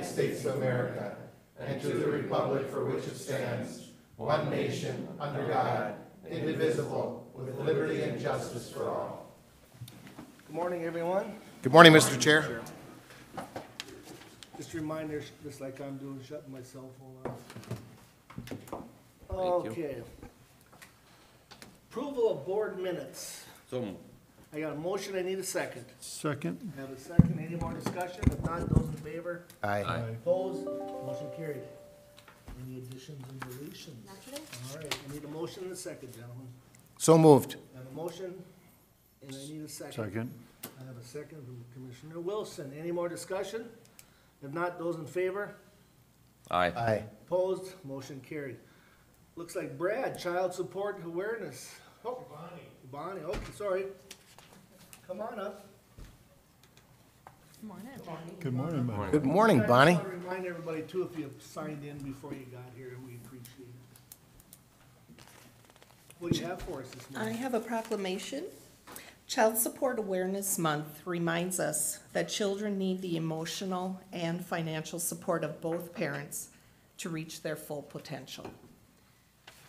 United States of America and to the republic for which it stands, one nation, under God, indivisible, with liberty and justice for all. Good morning, everyone. Good morning, Mr. Chair. Just a reminder, just like I'm doing, shutting my cell phone off. Thank you. Okay. Approval of board minutes. So, I got a motion, I need a second. Second. I have a second, any more discussion? If not, those in favor? Aye. Opposed? Motion carried. Any additions and deletions? Not today. All right, I need a motion and a second, gentlemen. So moved. I have a motion, and I need a second. Second. I have a second from Commissioner Wilson. Any more discussion? If not, those in favor? aye. Aye. Opposed? Motion carried. Looks like Brad, Child Support Awareness. Oh, Bonnie, okay, sorry. Come on up. Good morning. Good morning, Mike. Good morning, Bonnie. I just want to remind everybody too, if you signed in before you got here, we appreciate it. What do you have for us this I morning? have a proclamation. Child Support Awareness Month reminds us that children need the emotional and financial support of both parents to reach their full potential.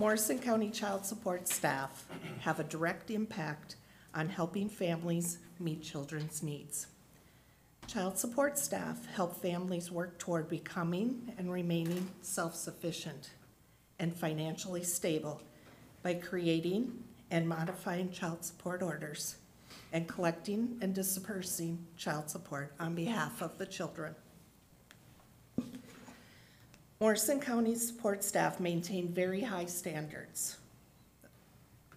Morrison County Child Support staff have a direct impact on helping families meet children's needs. Child support staff help families work toward becoming and remaining self-sufficient and financially stable by creating and modifying child support orders and collecting and dispersing child support on behalf of the children. Morrison County support staff maintain very high standards.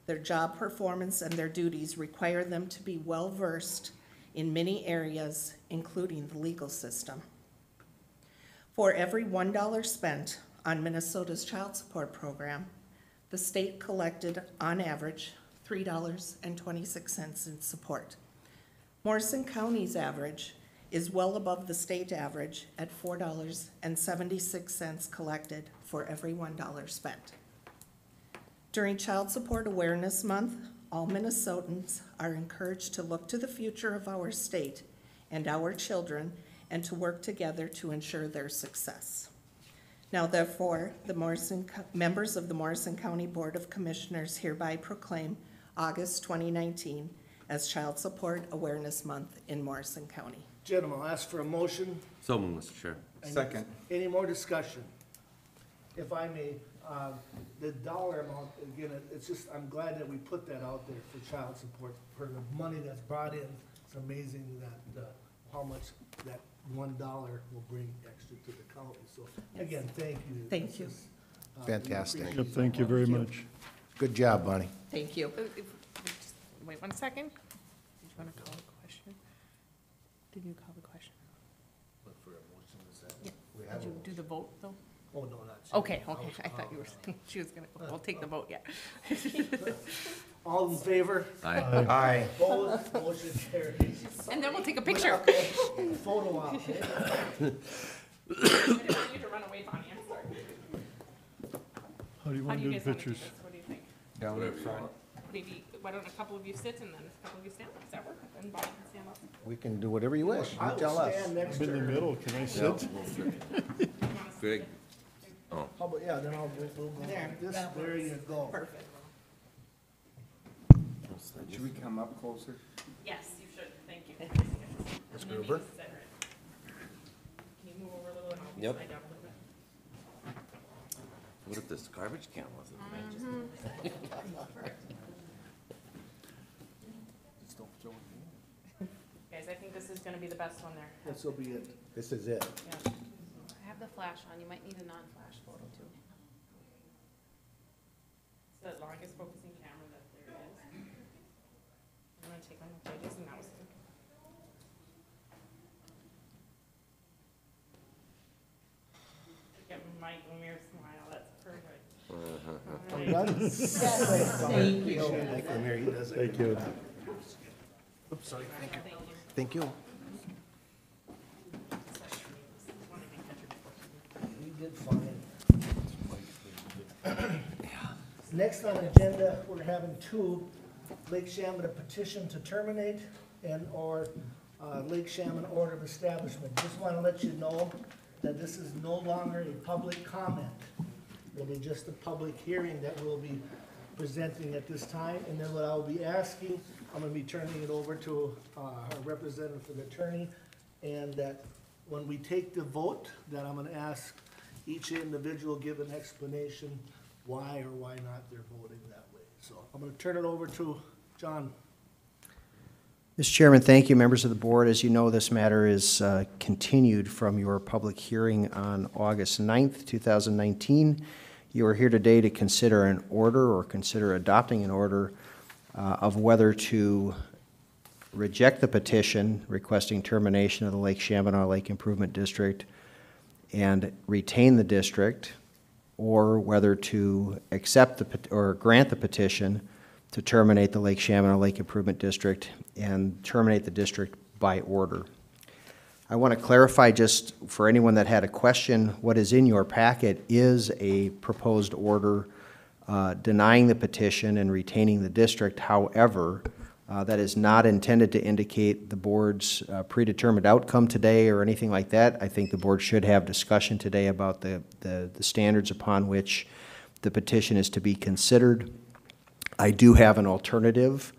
Their job performance and their duties require them to be well-versed in many areas, including the legal system. For every $1 spent on Minnesota's child support program, the state collected, on average, $3.26 in support. Morrison County's average is well above the state average at $4.76 collected for every $1 spent. During Child Support Awareness Month, all Minnesotans are encouraged to look to the future of our state and our children and to work together to ensure their success. Now therefore, members of the Morrison County Board of Commissioners hereby proclaim August 2019 as Child Support Awareness Month in Morrison County. Gentlemen, I'll ask for a motion. So, Mr. Chair. Second. Any more discussion? If I may, the dollar amount, again, it's just, I'm glad that we put that out there for child support, for the money that's brought in. It's amazing that, how much that $1 will bring extra to the county. So, again, thank you. Thank This you. is, we Fantastic. appreciate Yep, thank you very much. Good job, Bonnie. Thank you. Wait 1 second. Did you want to call a question? Did you call the question? Look for a motion, is that? Yeah. Did you do the vote, though? Oh, no, not. Okay, okay. I thought you were saying she was gonna, we'll take the vote, yeah. All in favor? Aye. Aye. Opposed? Motion carries. And then we'll take a picture. Photo op, eh? I didn't want you to run away, Bonnie, I'm sorry. How do you How want do to you do guys the want to do pictures? this? What do you think? Down in front. Maybe, why don't a couple of you sit and then a couple of you stand up? Does that work? And Bonnie can stand up. We can do whatever you wish. I You will tell us. stand next I'm to in the her. middle, can I sit? Greg, How about, yeah, then we'll go There, like this, that there you go. Perfect. Should we come up closer? Yes, you should, thank you. Ms. And then Gruber? maybe sit right. Can you move over a little and I'll Yep. slide down a little bit? what if this garbage can wasn't mentioned? Just don't throw it in. Guys, I think this is gonna be the best one there. This will be it. This is it. Yeah. I have the flash on, you might need a non-flash photo too. It's the longest focusing camera that there is. I'm gonna take one of Judge's and that was good. Get Mike Lemir's smile, that's perfect. I'm done. Thank you. Mike Lemire, he does it. Thank you. Oops, sorry. Thank you. Thank you. You did fine. Next on the agenda, we're having two, Lake Shaman a petition to terminate and/or Lake Shaman order of establishment. Just want to let you know that this is no longer a public comment. It'll be just a public hearing that we'll be presenting at this time. And then what I'll be asking, I'm gonna be turning it over to our representative for the attorney. And that when we take the vote, that I'm gonna ask each individual give an explanation why or why not they're voting that way. So I'm gonna turn it over to John. Mr. Chairman, thank you, members of the board. As you know, this matter is continued from your public hearing on August 9th, 2019. You are here today to consider an order or consider adopting an order of whether to reject the petition requesting termination of the Lake Chaminade Lake Improvement District and retain the district, or whether to accept or grant the petition to terminate the Lake Chaminade Lake Improvement District and terminate the district by order. I want to clarify, just for anyone that had a question, what is in your packet is a proposed order denying the petition and retaining the district. However, that is not intended to indicate the board's predetermined outcome today or anything like that. I think the board should have discussion today about the standards upon which the petition is to be considered. I do have an alternative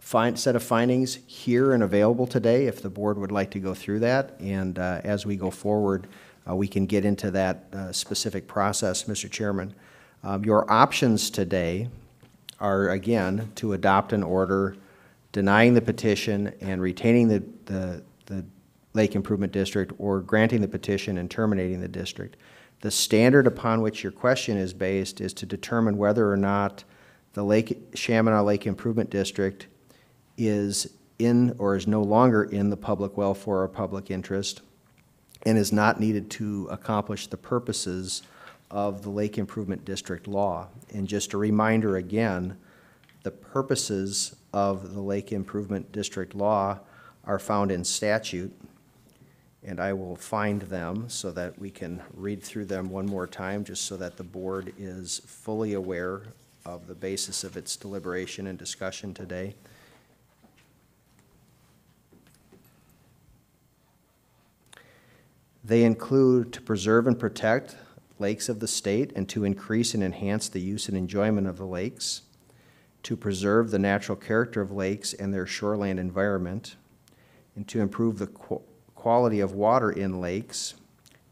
set of findings here and available today if the board would like to go through that. And as we go forward, we can get into that specific process, Mr. Chairman. Your options today are, again, to adopt an order denying the petition and retaining the Lake Improvement District, or granting the petition and terminating the district. The standard upon which your question is based is to determine whether or not the Lake Chaminade Lake Improvement District is in or is no longer in the public welfare or public interest and is not needed to accomplish the purposes of the Lake Improvement District law. And just a reminder again, the purposes of the Lake Improvement District law are found in statute, and I will find them so that we can read through them one more time, just so that the board is fully aware of the basis of its deliberation and discussion today. They include to preserve and protect lakes of the state and to increase and enhance the use and enjoyment of the lakes, to preserve the natural character of lakes and their shoreland environment, and to improve the quality of water in lakes,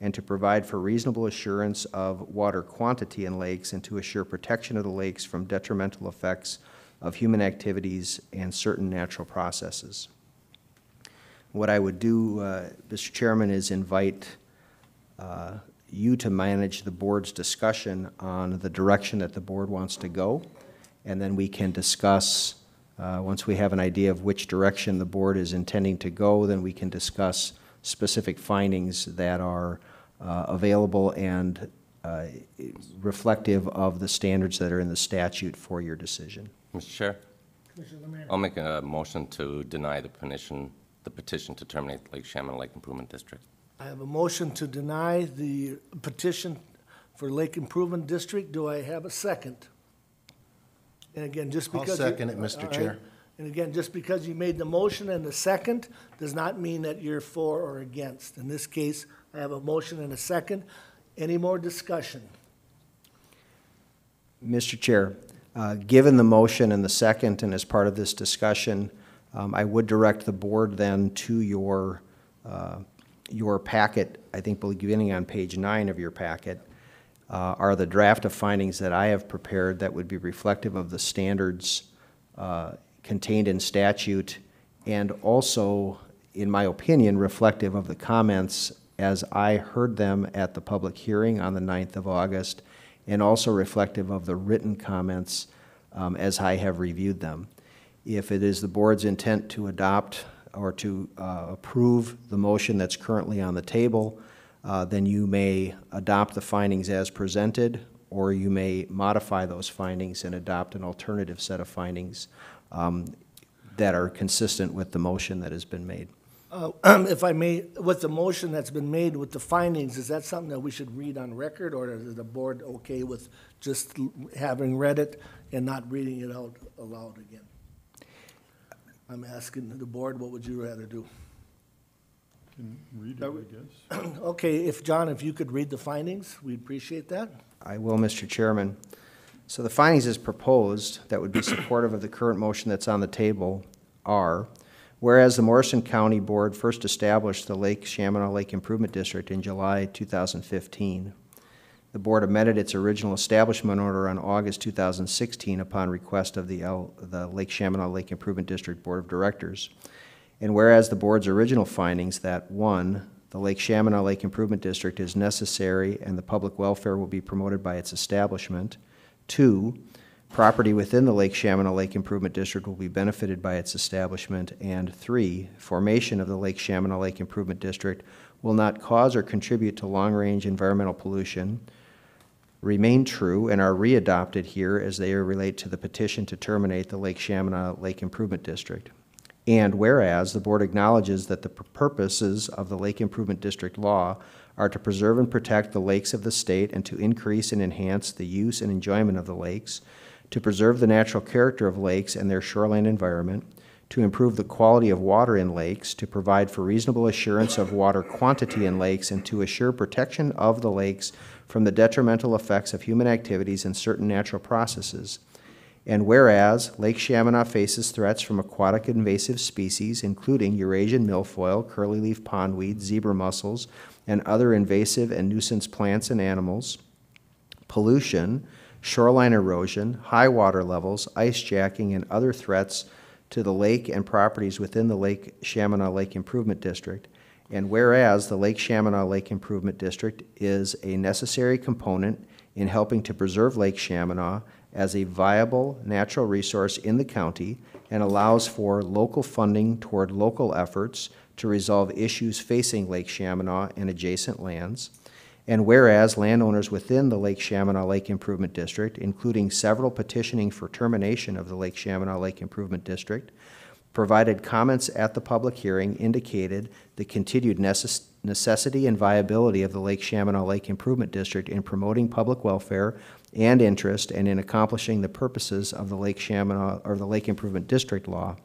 and to provide for reasonable assurance of water quantity in lakes, and to assure protection of the lakes from detrimental effects of human activities and certain natural processes. What I would do, Mr. Chairman, is invite you to manage the board's discussion on the direction that the board wants to go, and then we can discuss, once we have an idea of which direction the board is intending to go, then we can discuss specific findings that are available and reflective of the standards that are in the statute for your decision. Mr. Chair, Commissioner Lemire. I'll make a motion to deny the petition to terminate the Lake Chaminade Lake Improvement District. I have a motion to deny the petition for Lake Improvement District. Do I have a second? And again, just I'll because. second it, Mr. All right. Chair. And again, just because you made the motion and the second does not mean that you're for or against. In this case, I have a motion and a second. Any more discussion? Mr. Chair, given the motion and the second, and as part of this discussion, I would direct the board then to your packet. I think beginning on page 9 of your packet are the draft of findings that I have prepared that would be reflective of the standards contained in statute, and also, in my opinion, reflective of the comments as I heard them at the public hearing on the 9th of August, and also reflective of the written comments as I have reviewed them. If it is the board's intent to adopt or to approve the motion that's currently on the table, then you may adopt the findings as presented, or you may modify those findings and adopt an alternative set of findings that are consistent with the motion that has been made. If I may, with the motion that's been made with the findings, is that something that we should read on record, or is the board okay with just having read it and not reading it out aloud again? I'm asking the board, what would you rather do? Can read it, I guess. Okay, if you could read the findings, we'd appreciate that. I will, Mr. Chairman. So the findings as proposed that would be supportive of the current motion that's on the table are, whereas the Morrison County Board first established the Lake Chaminade Lake Improvement District in July 2015, the board amended its original establishment order on August 2016 upon request of the Lake Chaminade Lake Improvement District Board of Directors. And whereas the board's original findings that, 1, the Lake Chaminade Lake Improvement District is necessary and the public welfare will be promoted by its establishment. 2, property within the Lake Chaminade Lake Improvement District will be benefited by its establishment. And 3, formation of the Lake Chaminade Lake Improvement District will not cause or contribute to long-range environmental pollution, remain true and are readopted here as they relate to the petition to terminate the Lake Chaminade Lake Improvement District. And whereas the board acknowledges that the purposes of the Lake Improvement District law are to preserve and protect the lakes of the state and to increase and enhance the use and enjoyment of the lakes, to preserve the natural character of lakes and their shoreline environment, to improve the quality of water in lakes, to provide for reasonable assurance of water quantity in lakes, and to assure protection of the lakes from the detrimental effects of human activities and certain natural processes. And whereas Lake Chaminade faces threats from aquatic invasive species, including Eurasian milfoil, curly-leaf pondweed, zebra mussels, and other invasive and nuisance plants and animals, pollution, shoreline erosion, high water levels, ice jacking, and other threats to the lake and properties within the Lake Chaminade Lake Improvement District. And whereas the Lake Chaminade Lake Improvement District is a necessary component in helping to preserve Lake Chaminade as a viable natural resource in the county and allows for local funding toward local efforts to resolve issues facing Lake Chaminade and adjacent lands. And whereas landowners within the Lake Chaminade Lake Improvement District, including several petitioning for termination of the Lake Chaminade Lake Improvement District, provided comments at the public hearing, indicated the continued necessity and viability of the Lake Chaminade Lake Improvement District in promoting public welfare and interest and in accomplishing the purposes of the Lake Chaminade or the Lake Improvement District law.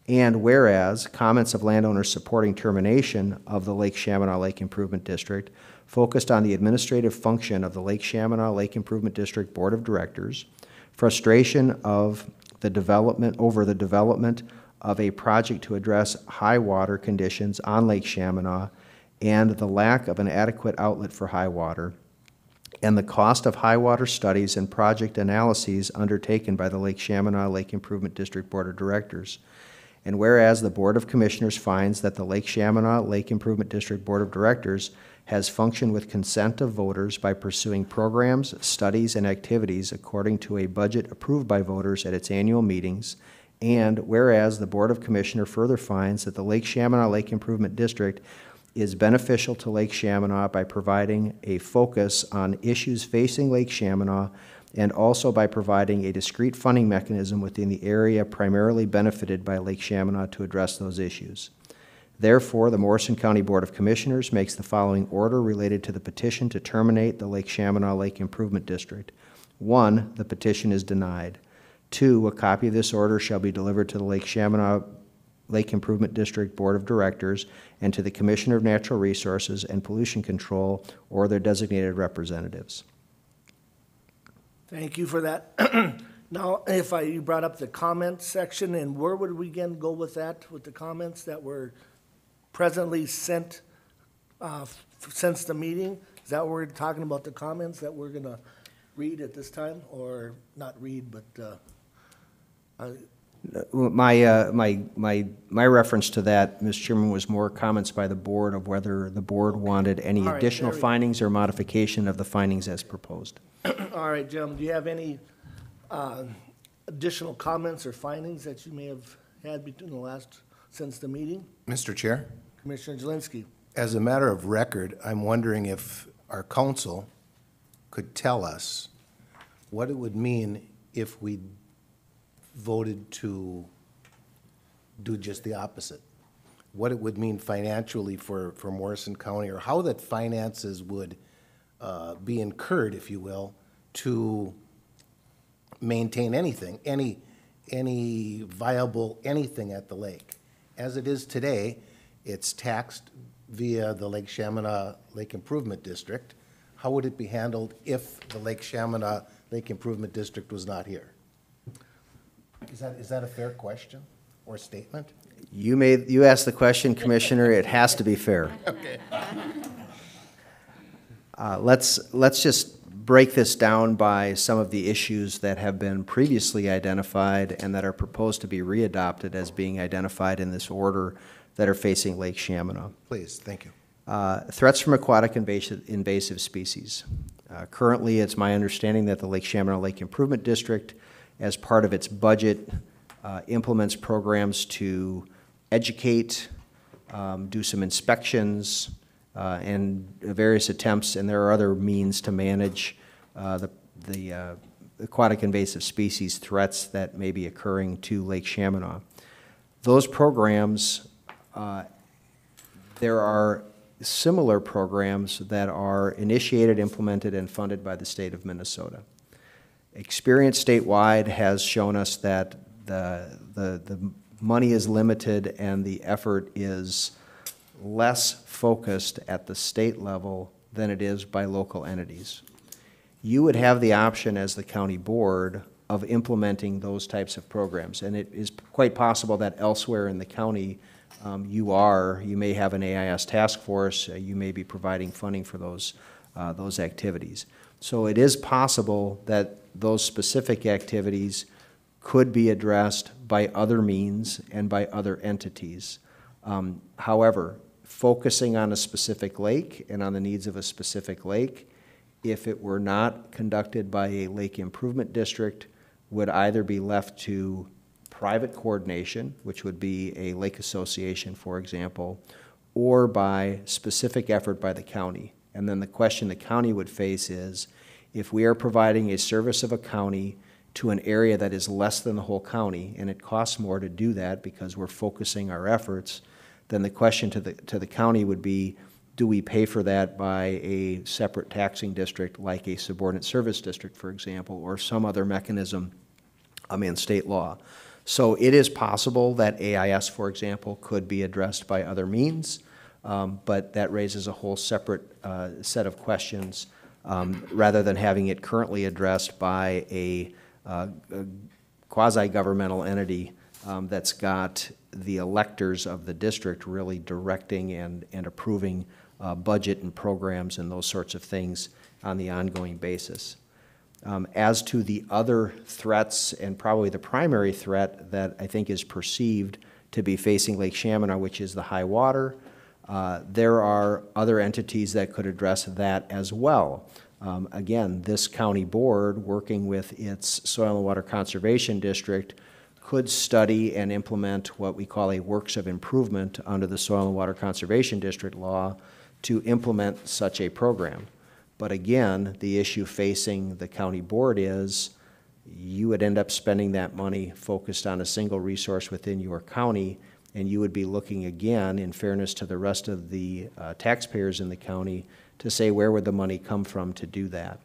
And whereas comments of landowners supporting termination of the Lake Chaminade Lake Improvement District focused on the administrative function of the Lake Chaminade Lake Improvement District Board of Directors, frustration of the development of a project to address high water conditions on Lake Chaminade, and the lack of an adequate outlet for high water, and the cost of high water studies and project analyses undertaken by the Lake Chaminade Lake Improvement District Board of Directors. And whereas the Board of Commissioners finds that the Lake Chaminade Lake Improvement District Board of Directors has functioned with consent of voters by pursuing programs, studies, and activities according to a budget approved by voters at its annual meetings. And whereas the Board of Commissioners further finds that the Lake Chaminade Lake Improvement District is beneficial to Lake Chaminade by providing a focus on issues facing Lake Chaminade and also by providing a discrete funding mechanism within the area primarily benefited by Lake Chaminade to address those issues. Therefore, the Morrison County Board of Commissioners makes the following order related to the petition to terminate the Lake Chaminade Lake Improvement District. 1, the petition is denied. 2, a copy of this order shall be delivered to the Lake Chaminade Lake Improvement District Board of Directors and to the Commissioner of Natural Resources and Pollution Control or their designated representatives. Thank you for that. Now, you brought up the comments section, and where would we again go with that, with the comments that were presently sent since the meeting? Is that what we're talking about, the comments that we're gonna read at this time, or not read, but My reference to that, Mr. Chairman, was more comments by the board of whether the board wanted any All right, additional there we go. findings or modification of the findings as proposed. all right, Jim, do you have any additional comments or findings that you may have had since the meeting? Mr. Chair, Commissioner Jelinski? as a matter of record, I'm wondering if our council could tell us what it would mean if we voted to do just the opposite. What it would mean financially for Morrison County, or how that finances would be incurred, if you will, to maintain anything, any viable anything at the lake. As it is today, it's taxed via the Lake Chaminade Lake Improvement District, how would it be handled if the Lake Chaminade Lake Improvement District was not here? Is that a fair question or statement? You asked the question, Commissioner, it has to be fair. Okay. Let's just break this down by some of the issues that have been previously identified and that are proposed to be readopted as being identified in this order that are facing Lake Chaminade. Please, thank you. Threats from aquatic invasive species. Currently, it's my understanding that the Lake Chaminade Lake Improvement District, as part of its budget, implements programs to educate, do some inspections, and various attempts, and there are other means to manage the aquatic invasive species threats that may be occurring to Lake Chaminade. Those programs, there are similar programs that are initiated, implemented, and funded by the state of Minnesota. Experience statewide has shown us that the money is limited and the effort is less focused at the state level than it is by local entities. You would have the option as the county board of implementing those types of programs, and it is quite possible that elsewhere in the county you may have an AIS task force, you may be providing funding for those activities. So it is possible that those specific activities could be addressed by other means and by other entities. However, focusing on a specific lake and on the needs of a specific lake, if it were not conducted by a lake improvement district, would either be left to private coordination, which would be a lake association, for example, or by specific effort by the county. And then the question the county would face is, if we are providing a service of a county to an area that is less than the whole county, and it costs more to do that because we're focusing our efforts, then the question to the county would be, do we pay for that by a separate taxing district like a subordinate service district, for example, or some other mechanism in state law? So it is possible that AIS, for example, could be addressed by other means, but that raises a whole separate set of questions rather than having it currently addressed by a quasi-governmental entity that's got the electors of the district really directing and approving budget and programs and those sorts of things on the ongoing basis. As to the other threats, and probably the primary threat that I think is perceived to be facing Lake Chaminade, which is the high water, there are other entities that could address that as well. Again, this county board, working with its Soil and Water Conservation District, could study and implement what we call a works of improvement under the Soil and Water Conservation District law to implement such a program. But again, the issue facing the county board is you would end up spending that money focused on a single resource within your county, and you would be looking again, in fairness to the rest of the taxpayers in the county, to say where would the money come from to do that.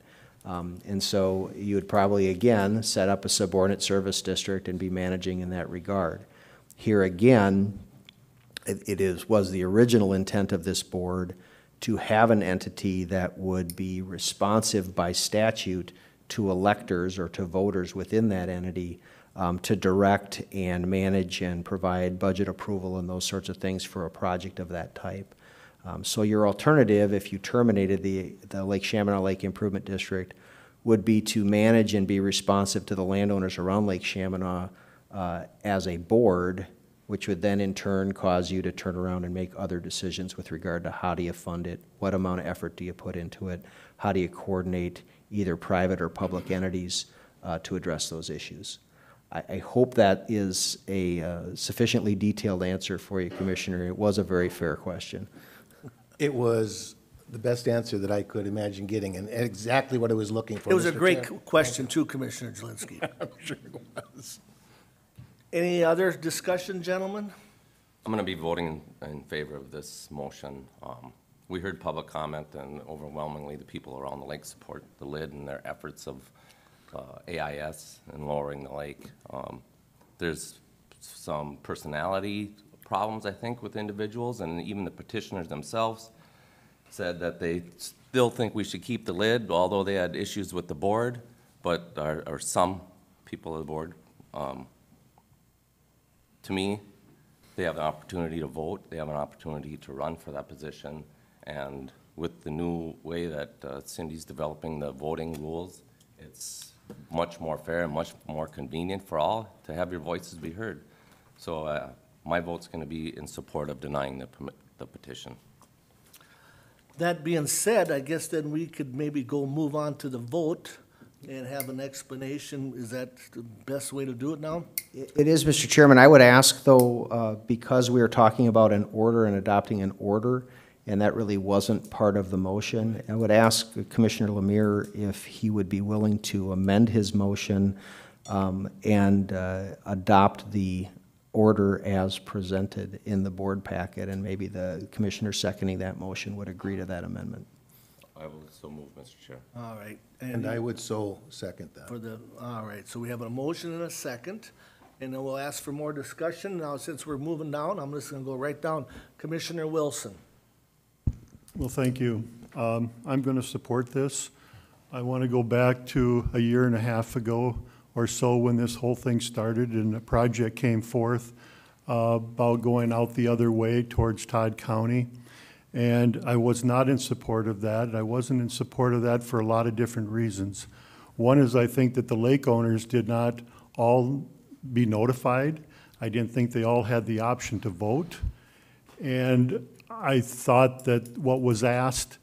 And so you would probably, again, set up a subordinate service district and be managing in that regard. Here again, was the original intent of this board to have an entity that would be responsive by statute to electors or to voters within that entity to direct and manage and provide budget approval and those sorts of things for a project of that type. So your alternative, if you terminated the Lake Chaminade Lake Improvement District, would be to manage and be responsive to the landowners around Lake Chaminade as a board, which would then in turn cause you to turn around and make other decisions with regard to how do you fund it, what amount of effort do you put into it, how do you coordinate either private or public entities to address those issues. I hope that is a sufficiently detailed answer for you, Commissioner. It was a very fair question. It was the best answer that I could imagine getting, and exactly what I was looking for. It was a Mr. great Chair. question too, Commissioner Jelinski. I'm sure it was. Any other discussion, gentlemen? I'm going to be voting in favor of this motion. We heard public comment, and overwhelmingly the people around the lake support the LID and their efforts of AIS and lowering the lake. There's some personality problems, I think, with individuals, and even the petitioners themselves said that they still think we should keep the lid, although they had issues with the board, but, or some people of the board. To me, they have an opportunity to vote, they have an opportunity to run for that position, and with the new way that Cindy's developing the voting rules, it's much more fair and much more convenient for all to have your voices be heard. So my vote's going to be in support of denying the petition. That being said, I guess then we could maybe go move on to the vote and have an explanation. Is that the best way to do it now? It is, Mr. Chairman. I would ask, though, because we are talking about an order and adopting an order, and that really wasn't part of the motion, I would ask Commissioner Lemire if he would be willing to amend his motion and adopt the order as presented in the board packet, and maybe the commissioner seconding that motion would agree to that amendment. I will so move, Mr. Chair. All right. And I would so second that. All right, so we have a motion and a second, and then we'll ask for more discussion. Now, since we're moving down, I'm just gonna go right down. Commissioner Wilson. Well, thank you. I'm going to support this. I want to go back to a year and a half ago or so when this whole thing started and a project came forth about going out the other way towards Todd County. And I was not in support of that. I wasn't in support of that for a lot of different reasons. One is I think that the lake owners did not all be notified. I didn't think they all had the option to vote. And I thought that what was asked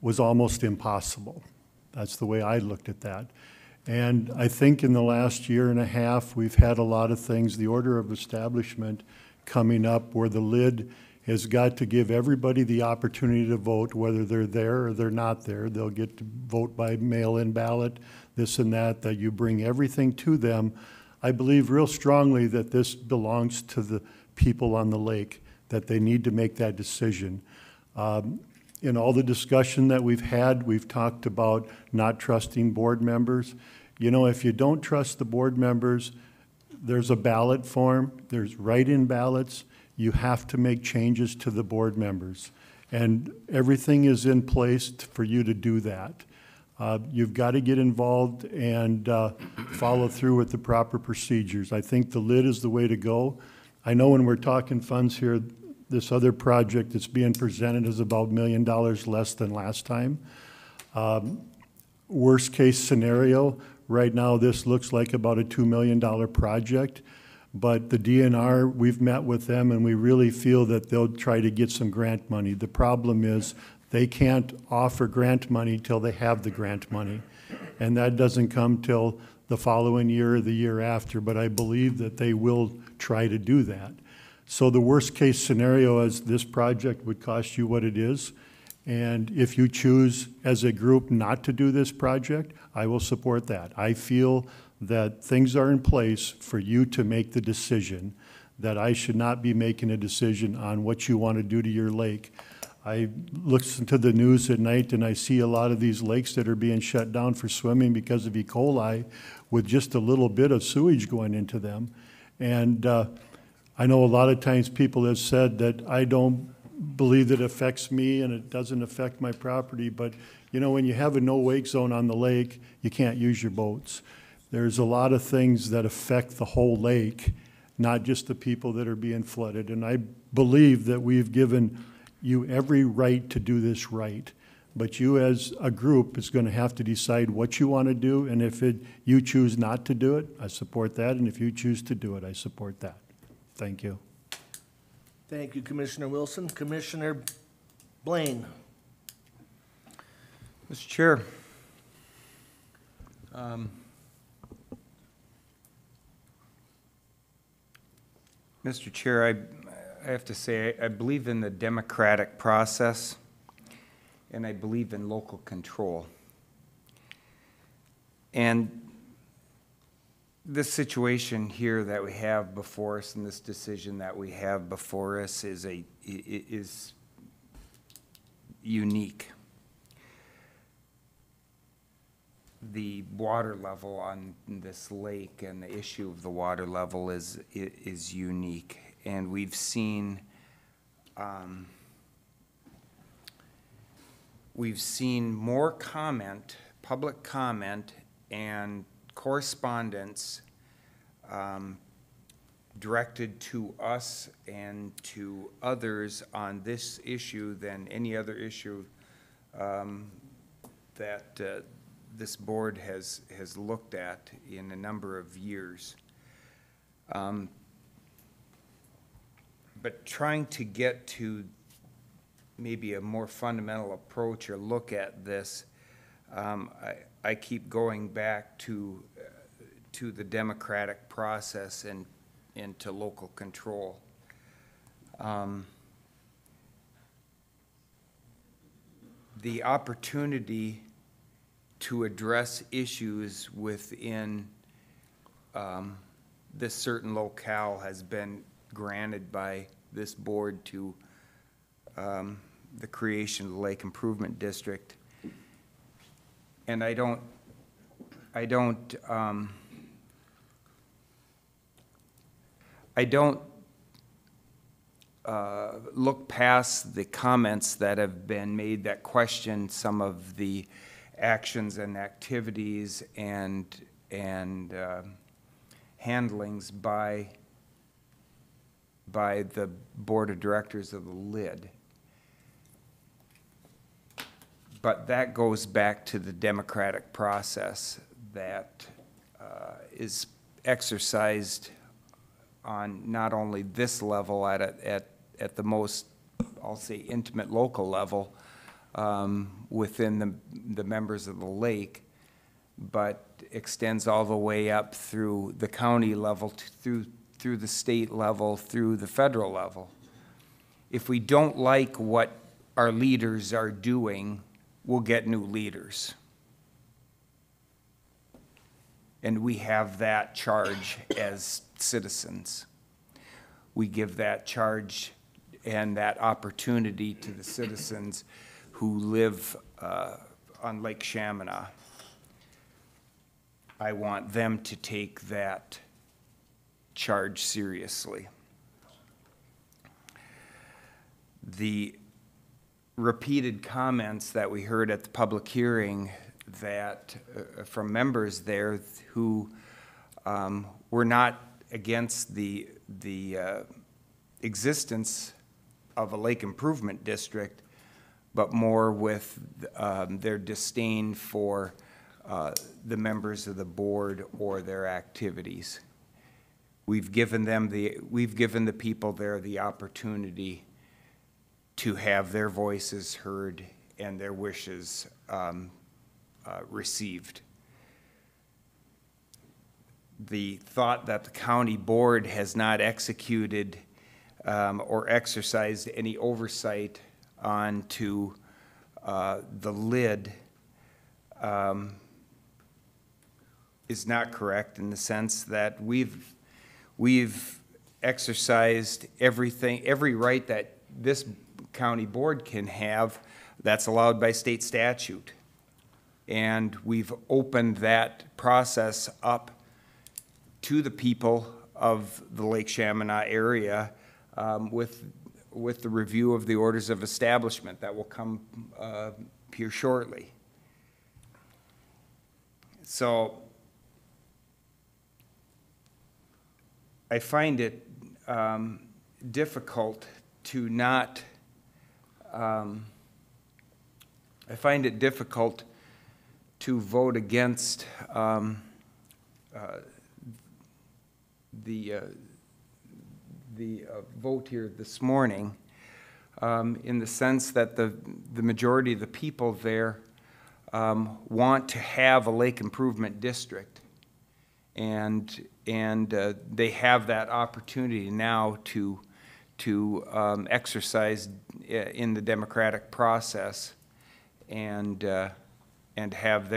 was almost impossible. That's the way I looked at that. And I think in the last year and a half, we've had a lot of things, the order of establishment coming up where the lid has got to give everybody the opportunity to vote, whether they're there or they're not there. They'll get to vote by mail-in ballot, this and that you bring everything to them. I believe real strongly that this belongs to the people on the lake, that they need to make that decision. In all the discussion that we've had, we've talked about not trusting board members. You know, if you don't trust the board members, there's a ballot form, there's write-in ballots. You have to make changes to the board members. And everything is in place for you to do that. You've got to get involved and follow through with the proper procedures. I think the lid is the way to go. I know when we're talking funds here, this other project that's being presented is about $1 million less than last time. Worst case scenario, right now this looks like about a $2 million project, but the DNR, we've met with them and we really feel that they'll try to get some grant money. The problem is they can't offer grant money till they have the grant money, and that doesn't come till the following year or the year after, but I believe that they will try to do that. So the worst case scenario is this project would cost you what it is. And if you choose as a group not to do this project, I will support that. I feel that things are in place for you to make the decision, that I should not be making a decision on what you want to do to your lake. I listen to the news at night and I see a lot of these lakes that are being shut down for swimming because of E. coli with just a little bit of sewage going into them. And I know a lot of times people have said that I don't believe that it affects me and it doesn't affect my property, but you know, when you have a no-wake zone on the lake, you can't use your boats. There's a lot of things that affect the whole lake, not just the people that are being flooded. And I believe that we've given you every right to do this right. But you as a group is going to have to decide what you want to do, and if you choose not to do it, I support that, and if you choose to do it, I support that. Thank you. Thank you, Commissioner Wilson. Commissioner Blaine. Mr. Chair, Mr. Chair, I have to say, I believe in the democratic process, and I believe in local control. And this situation here that we have before us and this decision that we have before us is unique. The water level on this lake and the issue of the water level is unique. and we've seen more comment, public comment, and correspondence directed to us and to others on this issue than any other issue that this board has looked at in a number of years. But trying to get to maybe a more fundamental approach or look at this, I keep going back to the democratic process and to local control. The opportunity to address issues within this certain locale has been granted by this board to the creation of the Lake Improvement District. And I don't look past the comments that have been made that question some of the actions and activities and handlings by the board of directors of the LID. But that goes back to the democratic process that is exercised on not only this level at the most, I'll say, intimate local level within the members of the lake, but extends all the way up through the county level, through the state level, through the federal level. If we don't like what our leaders are doing, we'll get new leaders. And we have that charge as citizens. We give that charge and that opportunity to the citizens who live on Lake Chaminade. I want them to take that charge seriously. The repeated comments that we heard at the public hearing that from members there who were not against the existence of a lake improvement district, but more with their disdain for the members of the board or their activities. We've given the people there the opportunity to have their voices heard and their wishes received. The thought that the county board has not executed or exercised any oversight onto the LID is not correct in the sense that we've exercised every right that this county board can have that's allowed by state statute. And we've opened that process up to the people of the Lake Chaminade area with the review of the orders of establishment that will come here shortly. So I find it difficult to not I find it difficult to vote against the vote here this morning in the sense that the majority of the people there want to have a lake improvement district, and they have that opportunity now to exercise in the democratic process and have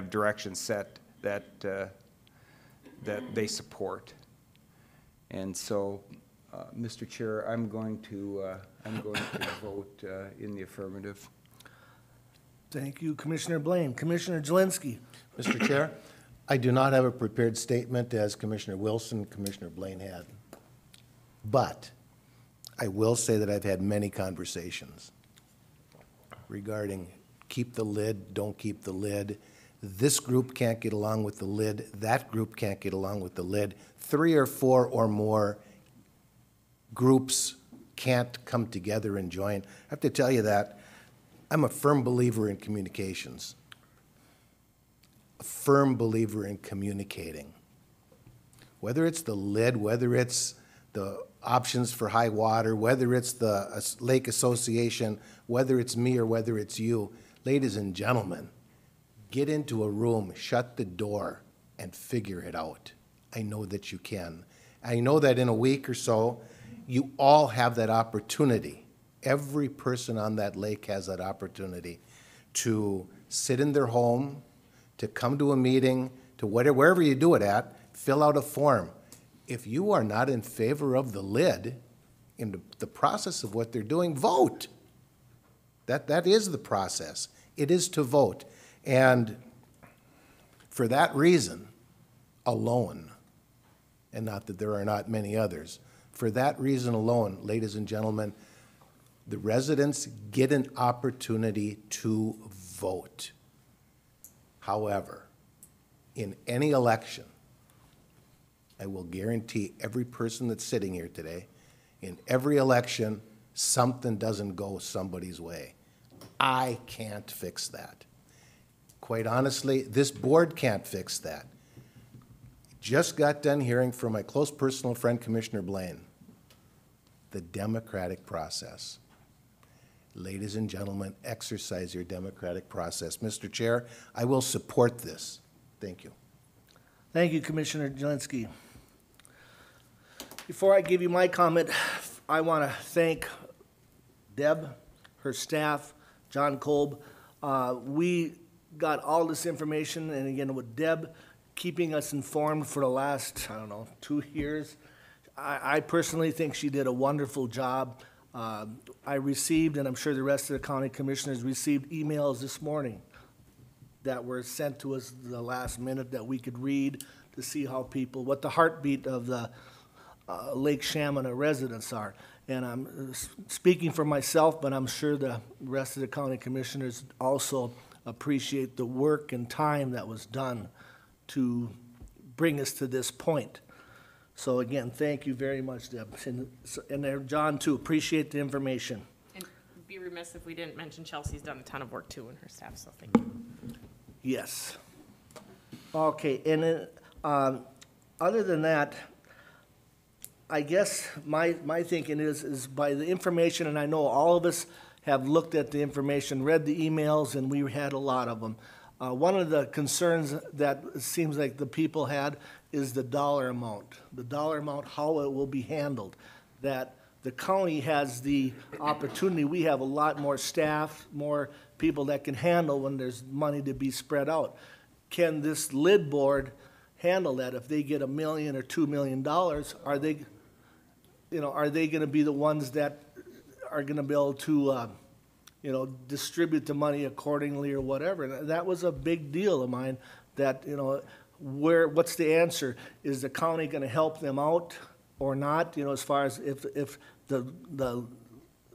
direction set that they support. And so, Mr. Chair, I'm going to vote in the affirmative. Thank you, Commissioner Blaine. Commissioner Jelinski. Mr. Chair, I do not have a prepared statement as Commissioner Wilson, Commissioner Blaine had. But I will say that I've had many conversations regarding keep the lid, don't keep the lid. This group can't get along with the lid, that group can't get along with the lid. 3 or 4 or more groups can't come together and join. I have to tell you that I'm a firm believer in communications, a firm believer in communicating. Whether it's the lid, whether it's the options for high water, whether it's the lake association, whether it's me or whether it's you, ladies and gentlemen, get into a room, shut the door, and figure it out. I know that you can. I know that in a week or so, you all have that opportunity. Every person on that lake has that opportunity to sit in their home, to come to a meeting, to wherever you do it at, fill out a form. If you are not in favor of the lid in the process of what they're doing, vote. That is the process. It is to vote. And for that reason alone, and not that there are not many others, for that reason alone, ladies and gentlemen, the residents get an opportunity to vote. However, in any election, I will guarantee every person that's sitting here today, in every election, something doesn't go somebody's way. I can't fix that. Quite honestly, this board can't fix that. Just got done hearing from my close personal friend, Commissioner Blaine, the democratic process. Ladies and gentlemen, exercise your democratic process. Mr. Chair, I will support this. Thank you. Thank you, Commissioner Jelinski. Before I give you my comment, I want to thank Deb, her staff, John Kolb. We got all this information, and again, with Deb keeping us informed for the last, 2 years. I personally think she did a wonderful job. I received, and I'm sure the rest of the county commissioners received emails this morning that were sent to us the last minute that we could read to see how people, what the heartbeat of the Lake Shamana residents are. And I'm speaking for myself, but I'm sure the rest of the county commissioners also appreciate the work and time that was done to bring us to this point. So again, thank you very much, Deb. And there, John, too, appreciate the information. And be remiss if we didn't mention Chelsea's done a ton of work too and her staff, so thank you. Yes. Okay, and then, other than that, I guess my thinking is by the information, and I know all of us have looked at the information, read the emails, and we had a lot of them. One of the concerns that it seems like the people had is the dollar amount. The dollar amount, how it will be handled. That the county has the opportunity, we have a lot more staff, more people that can handle when there's money to be spread out. Can this lid board handle that? If they get $1 million or $2 million, are they gonna be the ones that are gonna be able to, distribute the money accordingly or whatever? And that was a big deal of mine, that, what's the answer? Is the county gonna help them out or not? As far as if the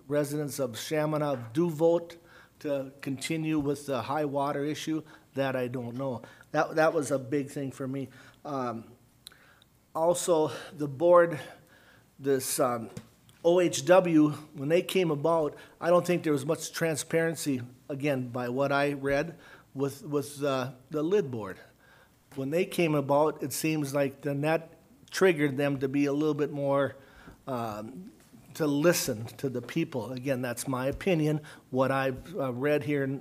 residents of Shamana do vote to continue with the high water issue, that I don't know. That was a big thing for me. Also, the board, this OHW, when they came about, I don't think there was much transparency, again, by what I read, with the lid board. When they came about, it seems like then that triggered them to be a little bit more, to listen to the people. Again, that's my opinion, what I've read here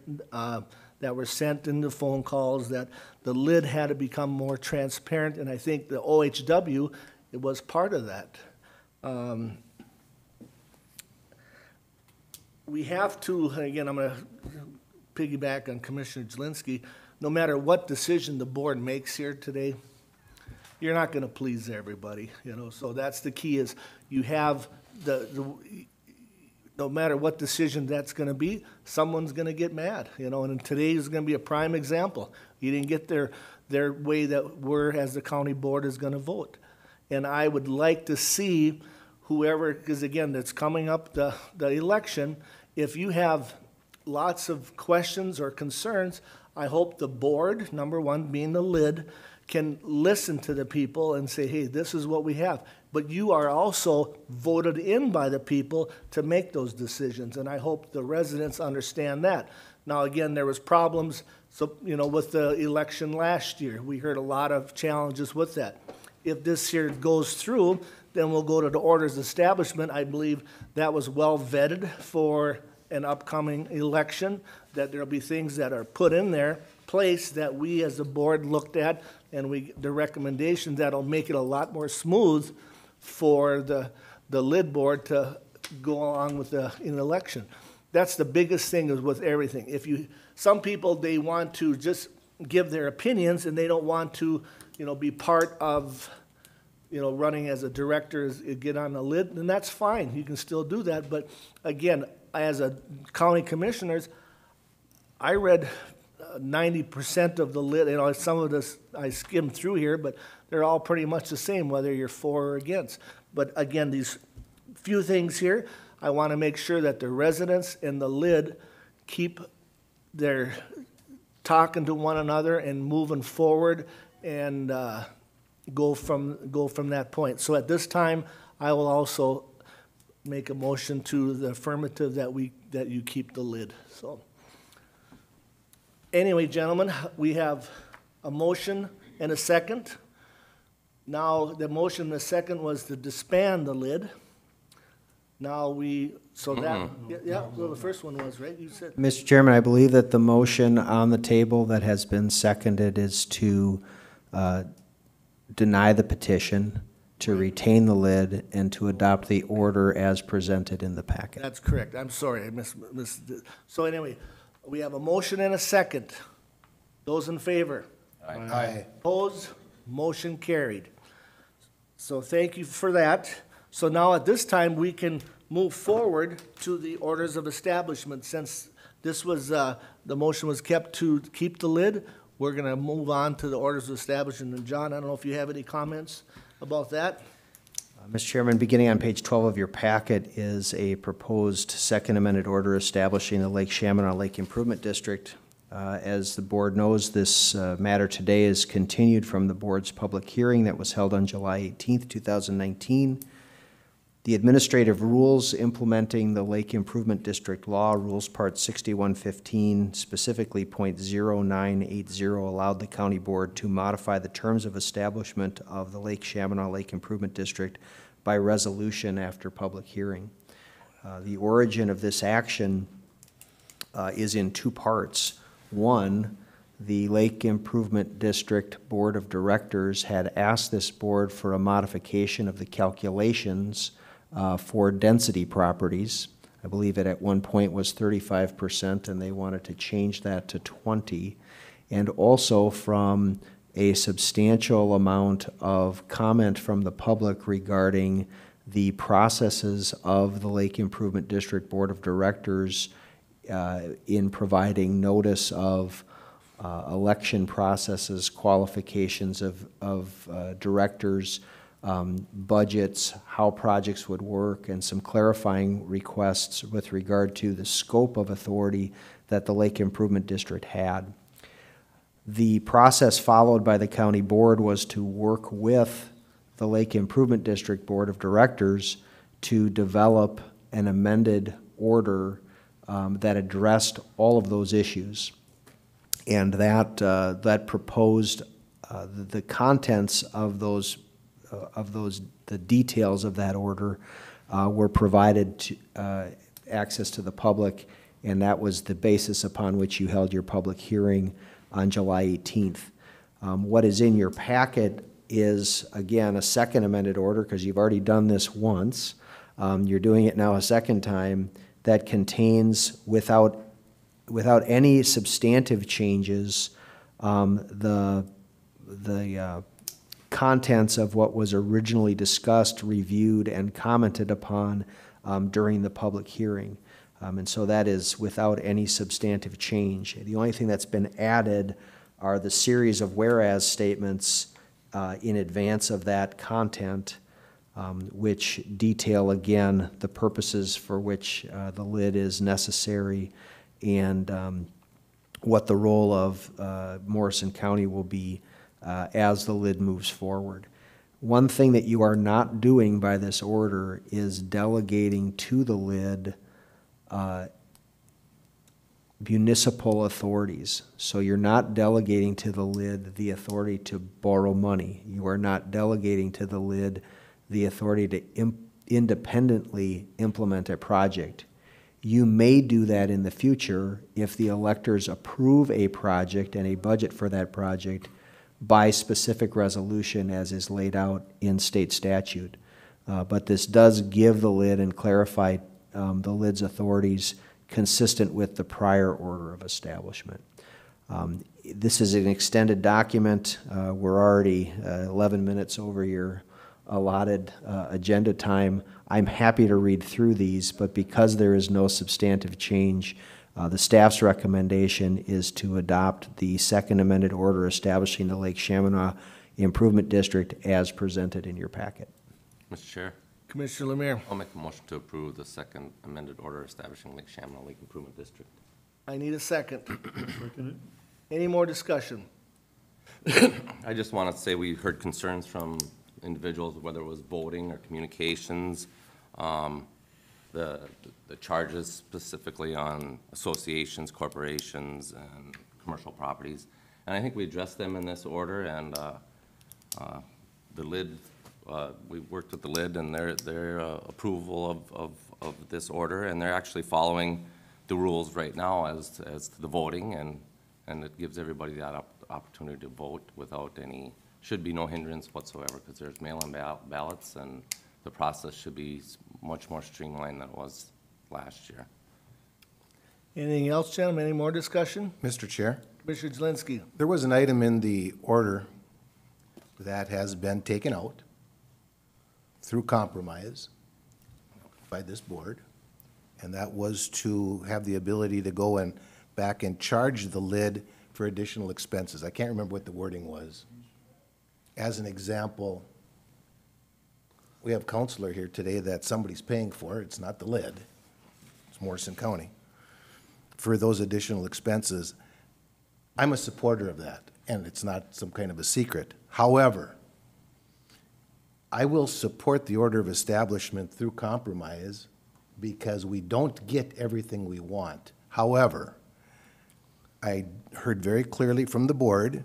that were sent in the phone calls, that the lid had to become more transparent, and I think the OHW, it was part of that. We have to, again, I'm going to piggyback on Commissioner Jelinski, no matter what decision the board makes here today, you're not going to please everybody, so that's the key, is you have no matter what decision that's going to be, someone's going to get mad, and today is going to be a prime example. You didn't get their way that we're, as the county board, is going to vote. And I would like to see whoever, because again, it's coming up, the election, if you have lots of questions or concerns, I hope the board, number one being the lid, can listen to the people and say, hey, this is what we have. But you are also voted in by the people to make those decisions, and I hope the residents understand that. Now, again, there was problems, so, with the election last year. We heard a lot of challenges with that. If this here goes through, then we'll go to the orders establishment. I believe that was well vetted for an upcoming election, that there'll be things that are put in there, place that we as a board looked at, and the recommendations that'll make it a lot more smooth for the lid board to go along with an election. That's the biggest thing is with everything. Some people, they want to just give their opinions and they don't want to, be part of, running as a director, get on the lid, and that's fine. You can still do that. But again, as a county commissioners, I read 90% of the lid, some of this I skimmed through here, but they're all pretty much the same, whether you're for or against. But again, these few things here, I want to make sure that the residents and the lid keep their talking to one another and moving forward and go from that point. So at this time, I will also make a motion to the affirmative that you keep the lid. So anyway, gentlemen, we have a motion and a second. Now, the motion and the second was to disband the lid. Now well, the first one was, right? You said. Mr. Chairman, I believe that the motion on the table that has been seconded is to deny the petition, to retain the lid, and to adopt the order as presented in the packet. That's correct. I'm sorry, I missed. So anyway, we have a motion and a second. Those in favor? Aye. Opposed? Motion carried. So thank you for that. So now at this time, we can move forward to the orders of establishment. Since this was, the motion was kept to keep the lid, we're going to move on to the orders of establishment. And John, I don't know if you have any comments about that? Mr. Chairman, beginning on page 12 of your packet is a proposed second amended order establishing the Lake Chaminade Lake Improvement District. As the board knows, this matter today is continued from the board's public hearing that was held on July 18th, 2019. The administrative rules implementing the Lake Improvement District Law, Rules Part 6115, specifically .0980, allowed the county board to modify the terms of establishment of the Lake Chaminade Lake Improvement District by resolution after public hearing. The origin of this action is in two parts. One, the Lake Improvement District Board of Directors had asked this board for a modification of the calculations for density properties. I believe it at one point was 35%, and they wanted to change that to 20%. And also from a substantial amount of comment from the public regarding the processes of the Lake Improvement District Board of Directors in providing notice of election processes, qualifications of directors, budgets, how projects would work, and some clarifying requests with regard to the scope of authority that the Lake Improvement District had. The process followed by the county board was to work with the Lake Improvement District Board of Directors to develop an amended order that addressed all of those issues. And that proposed the contents of the details of that order were provided to, access to the public, and that was the basis upon which you held your public hearing on July 18th. What is in your packet is, again, a second amended order, because you've already done this once. You're doing it now a second time, that contains, without any substantive changes, the contents of what was originally discussed, reviewed, and commented upon during the public hearing. And so that is without any substantive change. The only thing that's been added are the series of whereas statements in advance of that content which detail again the purposes for which the lid is necessary and what the role of Morrison County will be as the lid moves forward. One thing that you are not doing by this order is delegating to the lid municipal authorities. So you're not delegating to the lid the authority to borrow money. You are not delegating to the lid the authority to independently implement a project. You may do that in the future if the electors approve a project and a budget for that project by specific resolution as is laid out in state statute. But this does give the lid and clarify the lid's authorities consistent with the prior order of establishment. This is an extended document. We're already 11 minutes over your allotted agenda time. I'm happy to read through these, but because there is no substantive change, the staff's recommendation is to adopt the second amended order establishing the Lake Chaminade Improvement District as presented in your packet. Mr. Chair, Commissioner Lemire. I'll make a motion to approve the second amended order establishing Lake Chaminade Lake Improvement District. I need a second. Second it. Any more discussion? I just want to say we heard concerns from individuals, whether it was voting or communications, the charges specifically on associations, corporations, and commercial properties. And I think we addressed them in this order, and the lid, we worked with the lid and their approval of this order, and they're actually following the rules right now as to the voting, and it gives everybody that opportunity to vote without any, should be no hindrance whatsoever, because there's mail-in ballots, and the process should be much more streamlined than it was last year. Anything else, gentlemen? Any more discussion? Mr. Chair, Commissioner Zelinski. there was an item in the order that has been taken out through compromise by this board, and that was to have the ability to go and back and charge the lid for additional expenses. I can't remember what the wording was. As an example, we have counselor here today that somebody's paying for. It's not the lid. It's Morrison County. For those additional expenses, I'm a supporter of that, and it's not some kind of a secret. However, I will support the order of establishment through compromise because we don't get everything we want. However, I heard very clearly from the board,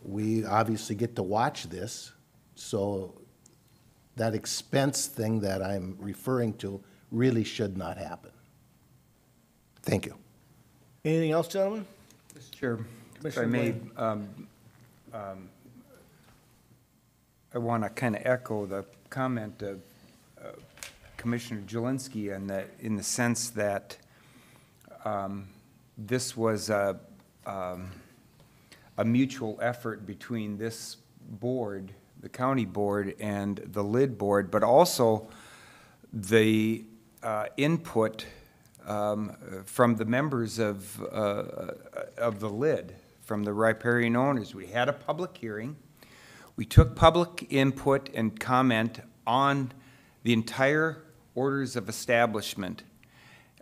we obviously get to watch this, so that expense thing that I'm referring to really should not happen. Thank you. Anything else, gentlemen? Mr. Chair, if I Commissioner may, Blaine. I want to kind of echo the comment of Commissioner Jelinski in the sense that this was a mutual effort between this board, the county board, and the lid board, but also the input from the members of the lid, from the riparian owners. We had a public hearing. We took public input and comment on the entire orders of establishment.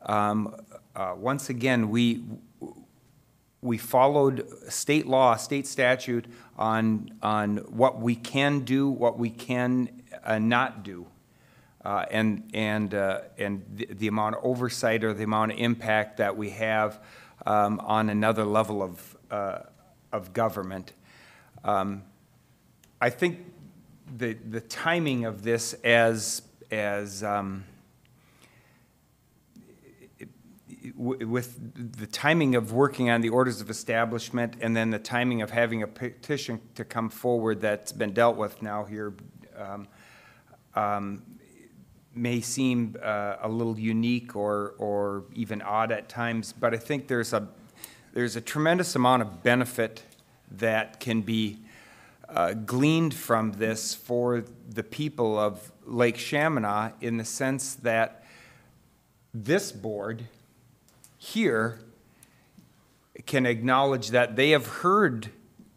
Once again, we followed state law, state statute on what we can do, what we can not do, and the amount of oversight or the amount of impact that we have on another level of government. I think the timing of this with the timing of working on the orders of establishment and then the timing of having a petition to come forward that's been dealt with now here may seem a little unique or even odd at times, but I think there's a tremendous amount of benefit that can be gleaned from this for the people of Lake Chaminade in the sense that this board here can acknowledge that they have heard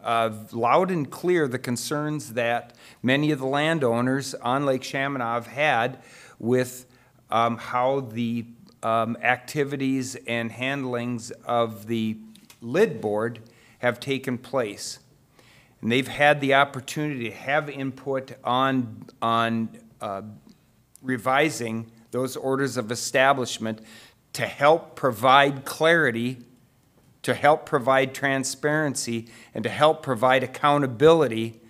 loud and clear the concerns that many of the landowners on Lake Chaminade have had with how the activities and handlings of the lid board have taken place. And they've had the opportunity to have input on revising those orders of establishment to help provide clarity, to help provide transparency, and to help provide accountability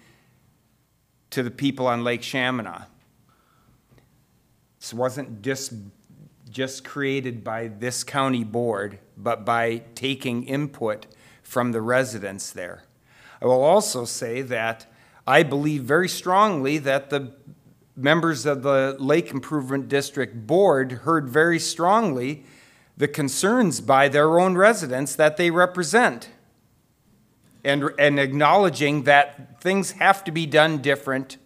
to the people on Lake Chaminade. This wasn't just created by this county board, but by taking input from the residents there. I will also say that I believe very strongly that the members of the Lake Improvement District Board heard very strongly the concerns by their own residents that they represent, and acknowledging that things have to be done different,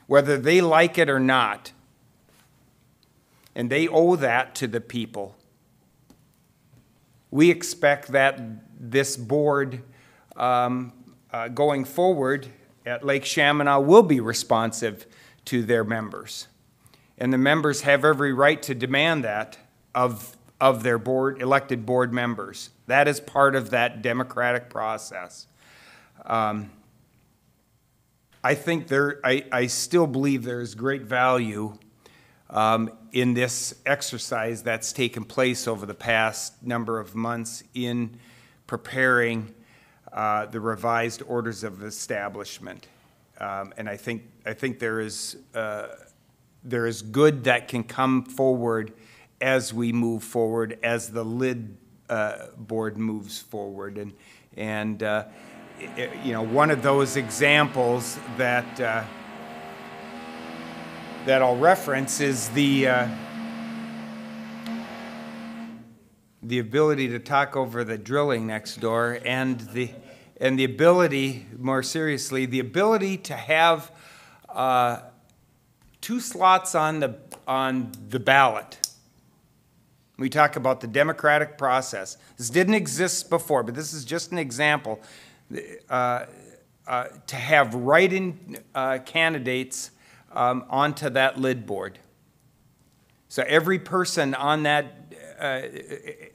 whether they like it or not. And they owe that to the people. We expect that this board, going forward at Lake Chaminade, will be responsive to their members. And the members have every right to demand that of their elected board members. That is part of that democratic process. I still believe there is great value in this exercise that's taken place over the past number of months in preparing the revised orders of establishment. And I think there is good that can come forward as we move forward, as the lid board moves forward. And you know, one of those examples that I'll reference is the ability to talk over the drilling next door, and the ability, more seriously, the ability to have 2 slots on the ballot. We talk about the democratic process. This didn't exist before, but this is just an example. To have write-in candidates onto that lid board. So every person on that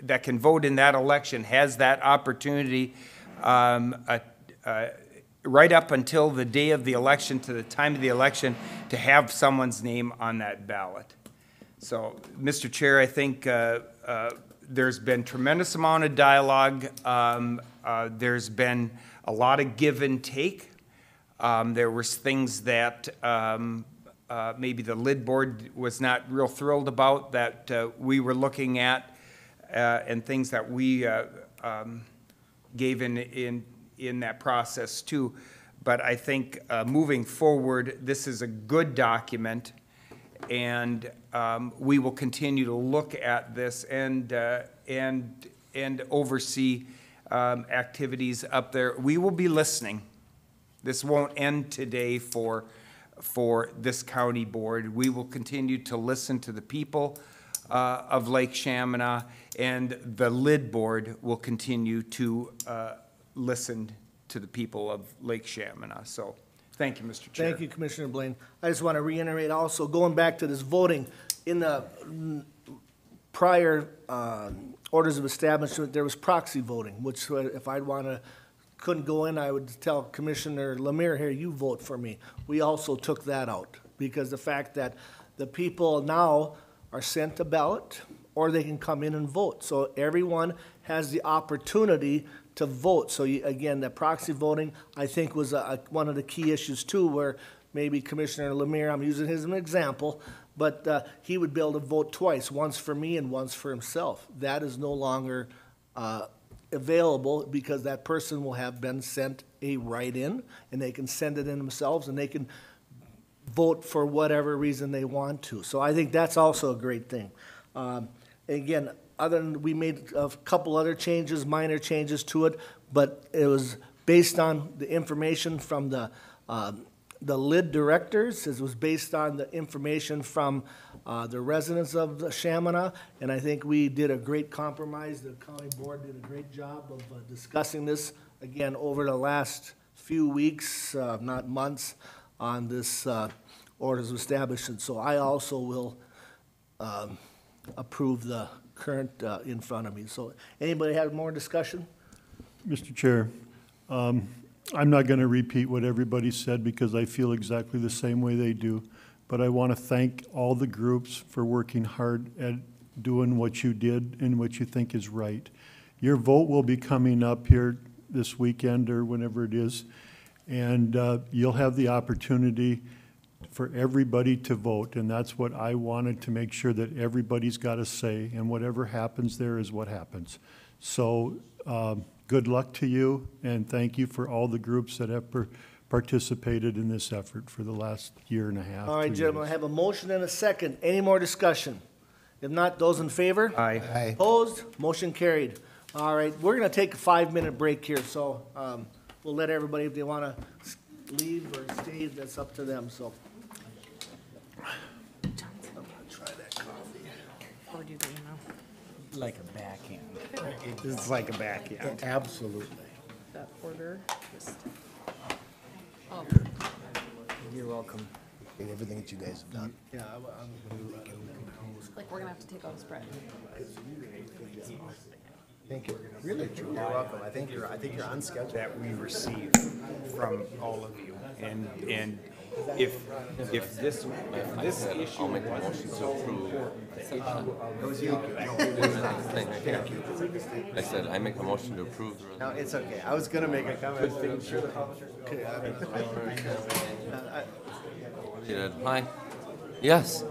that can vote in that election has that opportunity right up until the day of the election, to the time of the election, to have someone's name on that ballot. So, Mr. Chair, I think there's been tremendous amount of dialogue. There's been a lot of give and take. There was things that maybe the lid board was not real thrilled about that we were looking at, and things that we gave in that process too. But I think moving forward, this is a good document, and we will continue to look at this and oversee activities up there. We will be listening. This won't end today for this county board. We will continue to listen to the people of Lake Chaminade, and the lid board will continue to listen to the people of Lake Chaminade. So, thank you, Mr. Chair. Thank you, Commissioner Blaine. I just want to reiterate also, going back to this voting, in the prior orders of establishment, there was proxy voting, which if I'd couldn't go in, I would tell Commissioner Lemire here, you vote for me. We also took that out, because the fact that the people now are sent a ballot, or they can come in and vote. So everyone has the opportunity to vote. So again, the proxy voting, I think, was one of the key issues too, where maybe Commissioner Lemire, I'm using him as an example, but he would be able to vote twice, once for me and once for himself. That is no longer available, because that person will have been sent a write-in, and they can send it in themselves, and they can vote for whatever reason they want to. So I think that's also a great thing. Again, other than, we made a couple other changes, minor changes to it, but it was based on the information from the lid directors. It was based on the information from the residents of the Chaminade, and I think we did a great compromise. The county board did a great job of discussing this, again, over the last few weeks, not months, on this orders of establishment. So I also will approve the current in front of me. So anybody have more discussion? Mr. Chair, I'm not going to repeat what everybody said because I feel exactly the same way they do. But I want to thank all the groups for working hard at doing what you did and what you think is right. Your vote will be coming up here this weekend or whenever it is, and you'll have the opportunity for everybody to vote, and that's what I wanted to make sure that everybody's got a say, and whatever happens there is what happens. So good luck to you, and thank you for all the groups that have participated in this effort for the last year and a half. All right, 2 gentlemen, I years. have a motion and a second. Any more discussion? If not, those in favor? Aye. Aye. Opposed? Motion carried. All right, we're gonna take a 5-minute break here, so we'll let everybody, if they wanna leave or stay, that's up to them, so. I'm gonna try that coffee. Or do the email. Like a backhand. It's like a backhand. Absolutely. That order, just. Oh, You're welcome. And everything that you guys have done. Yeah, Like, we're gonna have to take out a spread. Thank you. Really, truly. You're welcome. I think you're on schedule. That we receive from all of you. And if this issue I'll make a motion to approve. I said, I make a motion to approve the No, it's okay. I was gonna make a comment. resolution. Hi. Yes. All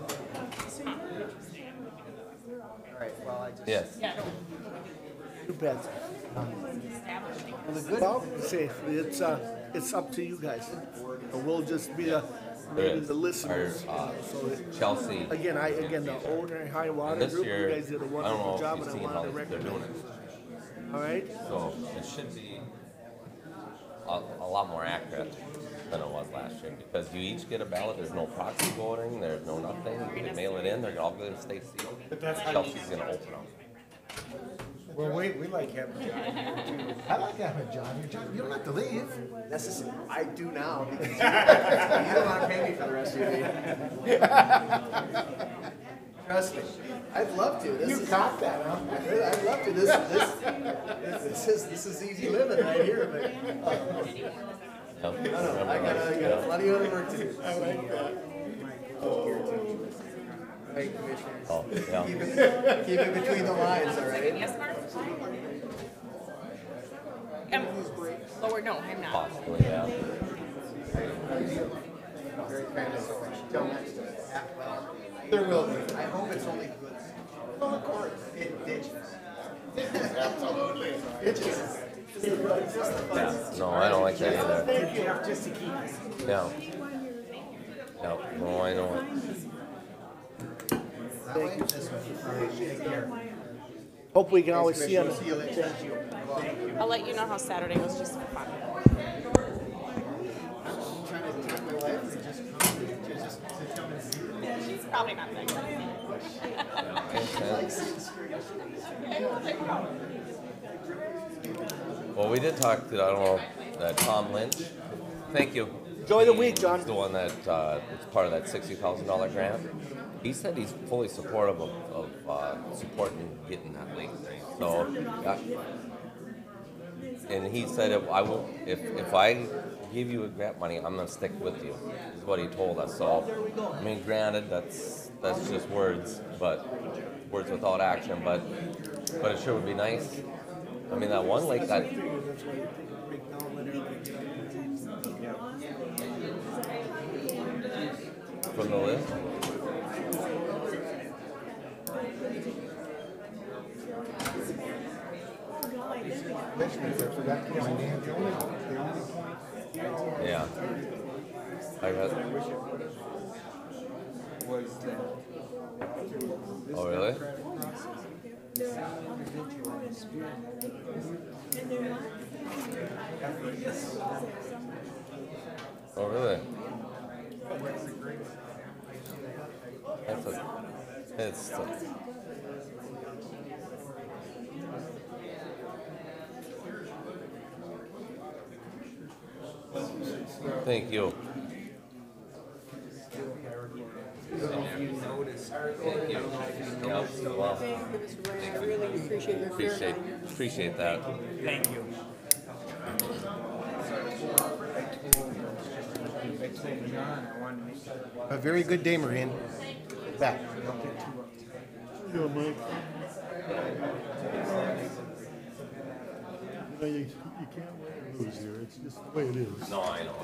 right, well, I just. Yes. you bet. Well, say, it's up to you guys. We'll just be maybe the listeners. So Chelsea. again, the owner and high water This group, you year, guys did a I don't wonderful know job, if and you've I seen how wanted to they're doing recommend it. it. All right? So it should be a lot more accurate than it was last year, because you each get a ballot, there's no proxy voting, there's no nothing, you can mail it in, they're all gonna stay sealed. Chelsea's gonna open them. Well, we like having John. I like having John here. John, you don't have to leave. Necessary. I do now because you don't want to pay me for the rest of your meeting. Trust me, I'd love to. You caught that, huh? I'd love to. This is easy living right here. But I got plenty of other work to do. I like that. Hey, commissioners. Oh, yeah. Keep it between the lines, all right? yes, Mark? Lower, no, I'm not. Possibly, yeah. Very kind of. Till next time. Well, there will be. I hope it's only good. Oh, of course. It ditches. Absolutely. Ditches. Yeah, no, I don't like that either. Just to keep. Yeah. Yeah, no, I know it. Thank you. Take care. Hope we can always see them. See you later. I'll let you know how Saturday goes, just for fun. Trying to take my wife and just to come and see. She's probably not that Well, we did talk to, I don't know, that Tom Lynch. Thank you. Enjoy the week, John. He's the one that was part of that $60,000 grant. He said he's fully supportive of supporting getting that lake thing. So, and he said if I give you a grant money, I'm gonna stick with you. Is what he told us. So, I mean, granted, that's just words, but words without action. But it sure would be nice. I mean, that one lake that. From the list? Yeah. I got. Oh, really? Oh, really? It's Thank you. Thank you. Yep, well, I really appreciate your appreciate that. Thank you. A very good day, Maureen. Back. Yeah, Mike. You can't win or lose here, it's just the way it is. No, I know.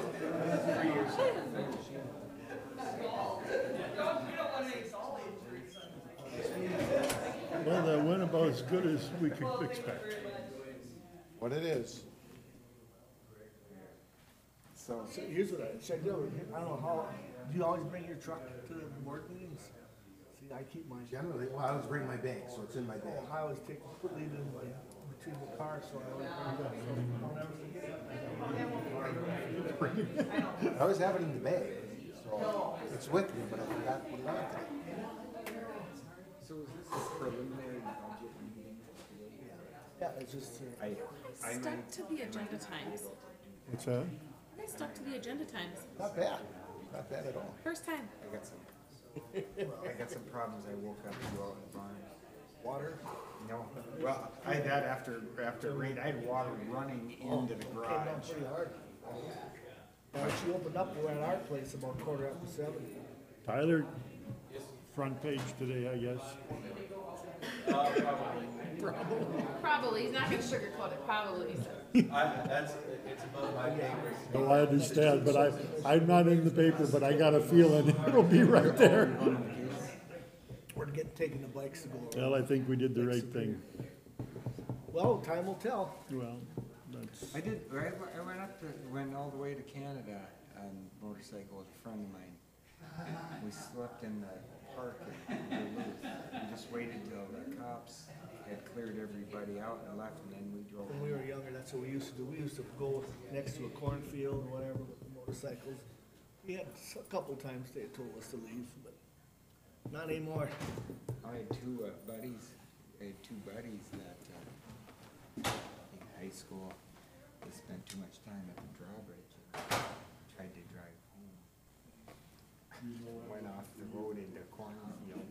Well, that went about as good as we could expect. What it is. So here's what I do. I don't know how, do you always bring your truck to the board meetings? See, I keep mine. Generally, well, I always bring my bag, so it's in my bag. I always leave it in between the cars, so I always bring it. So I'll never forget it. I always have it in the bag, so it's with me, but I forgot to put it on today. So is this a preliminary budget meeting? Yeah, it's just, I stuck to the agenda times. What's that? I stuck to the agenda times. Not bad, not bad at all. First time. I got some problems. I woke up to out in the barn. water. No, well, I had that after rain, I had water running into the Came garage. down pretty hard. She opened up, we're at our place about 7:15. Tyler, front page today, I guess. Probably, he's not gonna sugarcoat it, probably, he said. It's above my pay grade. No, I understand, but I'm not in the paper, but I got a feeling it'll be right there. We're taking the bikes to go. Well, I think we did the right thing. Well, time will tell. Well, that's, I did, went all the way to Canada on motorcycle with a friend of mine. We slept in the park in Duluth. We just waited till the cops had cleared everybody out and left, and then we drove. When we were younger, that's what we used to do. We used to go next to a cornfield or whatever with the motorcycles. We had a couple times they told us to leave, but not anymore. I had two buddies that, in high school, they spent too much time at the drawbridge and tried to drive home. Went off the road into a cornfield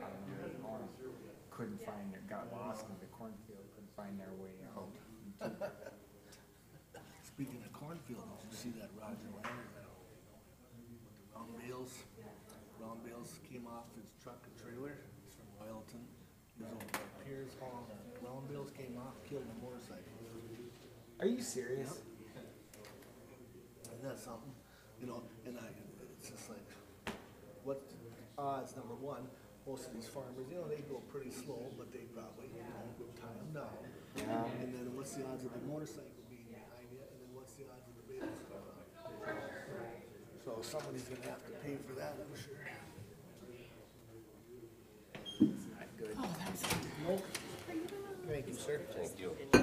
out near the corn. Couldn't find it, got lost in the cornfield, couldn't find their way out. Speaking of cornfield, did you see that Roger Leonard with the round bales? Round bales came off his truck and trailer. He's from Royalton. He was over by Pierce Hall. Round bales came off, killed a motorcycle. Are you serious? Isn't that something? You know, and it's just like, what odds, number one, most of these farmers, you know, they go pretty slow, but they probably, would tie them down. Yeah. And then what's the odds of the motorcycle being behind you, and then what's the odds of the bales coming up? So somebody's gonna have to pay for that, I'm sure. Oh, that's Nope. Thank you, sir. Thank you. Hey,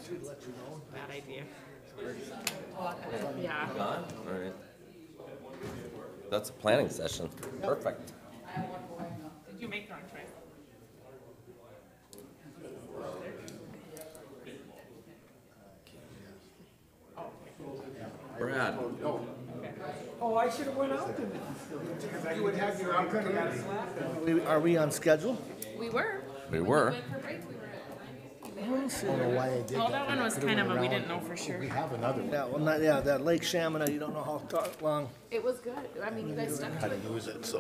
should let you know. a bad idea. Yeah. All right. That's a planning session. Perfect. Did you make the wrong choice? Brad, Oh, I should have went out then. You would have your, I could have got slapped. Are we on schedule? We were. we were. Went for break, we were at 9:50. I don't know why I did Oh, that. that one was kind of a, we didn't know for sure. We have another one. Yeah, well, not, yeah, that Lake Shamina, you don't know how long. It was good, I mean, you guys stuck to How to it use it, so.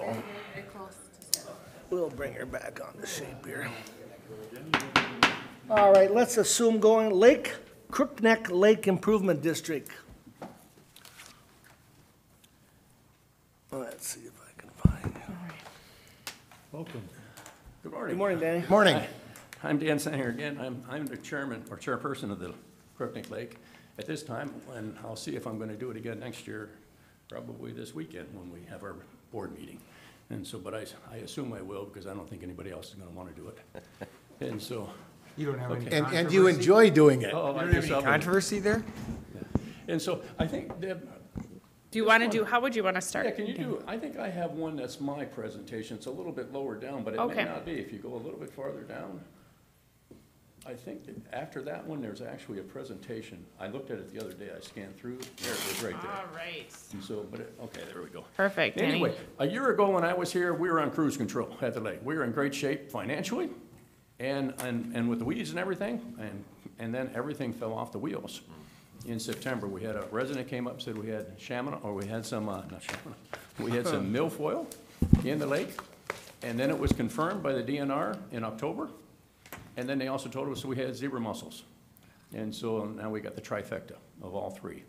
very close to schedule. We'll bring her back on the shape here. All right, let's assume going Crookneck Lake Improvement District. Let's see if I can find you. welcome. Good morning. Good morning, Danny. Morning. I'm Dan Sanger again. I'm the chairman or chairperson of the Crookneck Lake at this time, and I'll see if I'm going to do it again next year, probably this weekend when we have our board meeting. And so, but I assume I will because I don't think anybody else is going to want to do it. And so, You don't have any And controversy? you enjoy doing it. oh, You I don't have guess any I'll be- controversy there? And so I think, Deb, Do you want to do, how would you want to start? yeah, can you do, I think I have one that's my presentation. It's a little bit lower down, but it may Okay. not be if you go a little bit farther down. I think that after that one, there's actually a presentation. I looked at it the other day, I scanned through, there it is right there. All right. And so, but, okay, there we go. Perfect, Danny. Anyway, a year ago when I was here, we were on cruise control at the lake. We were in great shape financially and with the weeds and everything, and then everything fell off the wheels. In September, we had a resident came up and said we had we had some, not shamana, we had some milfoil in the lake, and then it was confirmed by the DNR in October, and then they also told us we had zebra mussels. And so now we got the trifecta of all three.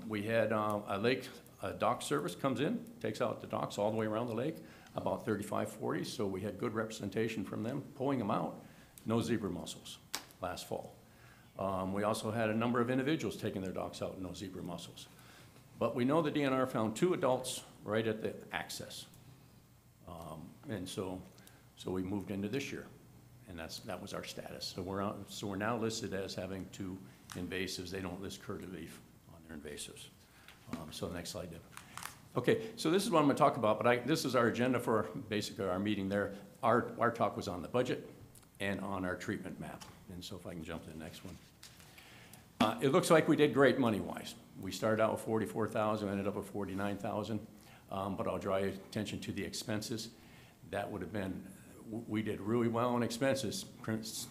We had a dock service comes in, takes out the docks all the way around the lake, about 35, 40, so we had good representation from them, pulling them out, no zebra mussels last fall. We also had a number of individuals taking their docks out, no zebra mussels. But we know the DNR found 2 adults right at the access. And so we moved into this year, and that was our status. So we're now listed as having 2 invasives. They don't list curly leaf on their invasives. So the next slide, Deb. Okay, so this is what I'm going to talk about, but this is our agenda for basically our meeting there. Our talk was on the budget and on our treatment map. And so if I can jump to the next one. It looks like we did great money-wise. We started out with 44,000, ended up with 49,000, but I'll draw your attention to the expenses. That would have been, we did really well on expenses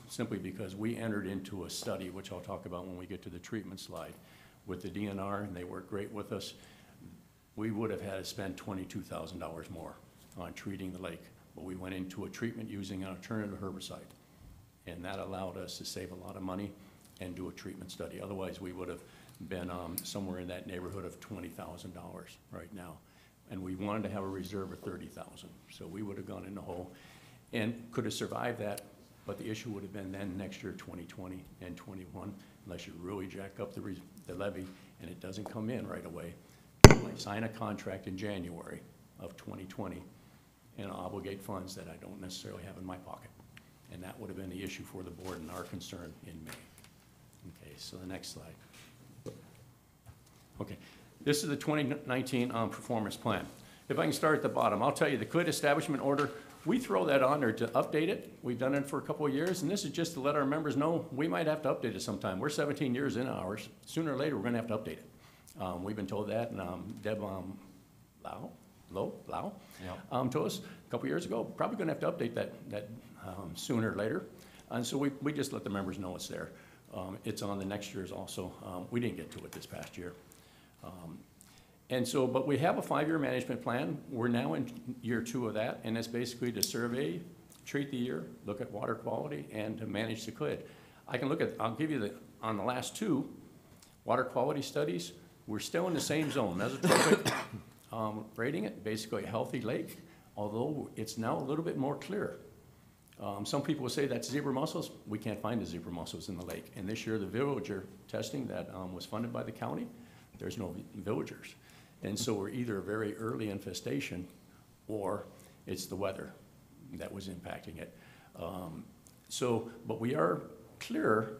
simply because we entered into a study, which I'll talk about when we get to the treatment slide, with the DNR, and they worked great with us. We would have had to spend $22,000 more on treating the lake, but we went into a treatment using an alternative herbicide, and that allowed us to save a lot of money and do a treatment study. Otherwise, we would have been somewhere in that neighborhood of $20,000 right now. And we wanted to have a reserve of 30,000. So we would have gone in the hole and could have survived that, but the issue would have been then next year, 2020 and 21, unless you really jack up the levy and it doesn't come in right away. You might sign a contract in January of 2020 and obligate funds that I don't necessarily have in my pocket. And that would have been the issue for the board and our concern in May. Okay, so the next slide. Okay, this is the 2019 performance plan. If I can start at the bottom, I'll tell you the CLID establishment order, we throw that on there to update it. We've done it for a couple of years, and this is just to let our members know we might have to update it sometime. We're 17 years in ours. Sooner or later, we're gonna have to update it. We've been told that, and Deb Lau told us a couple years ago, probably gonna have to update that sooner or later. And so we just let the members know it's there. It's on the next year's also. We didn't get to it this past year. And so, but we have a 5-year management plan. We're now in year 2 of that, and it's basically to survey, treat the year, look at water quality, and to manage the CLID. I'll give you on the last 2 water quality studies, we're still in the same zone. Mesotropic rating it, basically a healthy lake, although it's now a little bit more clear. Some people will say that's zebra mussels. We can't find the zebra mussels in the lake. And this year, the villager testing that was funded by the county, there's no villagers. And so we're either a very early infestation or it's the weather that was impacting it. But we are clearer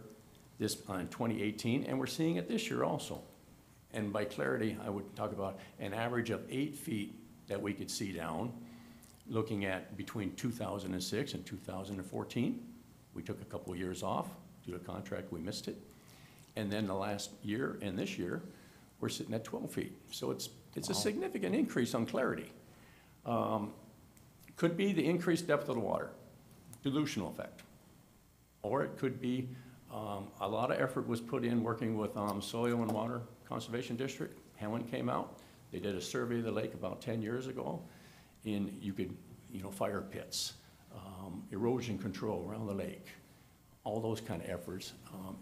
this on 2018, and we're seeing it this year also. And by clarity, I would talk about an average of 8 feet that we could see down, looking at between 2006 and 2014. We took a couple of years off due to contract, we missed it. And then the last year and this year, we're sitting at 12 feet. So it's a significant increase on clarity. Could be the increased depth of the water, dilutional effect. Or it could be a lot of effort was put in working with Soil and Water Conservation District. Helen came out. They did a survey of the lake about 10 years ago. Fire pits, erosion control around the lake, all those kind of efforts.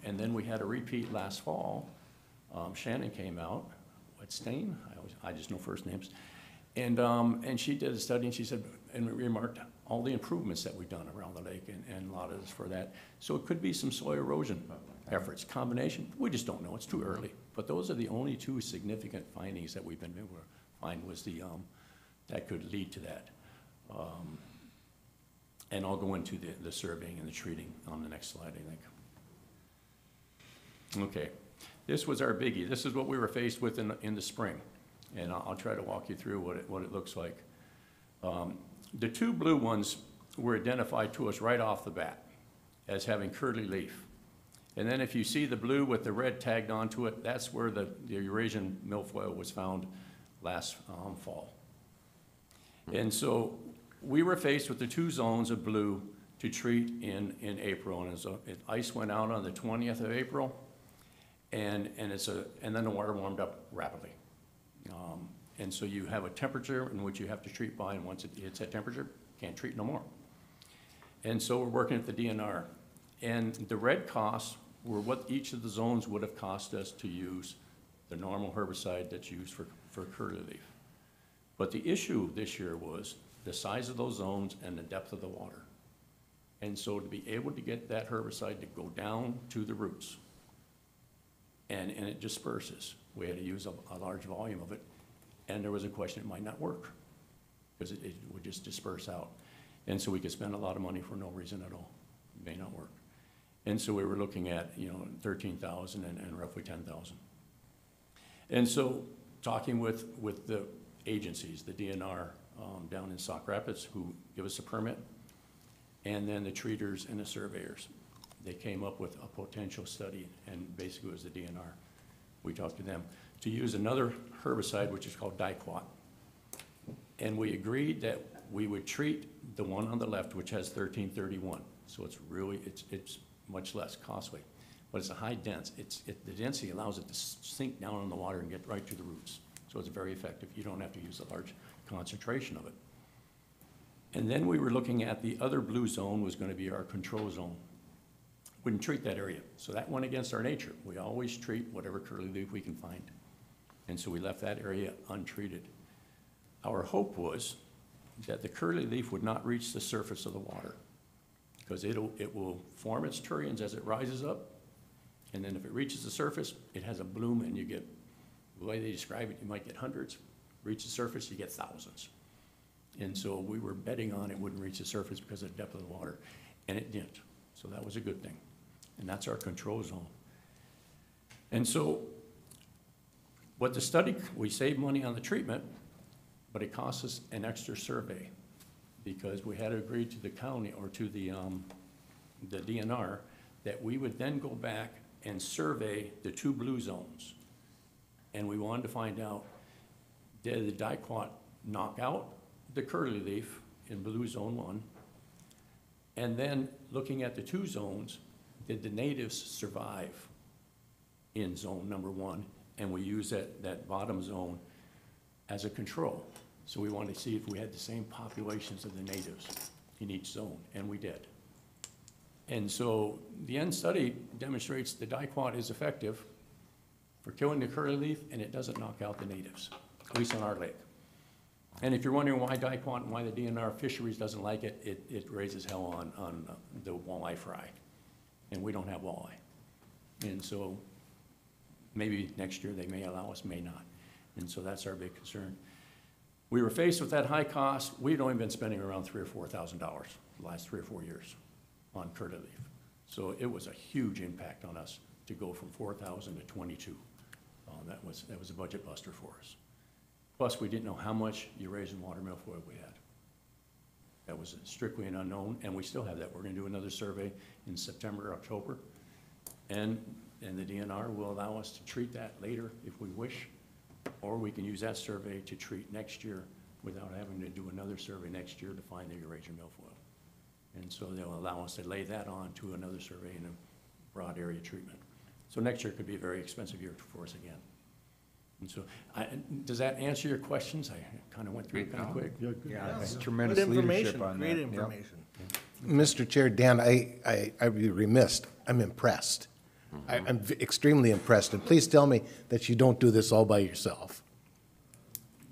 And then we had a repeat last fall. Shannon came out, Stain, I just know first names. And she did a study and she said, and we remarked all the improvements that we've done around the lake and a lot of this for that. So it could be some soil erosion efforts, combination. We just don't know, it's too early. But those are the only 2 significant findings that we've been able to find was that could lead to that. And I'll go into the surveying and the treating on the next slide, I think. Okay, this was our biggie. This is what we were faced with in the spring. And I'll try to walk you through what it looks like. The 2 blue ones were identified to us right off the bat as having curly leaf. And then if you see the blue with the red tagged onto it, that's where the Eurasian milfoil was found last fall. And so we were faced with the 2 zones of blue to treat in April. And so ice went out on the 20th of April, and then the water warmed up rapidly. And so you have a temperature in which you have to treat by, and once it hits that temperature, can't treat no more. And so we're working at the DNR. And the red costs were what each of the zones would have cost us to use the normal herbicide that's used for curly leaf. But the issue this year was the size of those zones and the depth of the water. And so to be able to get that herbicide to go down to the roots, and it disperses, we had to use a large volume of it, and there was a question it might not work, because it would just disperse out. And so we could spend a lot of money for no reason at all. It may not work. And so we were looking at, 13,000 and roughly 10,000. And so talking with the agencies, the DNR down in Sauk Rapids, who give us a permit, and then the treaters and the surveyors, they came up with a potential study, and basically it was the DNR. We talked to them to use another herbicide, which is called Diquat. And we agreed that we would treat the one on the left, which has 1331. So it's much less costly, but it's a high dense. The density allows it to sink down in the water and get right to the roots. So it's very effective. You don't have to use a large concentration of it. And then we were looking at the other blue zone was going to be our control zone. Wouldn't treat that area. So that went against our nature. We always treat whatever curly leaf we can find. And so we left that area untreated. Our hope was that the curly leaf would not reach the surface of the water, because it will form its turions as it rises up, and then if it reaches the surface, it has a bloom, and you get, the way they describe it, you might get hundreds. Reach the surface, you get thousands. And so we were betting on it wouldn't reach the surface because of the depth of the water, and it didn't. So that was a good thing. And that's our control zone. And so what the study, we saved money on the treatment, but it cost us an extra survey, because we had to agree to the county or to the DNR that we would then go back and survey the 2 blue zones. And we wanted to find out, did the Diquat knock out the curly leaf in blue zone 1? And then looking at the 2 zones, did the natives survive in zone number 1? And we use that bottom zone as a control. So we wanted to see if we had the same populations of the natives in each zone, and we did. And so the end study demonstrates the Diquat is effective for killing the curly leaf, and it doesn't knock out the natives, at least on our lake. And if you're wondering why Diquat and why the DNR fisheries doesn't like it, it raises hell on the walleye fry, and we don't have walleye. And so maybe next year they may allow us, may not. And so that's our big concern. We were faced with that high cost. We'd only been spending around $3,000 or $4,000 the last 3 or 4 years on curly leaf. So it was a huge impact on us to go from 4,000 to 22. That was a budget buster for us. Plus, we didn't know how much Eurasian water milfoil we had. That was strictly an unknown, and we still have that. We're going to do another survey in September, October, and the DNR will allow us to treat that later if we wish, or we can use that survey to treat next year without having to do another survey next year to find the Eurasian milfoil. And so they'll allow us to lay that on to another survey in a broad area treatment. So next year could be a very expensive year for us again. And so, does that answer your questions? I kind of went through it kind of quick. Yeah, that's Good tremendous leadership information, on that. great Yep. information. Mr. Chair, Dan, I'd be remiss. I'm impressed. I'm extremely impressed. And please tell me that you don't do this all by yourself.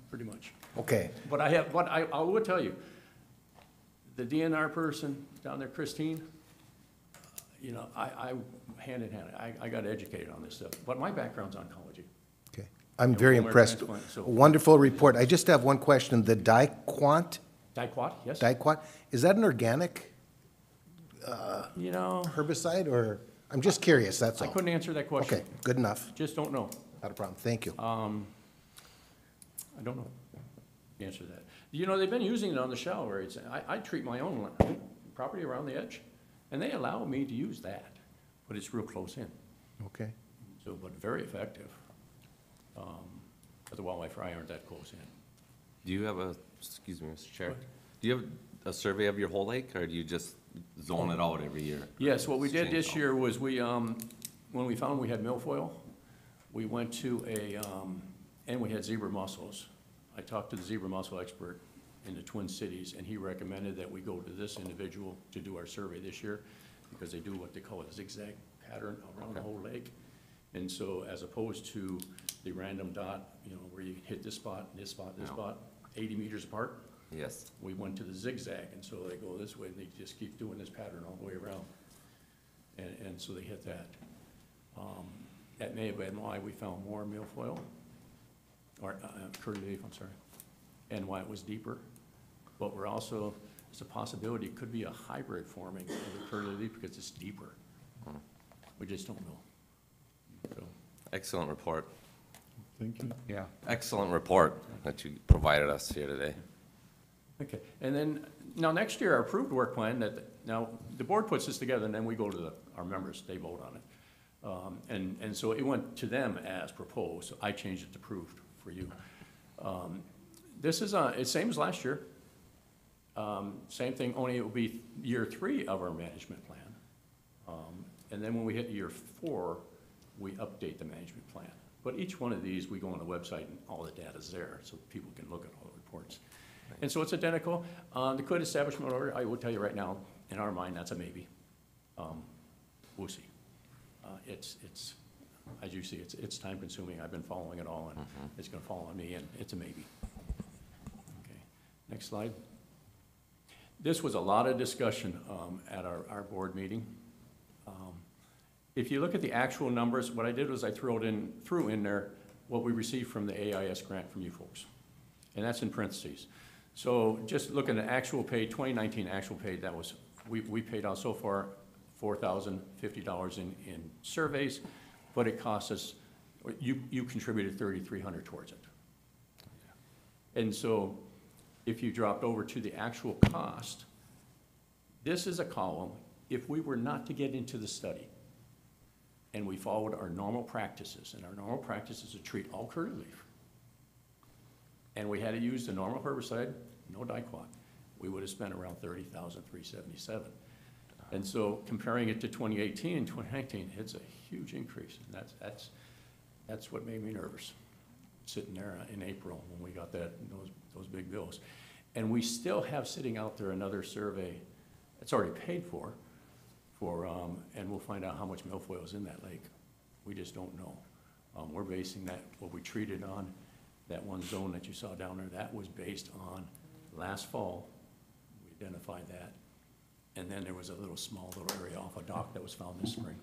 Pretty much. Okay. But I will tell you, the DNR person down there, Christine, I hand in hand, I got educated on this stuff, but my background's oncology. Okay. I'm very bone marrow impressed. transplant, so- Wonderful report. I just have one question. The Diquat, Yes? is that an organic You herbicide, or, I'm just curious, that's I all. couldn't answer that question. Okay, good enough. Just don't know. Not a problem. Thank you. I don't know the answer to that. They've been using it on the shallow areas. I treat my own property around the edge, And they allow me to use that, but it's real close in, Okay. so, but very effective. But the wildlife fry aren't that close in. Do you have a, excuse me, Mr. Chair, do you have a survey of your whole lake, or do you just zone it out every year? Yes, what we did Change this out. year was we, when we found we had milfoil, we went to and we had zebra mussels. I talked to the zebra mussel expert in the Twin Cities, and he recommended that we go to this individual to do our survey this year, because they do what they call a zigzag pattern around the whole lake. And so, as opposed to the random dot, you know, where you hit this spot, this spot, this No. spot, 80 meters apart, Yes. we went to the zigzag, and so they go this way, and they just keep doing this pattern all the way around. And so they hit that. That may have been why we found more milfoil, or curly leaf, I'm sorry, and why it was deeper. But we're also, there's a possibility it could be a hybrid forming of the curly leaf because it's deeper. We just don't know. So, Excellent report. Thank you. Yeah. Excellent report that you provided us here today. okay, and then, now next year, our approved work plan now, the board puts this together and then we go to our members, they vote on it. And so it went to them as proposed, so I changed it to approved for you. This is, it's same as last year. Same thing, only it will be year 3 of our management plan. And then when we hit year 4, we update the management plan. But each one of these, we go on the website and all the data's there, so people can look at all the reports. And so it's identical. The could establishment order, I will tell you right now, in our mind, that's a maybe. We'll see. It's, as you see, it's time consuming. I've been following it all, and it's gonna fall on me, and it's a maybe. Okay, next slide. This was a lot of discussion at our board meeting. If you look at the actual numbers, what I did was I threw in there what we received from the AIS grant from you folks. And that's in parentheses. So just looking at actual paid, 2019 actual paid, that was, we paid out so far $4,050 in surveys, but it cost us, you contributed $3,300 towards it. And so if you dropped over to the actual cost, this is a column, if we were not to get into the study, and we followed our normal practices, and our normal practice is to treat all curly leaf, and we had to use the normal herbicide, no dicot, we would have spent around $30,377. And so comparing it to 2018 and 2019, it's a huge increase, and that's what made me nervous, sitting there in April when we got those big bills. And we still have sitting out there another survey, it's already paid for, and we'll find out how much milfoil is in that lake. We just don't know. We're basing that, what we treated on, that one zone that you saw down there, that was based on last fall. We identified that. And then there was a small little area off a dock that was found this spring.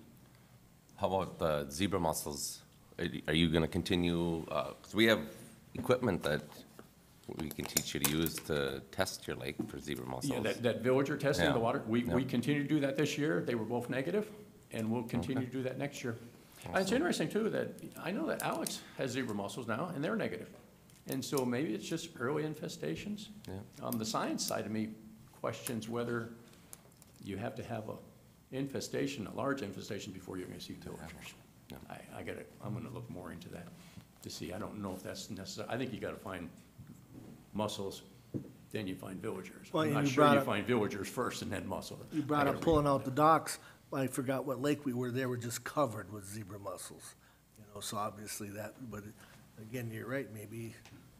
How about the zebra mussels? Are you gonna continue, 'cause we have equipment that we can teach you to use to test your lake for zebra mussels. Yeah, that villager testing of the Yeah. water, we Yeah. continue to do that this year. They were both negative, and we'll continue to do that next year. It's interesting too that, I know that Alex has zebra mussels now, and they're negative. And so maybe it's just early infestations. Yeah. The science side of me questions whether you have to have a large infestation before you're gonna see villagers. Yeah. I'm gonna look more into that to see. I don't know if that's necessary. I think you gotta find mussels, then you find villagers. Well, I'm and not you sure brought you up- find villagers first and then mussels. You brought up pulling out the docks, I forgot what lake we were, they were just covered with zebra mussels. You know, so obviously that, but again, you're right, maybe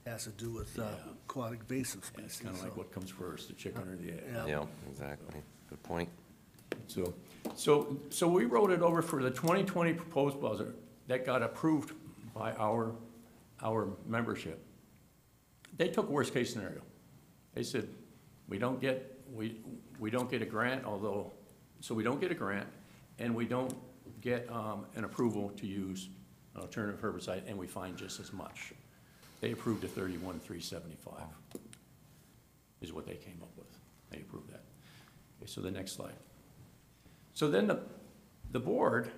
it has to do with aquatic invasive It's species. kinda like so. what comes first, the chicken or the egg. Yeah. Yeah, exactly. Good point. So we wrote it over for the 2020 proposed budget that got approved by our membership. They took worst case scenario. They said, we don't get a grant, so we don't get a grant, and we don't get an approval to use an alternative herbicide, and we find just as much. They approved a 31,375 is what they came up with. They approved that. Okay, so the next slide. So then the board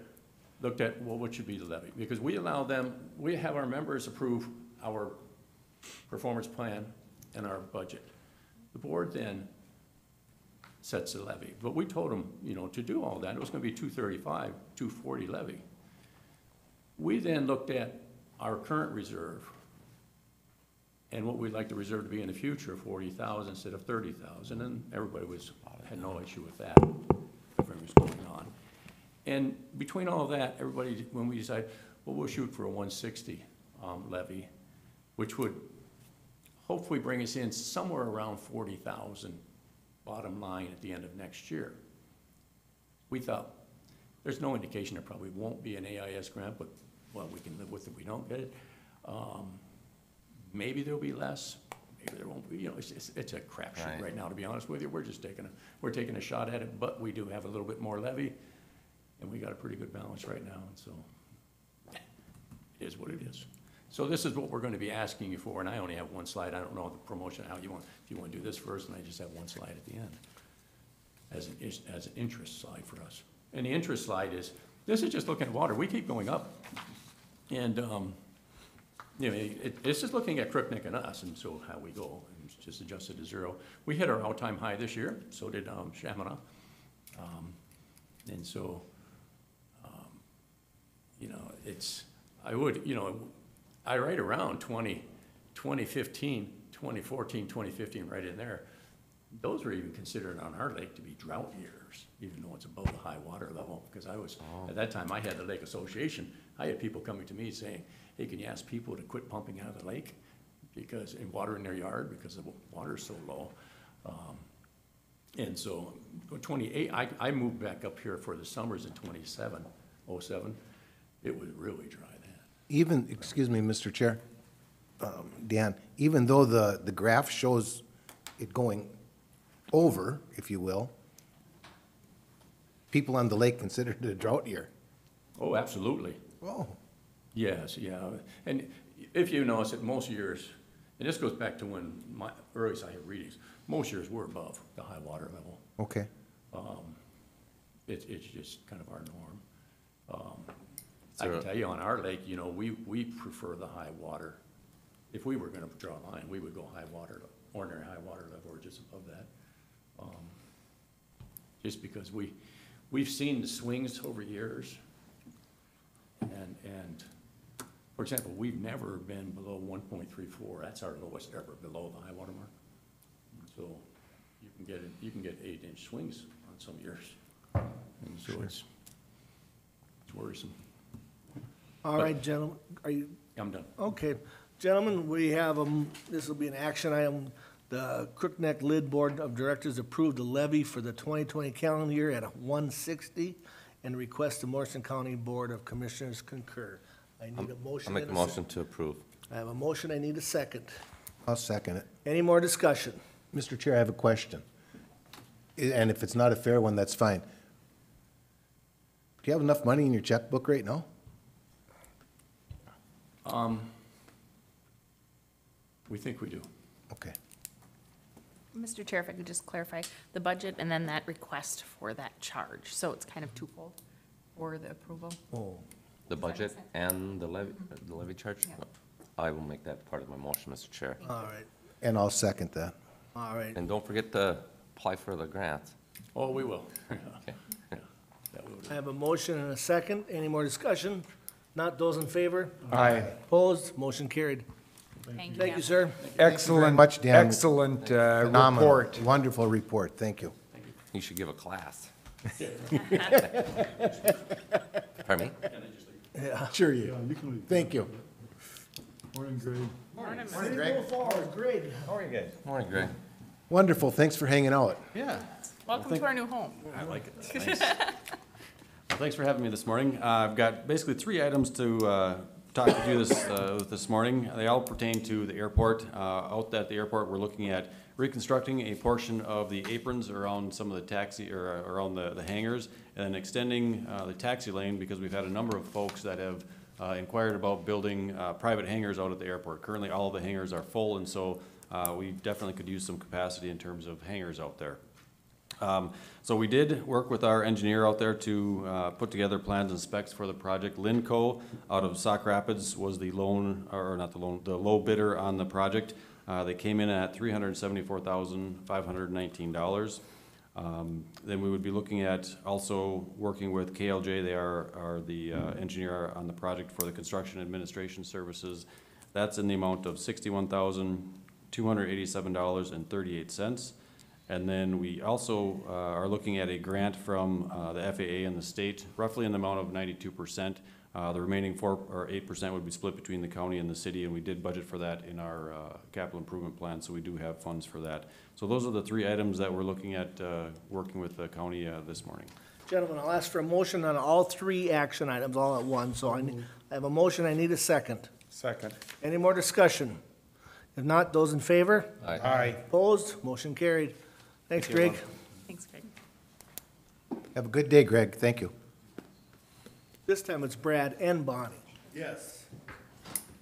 looked at, well, what should be the levy? Because we have our members approve our performance plan and our budget. The board then sets the levy. But we told them, you know, to do all that, it was gonna be 235, 240 levy. We then looked at our current reserve and what we'd like the reserve to be in the future, 40,000 instead of 30,000, and everybody had no issue with that, everything was going on. And between all of that, everybody, when we decided, well, we'll shoot for a 160 levy, which would hopefully bring us in somewhere around 40,000 bottom line at the end of next year. We thought, there's no indication there probably won't be an AIS grant, but, well, we can live with it, we don't get it. Maybe there'll be less, maybe there won't be, you know, it's a crapshoot right now, to be honest with you. We're just we're taking a shot at it, but we do have a little bit more levy, and we got a pretty good balance right now, and so it is what it is. So this is what we're gonna be asking you for, and I only have one slide. I don't know the promotion, how you want, if you wanna do this first, and I just have one slide at the end as an interest slide for us. And the interest slide is, this is just looking at water. We keep going up, and, you know, it's just looking at Crookneck and us, and so how we go, and it's just adjusted to zero. We hit our all-time high this year, so did Chaminade. And so, you know, I right around 2015, 2014, 2015, right in there. Those were even considered on our lake to be drought years, even though it's above the high water level, because at that time, I had the Lake Association. I had people coming to me saying, hey, can you ask people to quit pumping out of the lake and water in their yard because the water's so low? And so, 28, I moved back up here for the summers in 07. It was really dry then. Even, excuse me, Mr. Chair, Dan, even though the graph shows it going over, if you will, people on the lake considered it a drought year. Oh, absolutely. Oh. Yes, yeah. And if you notice that most years, and this goes back to when my earliest I had readings, most years were above the high water level. Okay. It's just kind of our norm. I can tell you on our lake, you know, we prefer the high water. If we were gonna draw a line, we would go high water, ordinary high water level or just above that. Just because we've seen the swings over years. And for example, we've never been below 1.34. That's our lowest ever, below the high water mark. So you can get 8-inch swings on some years. And so it's worrisome. All right, gentlemen, are you? I'm done. Okay, gentlemen, we have, this will be an action item. The Crookneck Lid Board of Directors approved the levy for the 2020 calendar year at 160 and request the Morrison County Board of Commissioners concur. I need a motion. I'll make a motion to approve. I have a motion, I need a second. I'll second it. Any more discussion? Mr. Chair, I have a question. And if it's not a fair one, that's fine. Do you have enough money in your checkbook right now? We think we do. Okay. Mr. Chair, if I could just clarify, the budget and then that request for that charge, so it's kind of twofold for the approval. Oh. The budget and the levy charge? Yeah. I will make that part of my motion, Mr. Chair. All right, And I'll second that. all right. And don't forget to apply for the grant. Oh, we will. Okay. That we will. I have a motion and a second. Any more discussion? Not those in favor? Aye. Opposed? Motion carried. Thank you. Thank you, sir. Excellent, much, Dan. excellent Phenomenal. report. Wonderful report. Thank you. You should give a class. Pardon me? Yeah. Sure Yeah, you can leave. Thank you. Morning, Greg. Morning, Greg. Forward, great. Morning, Greg. Wonderful. Thanks for hanging out. Yeah. Welcome to our new home. I like it. Thanks. Well, thanks for having me this morning. I've got basically 3 items to talk with you this morning. They all pertain to the airport. Out at the airport, we're looking at reconstructing a portion of the aprons around some of the taxi, or around the hangars, and then extending the taxi lane, because we've had a number of folks that have inquired about building private hangars out at the airport. Currently, all of the hangars are full, and so we definitely could use some capacity in terms of hangars out there. So we did work with our engineer out there to put together plans and specs for the project. Linco out of Sauk Rapids was the the low bidder on the project. They came in at $374,519. Then we would be looking at also working with KLJ. They are the engineer on the project for the construction administration services. That's in the amount of $61,287.38. And then we also are looking at a grant from the FAA and the state, roughly in the amount of 92%. The remaining 8% would be split between the county and the city, and we did budget for that in our capital improvement plan, so we do have funds for that. So those are the three items that we're looking at working with the county this morning. Gentlemen, I'll ask for a motion on all three action items all at once. So I have a motion, I need a second. Second. Any more discussion? If not, those in favor? Aye. Opposed? Motion carried. Thanks, Greg. Thanks, Greg. Have a good day, Greg. Thank you. This time it's Brad and Bonnie. Yes.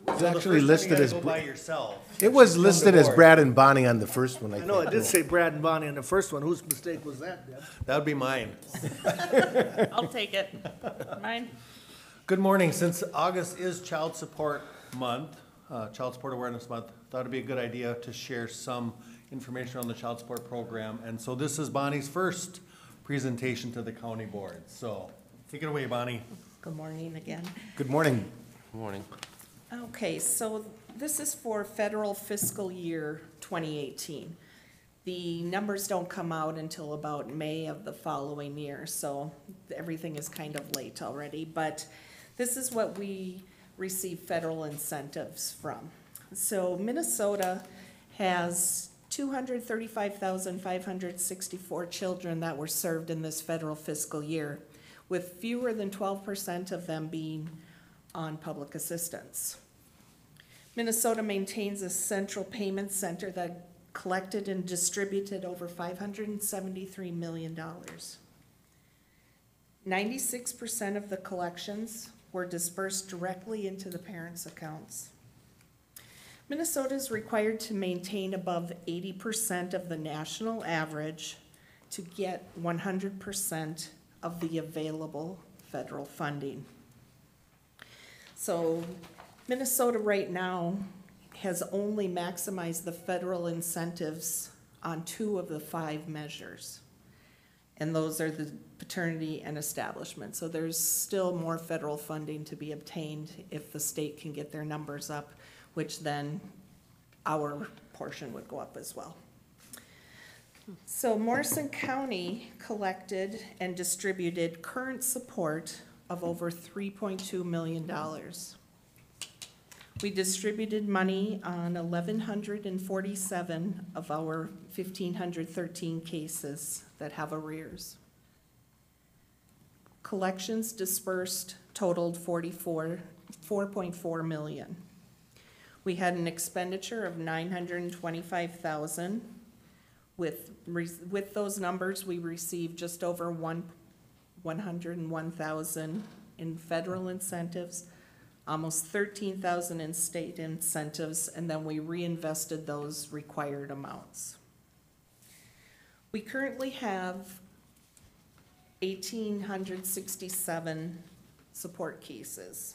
It's actually listed as, Go by yourself. it was listed as Brad and Bonnie on the first one, I I think. know, it did say Brad and Bonnie on the first one. Whose mistake was that, Deb? That would be mine. I'll take it. Mine? Good morning. Since August is Child Support Month, Child Support Awareness Month, thought it'd be a good idea to share some information on the child support program. And so this is Bonnie's first presentation to the county board. So take it away, Bonnie. Good morning again. Good morning. Good morning. Okay, so this is for federal fiscal year 2018. The numbers don't come out until about May of the following year, so everything is kind of late already. But this is what we receive federal incentives from. So Minnesota has 235,564 children that were served in this federal fiscal year, with fewer than 12% of them being on public assistance. Minnesota maintains a central payment center that collected and distributed over $573 million. 96% of the collections were dispersed directly into the parents' accounts. Minnesota is required to maintain above 80% of the national average to get 100% of the available federal funding. So Minnesota right now has only maximized the federal incentives on 2 of the 5 measures. And those are the paternity and establishment. So there's still more federal funding to be obtained if the state can get their numbers up, which then our portion would go up as well. So Morrison County collected and distributed current support of over $3.2 million. We distributed money on 1,147 of our 1,513 cases that have arrears. Collections dispersed totaled $4.4 million. We had an expenditure of $925,000. With those numbers, we received just over $101,000 in federal incentives, almost $13,000 in state incentives, and then we reinvested those required amounts. We currently have 1,867 support cases.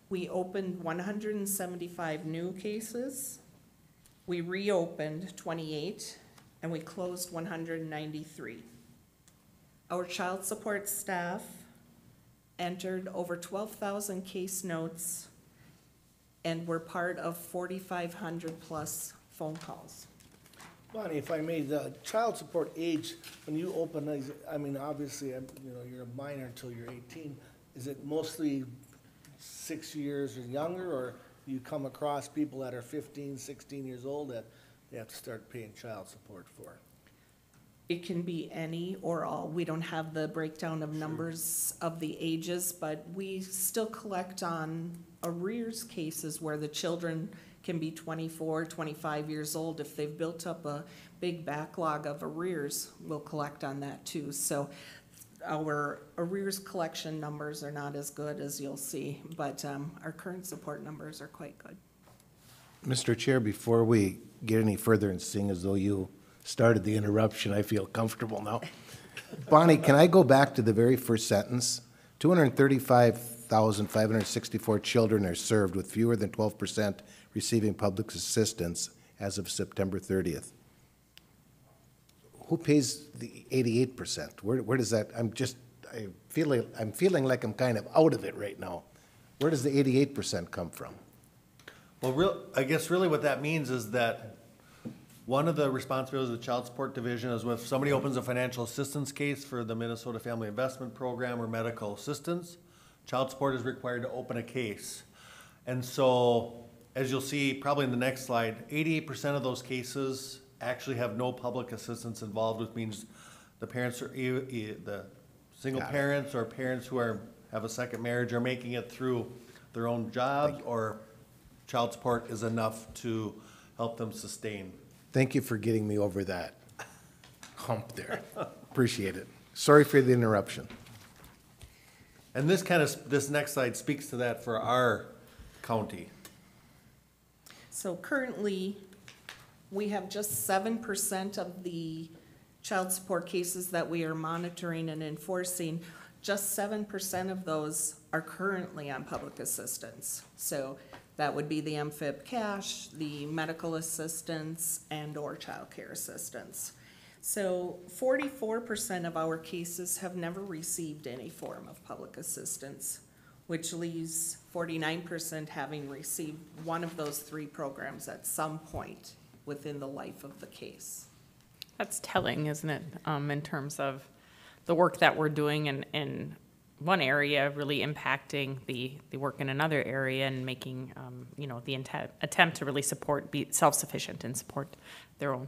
We opened 175 new cases. We reopened 28, and we closed 193. Our child support staff entered over 12,000 case notes and were part of 4,500 plus phone calls. Bonnie, if I may, the child support age, when you open these, I mean, obviously, you're a minor until you're 18. Is it mostly 6 years or younger, or you come across people that are 15, 16 years old that they have to start paying child support for? It can be any or all. We don't have the breakdown of numbers of the ages, but we still collect on arrears cases where the children can be 24, 25 years old. If they've built up a big backlog of arrears, we'll collect on that too. So our arrears collection numbers are not as good as you'll see, but our current support numbers are quite good. Mr. Chair, before we get any further and seeing as though you started the interruption, I feel comfortable now. Bonnie, can I go back to the very first sentence? 235,564 children are served with fewer than 12% receiving public assistance as of September 30th. who pays the 88%? Where does that, I'm feeling like I'm kind of out of it right now. Where does the 88% come from? Well, I guess really what that means is that one of the responsibilities of the Child Support Division is if somebody opens a financial assistance case for the Minnesota Family Investment Program or medical assistance, child support is required to open a case. And so, as you'll see probably in the next slide, 88% of those cases actually have no public assistance involved, which means the parents are, the single Got it. parents or parents who have a second marriage are making it through their own jobs, or child support is enough to help them sustain. Thank you for getting me over that hump there. Appreciate it. Sorry for the interruption. And this next slide speaks to that for our county. So currently, we have just 7% of the child support cases that we are monitoring and enforcing. Just 7% of those are currently on public assistance. So that would be the MFIP cash, the medical assistance, and/or child care assistance. So 44% of our cases have never received any form of public assistance, which leaves 49% having received one of those three programs at some point within the life of the case. That's telling, isn't it, in terms of the work that we're doing in one area really impacting the work in another area and making, the attempt to really be self-sufficient and support their own.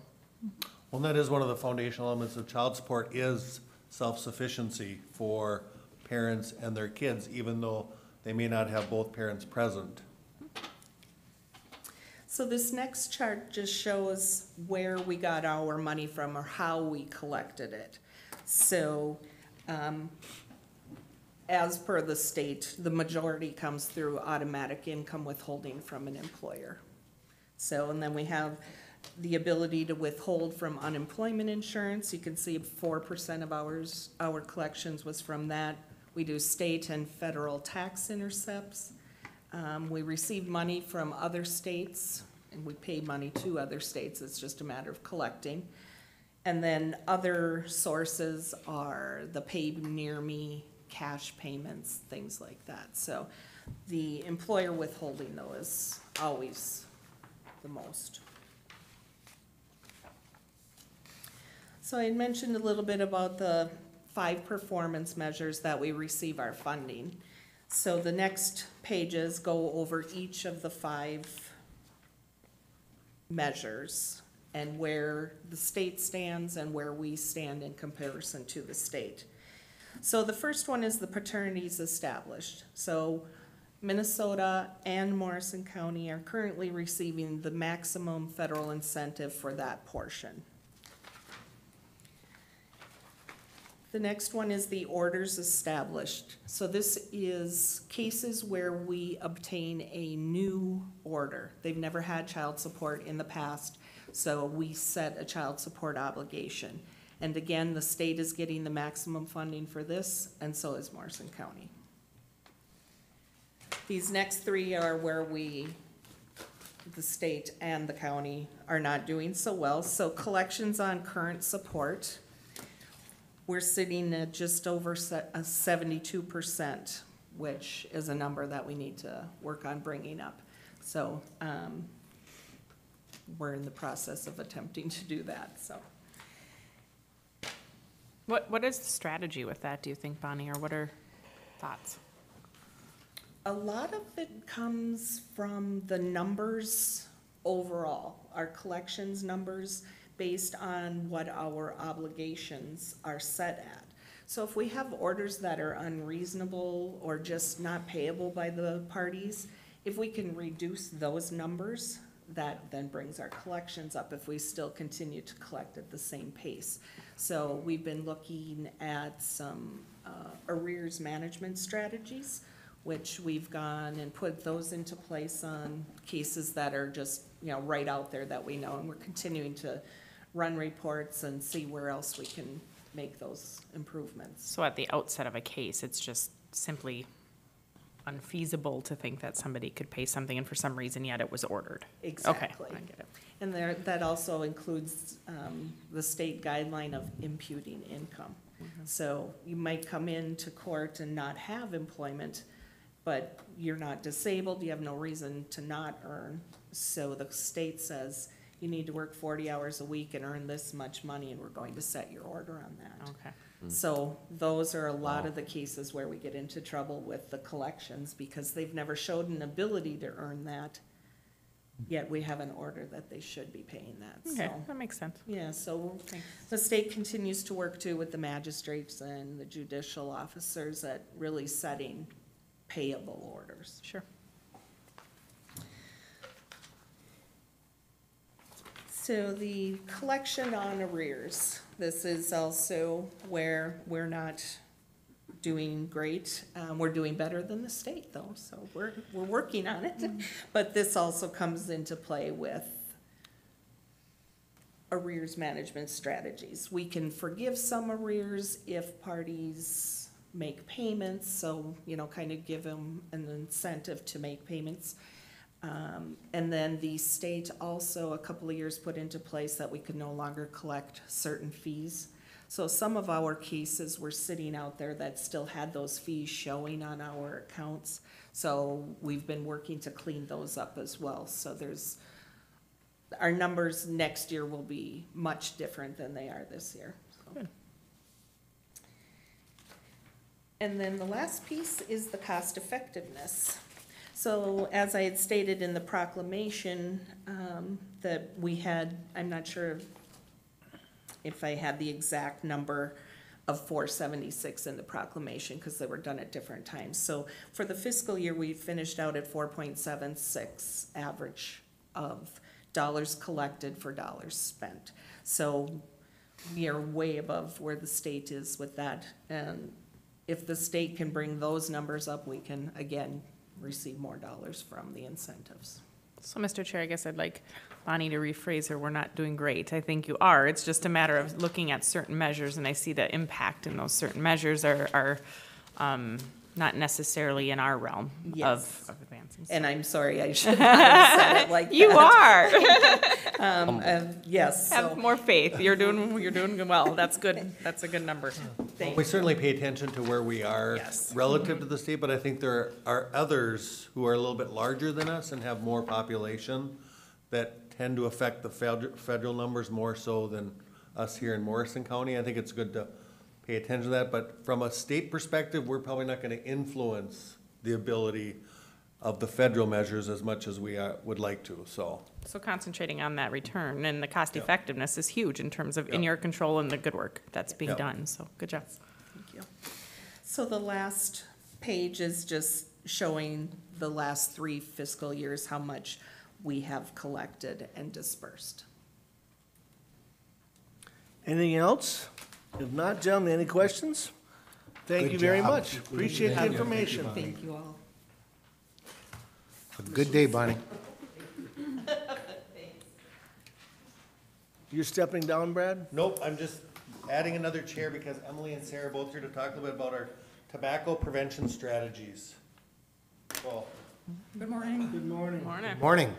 Well, that is one of the foundational elements of child support is self-sufficiency for parents and their kids, even though they may not have both parents present. So this next chart just shows where we got our money from or how we collected it. So, as per the state, the majority comes through automatic income withholding from an employer. So, and then we have the ability to withhold from unemployment insurance. You can see 4% of our collections was from that. We do state and federal tax intercepts. We receive money from other states, and we pay money to other states. It's just a matter of collecting. And then other sources are the Pay Near Me, cash payments, things like that. So the employer withholding, though, is always the most. So I had mentioned a little bit about the 5 performance measures that we receive our funding. So the next pages go over each of the 5 measures and where the state stands and where we stand in comparison to the state. So the first one is the paternities established. So Minnesota and Morrison County are currently receiving the maximum federal incentive for that portion. The next one is the orders established. So this is cases where we obtain a new order. They've never had child support in the past, so we set a child support obligation. And again, the state is getting the maximum funding for this, and so is Morrison County. These next 3 are where the state and the county are not doing so well. So collections on current support. We're sitting at just over 72%, which is a number that we need to work on bringing up. So we're in the process of attempting to do that, so. What is the strategy with that, do you think, Bonnie, or what are thoughts? A lot of it comes from the numbers overall, our collections numbers, based on what our obligations are set at. So if we have orders that are unreasonable or just not payable by the parties, if we can reduce those numbers, that then brings our collections up if we still continue to collect at the same pace. So we've been looking at some arrears management strategies, which we've gone and put those into place on cases that are just, right out there that we know, and we're continuing to run reports and see where else we can make those improvements. So at the outset of a case, it's just simply unfeasible to think that somebody could pay something and for some reason yet it was ordered. Exactly. Okay, I get it. And that also includes the state guideline of imputing income. So you might come into court and not have employment, but you're not disabled, you have no reason to not earn. So the state says you need to work 40 hours a week and earn this much money, and we're going to set your order on that. Okay. So those are a lot of the cases where we get into trouble with the collections, because they've never showed an ability to earn that, yet we have an order that they should be paying that, so. Okay, that makes sense. Yeah, so the state continues to work too with the magistrates and the judicial officers at really setting payable orders. Sure. So the collection on arrears, this is also where we're not doing great. We're doing better than the state though, so we're working on it. But this also comes into play with arrears management strategies. We can forgive some arrears if parties make payments, so, you know, kind of give them an incentive to make payments. And then the state also, a couple of years, put into place that we could no longer collect certain fees. So some of our cases were sitting out there that still had those fees showing on our accounts. So we've been working to clean those up as well. So our numbers next year will be much different than they are this year. So. Good. And then the last piece is the cost effectiveness. So as I had stated in the proclamation, that we had, I'm not sure if I had the exact number of 476 in the proclamation, because they were done at different times. So for the fiscal year, we finished out at 4.76 average of dollars collected for dollars spent. So we are way above where the state is with that. And if the state can bring those numbers up, we can, again, receive more dollars from the incentives. So, Mr. Chair, I guess I'd like Bonnie to rephrase her, we're not doing great. I think you are. It's just a matter of looking at certain measures, and I see the impact in those certain measures are not necessarily in our realm Yes. of advancing. And I'm sorry, I should not have said it like that. You are. Yes, Have so, more faith. You're doing well. That's good. That's a good number. thank We you. certainly pay attention to where we are Yes. relative to the state, but I think there are others who are a little bit larger than us and have more population that tend to affect the federal numbers more so than us here in Morrison County. I think it's good to pay attention to that, but from a state perspective, we're probably not gonna influence the ability of the federal measures as much as we would like to, so. So concentrating on that return and the cost effectiveness is huge in terms of in Yeah. your control and the good work that's being Yeah. done. So good job. Thank you. So the last page is just showing the last 3 fiscal years, how much we have collected and dispersed. Anything else? If not, gentlemen, any questions? Thank Good you very job. much. Appreciate the information. Thank you all. A good day, Bonnie. You're stepping down, Brad? Nope, I'm just adding another chair because Emily and Sarah are both here to talk a little bit about our tobacco prevention strategies. So, Good morning. Good morning. Morning. Morning.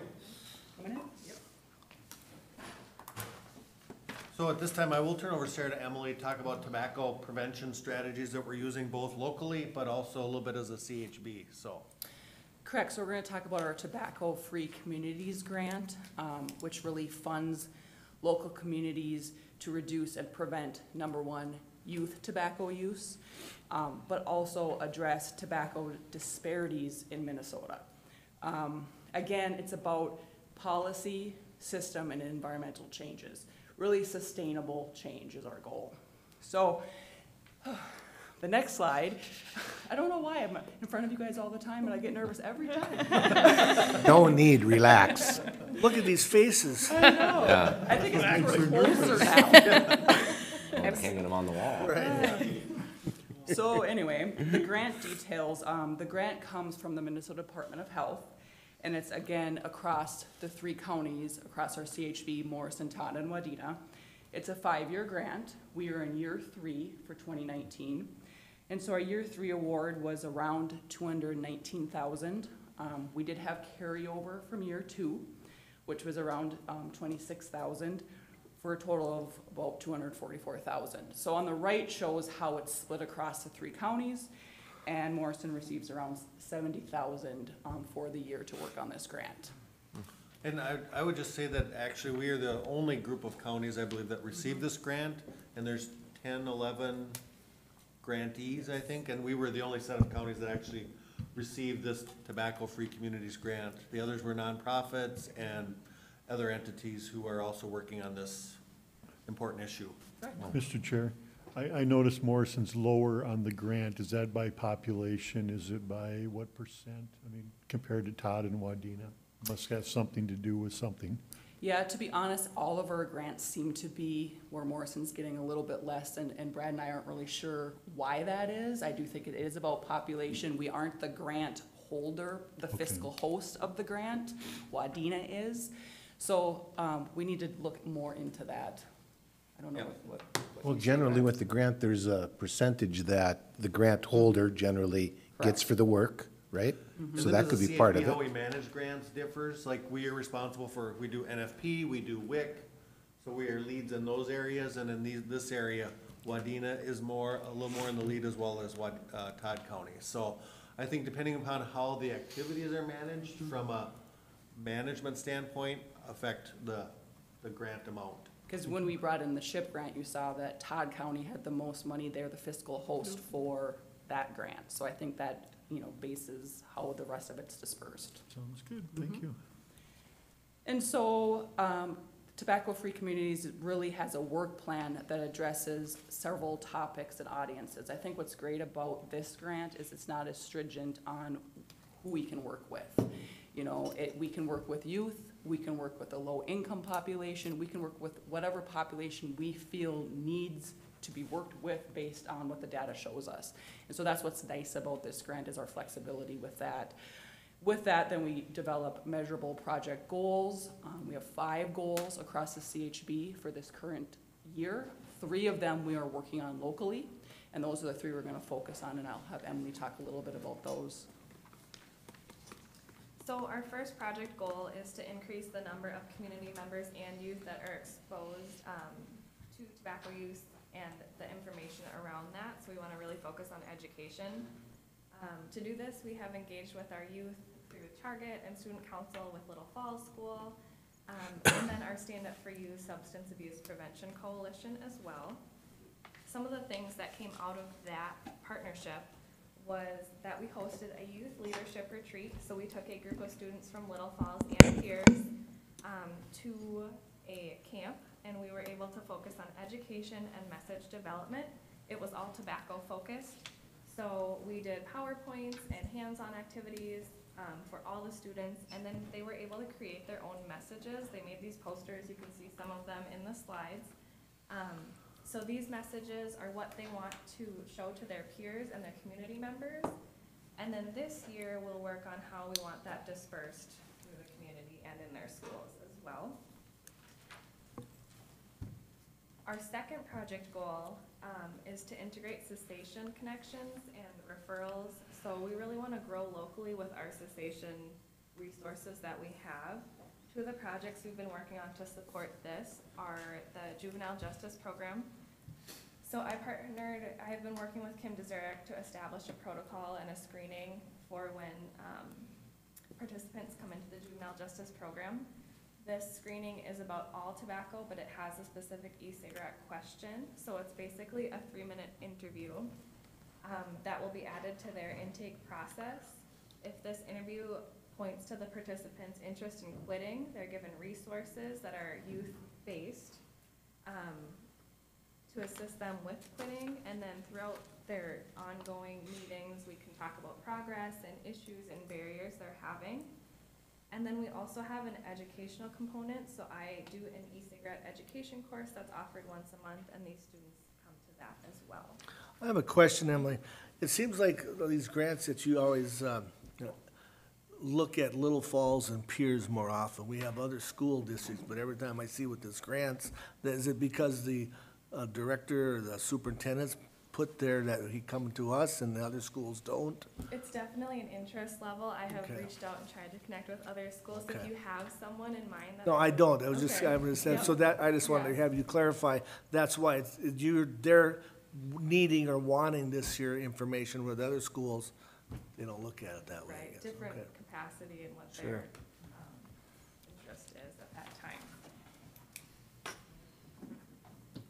so at this time, I will turn over Sarah to Emily to talk about tobacco prevention strategies that we're using both locally, but also a little bit as a CHB, so. Correct, so we're gonna talk about our Tobacco-Free Communities Grant, which really funds local communities to reduce and prevent, number one, youth tobacco use, but also address tobacco disparities in Minnesota. Again, it's about policy, system, and environmental changes. Really sustainable change is our goal. So, the next slide, I don't know why I'm in front of you guys all the time and I get nervous every time. No need, relax. Look at these faces. I know. I think it's because we're closer now. Hanging them on the wall. So anyway, the grant details, the grant comes from the Minnesota Department of Health, and it's again across the 3 counties, across our CHB, Morrison, Todd, and Wadena. It's a 5-year grant. We are in year 3 for 2019. And so our year 3 award was around $219,000. We did have carryover from year 2, which was around $26,000, for a total of about $244,000. So on the right shows how it's split across the 3 counties, and Morrison receives around $70,000 for the year to work on this grant. And I would just say that actually we are the only group of counties, I believe, that received this grant, and there's 10, 11 grantees, I think, and we were the only set of counties that actually received this tobacco-free communities grant. The others were nonprofits and other entities who are also working on this important issue. Mr. Chair, I noticed Morrison's lower on the grant. Is that by population? Is it by what percent? I mean, compared to Todd and Wadena? Must have something to do with something. Yeah, to be honest, all of our grants seem to be where Morrison's getting a little bit less, and Brad and I aren't really sure why that is. I do think it is about population. We aren't the grant holder, the fiscal host of the grant. Wadena is. So we need to look more into that. I don't know what Well, you say, generally Brad. with the grant, there's a percentage that the grant holder generally gets for the work, right? And So then that does could the be part CAP, of How we it. manage grants differs, like we are responsible for, we do NFP, we do WIC, so we are leads in those areas, and in this area, Wadena is a little more in the lead as well as Todd County. So I think depending upon how the activities are managed from a management standpoint, affect the grant amount. Because when we brought in the SHIP grant, you saw that Todd County had the most money. They're the fiscal host for that grant. So I think that, bases how the rest of it's dispersed. Sounds good, thank you. And so, Tobacco-Free Communities really has a work plan that addresses several topics and audiences. I think what's great about this grant is it's not as stringent on who we can work with. We can work with youth, we can work with a low-income population, we can work with whatever population we feel needs to be worked with based on what the data shows us. And so that's what's nice about this grant, is our flexibility with that. With that, then we develop measurable project goals. We have 5 goals across the CHB for this current year. 3 of them we are working on locally, and those are the 3 we're gonna focus on, and I'll have Emily talk a little bit about those. So our first project goal is to increase the number of community members and youth that are exposed to tobacco use and the information around that. So we want to really focus on education. To do this, we have engaged with our youth through Target and Student Council with Little Falls School, and then our Stand Up for You Substance Abuse Prevention Coalition as well. Some of the things that came out of that partnership was that we hosted a youth leadership retreat. So we took a group of students from Little Falls and peers to a camp, and we were able to focus on education and message development. It was all tobacco focused. So we did PowerPoints and hands-on activities for all the students, and then they were able to create their own messages. They made these posters. You can see some of them in the slides. So these messages are what they want to show to their peers and their community members. And then this year, we'll work on how we want that dispersed through the community and in their schools as well. Our second project goal is to integrate cessation connections and referrals. So we really want to grow locally with our cessation resources that we have. 2 of the projects we've been working on to support this are the Juvenile Justice Program. So I've been working with Kim Dezurek to establish a protocol and a screening for when participants come into the Juvenile Justice Program. This screening is about all tobacco, but it has a specific e-cigarette question. So it's basically a 3-minute interview that will be added to their intake process. If this interview points to the participants' interest in quitting, they're given resources that are youth-based to assist them with quitting, and then throughout their ongoing meetings, we can talk about progress and issues and barriers they're having. And then we also have an educational component, so I do an e-cigarette education course that's offered once a month, and these students come to that as well. I have a question, Emily. It seems like these grants that you always look at Little Falls and Piers more often. We have other school districts, but every time I see with this grants, is it because the director or the superintendent's put there that he come to us and the other schools don't? It's definitely an interest level. I have Okay. reached out and tried to connect with other schools. So if Okay. you have someone in mind that. No, I don't. I was just, Okay. I was, Yep. so that, I just wanted to Yeah. have you clarify. That's why they're needing or wanting this here information where the other schools, they don't look at it that way, I Right, guess. different Okay. capacity and what Sure. their interest is at that time.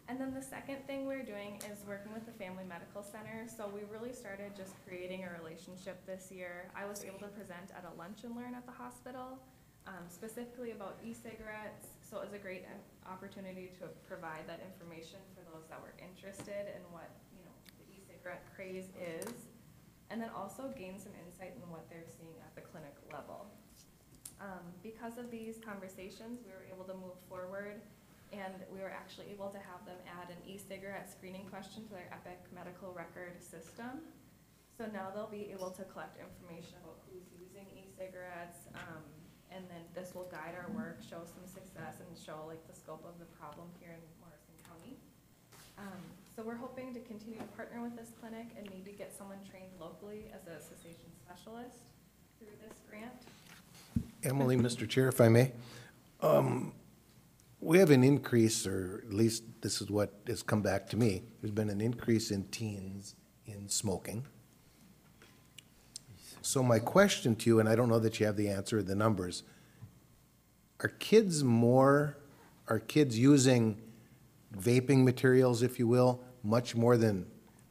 And then the second thing we're doing is working with the Family Medical Center. So we really started just creating a relationship this year. I was able to present at a lunch and learn at the hospital, specifically about e-cigarettes. So it was a great opportunity to provide that information for those that were interested in what, you know, the e-cigarette craze is. And then also gain some insight in what they're seeing at the clinic level. Because of these conversations, we were able to move forward, and we were actually able to have them add an e-cigarette screening question to their Epic medical record system. So now they'll be able to collect information about who's using e-cigarettes, and then this will guide our work, show some success, and show like the scope of the problem here in Morrison County. So we're hoping to continue to partner with this clinic and maybe get someone trained locally as a cessation specialist through this grant. Emily, Mr. Chair, if I may. We have an increase, or at least this is what has come back to me. There's been an increase in teens in smoking. So my question to you, and I don't know that you have the answer or the numbers, are kids using vaping materials, if you will, much more than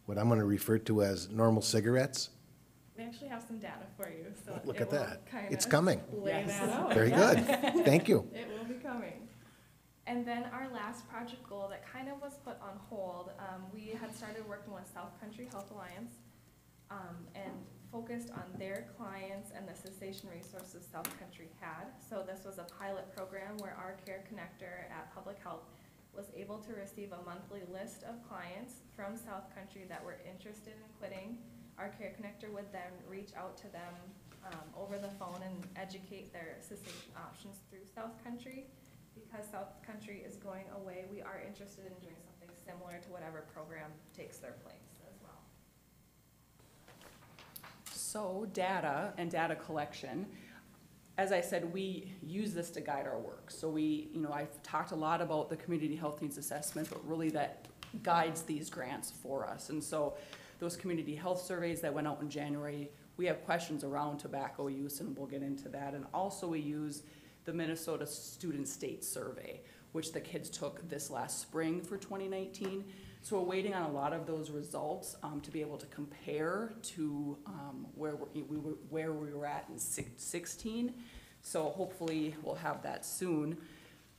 what I'm going to refer to as normal cigarettes? We actually have some data for you, so Look it at will that. kinda It's coming. lay that out. Very good. Thank you. It will be coming. And then our last project goal that kind of was put on hold, we had started working with South Country Health Alliance, and focused on their clients and the cessation resources South Country had. So this was a pilot program where our care connector at Public Health was able to receive a monthly list of clients from South Country that were interested in quitting. Our care connector would then reach out to them over the phone and educate their cessation options through South Country. Because South Country is going away, we are interested in doing something similar to whatever program takes their place as well. So data and data collection, as I said, we use this to guide our work. So we, you know, I've talked a lot about the community health needs assessment, but really that guides these grants for us. And so those community health surveys that went out in January, we have questions around tobacco use, and we'll get into that. And also we use the Minnesota Student State Survey, which the kids took this last spring for 2019. So we're waiting on a lot of those results to be able to compare to where we were at in 16. So hopefully we'll have that soon.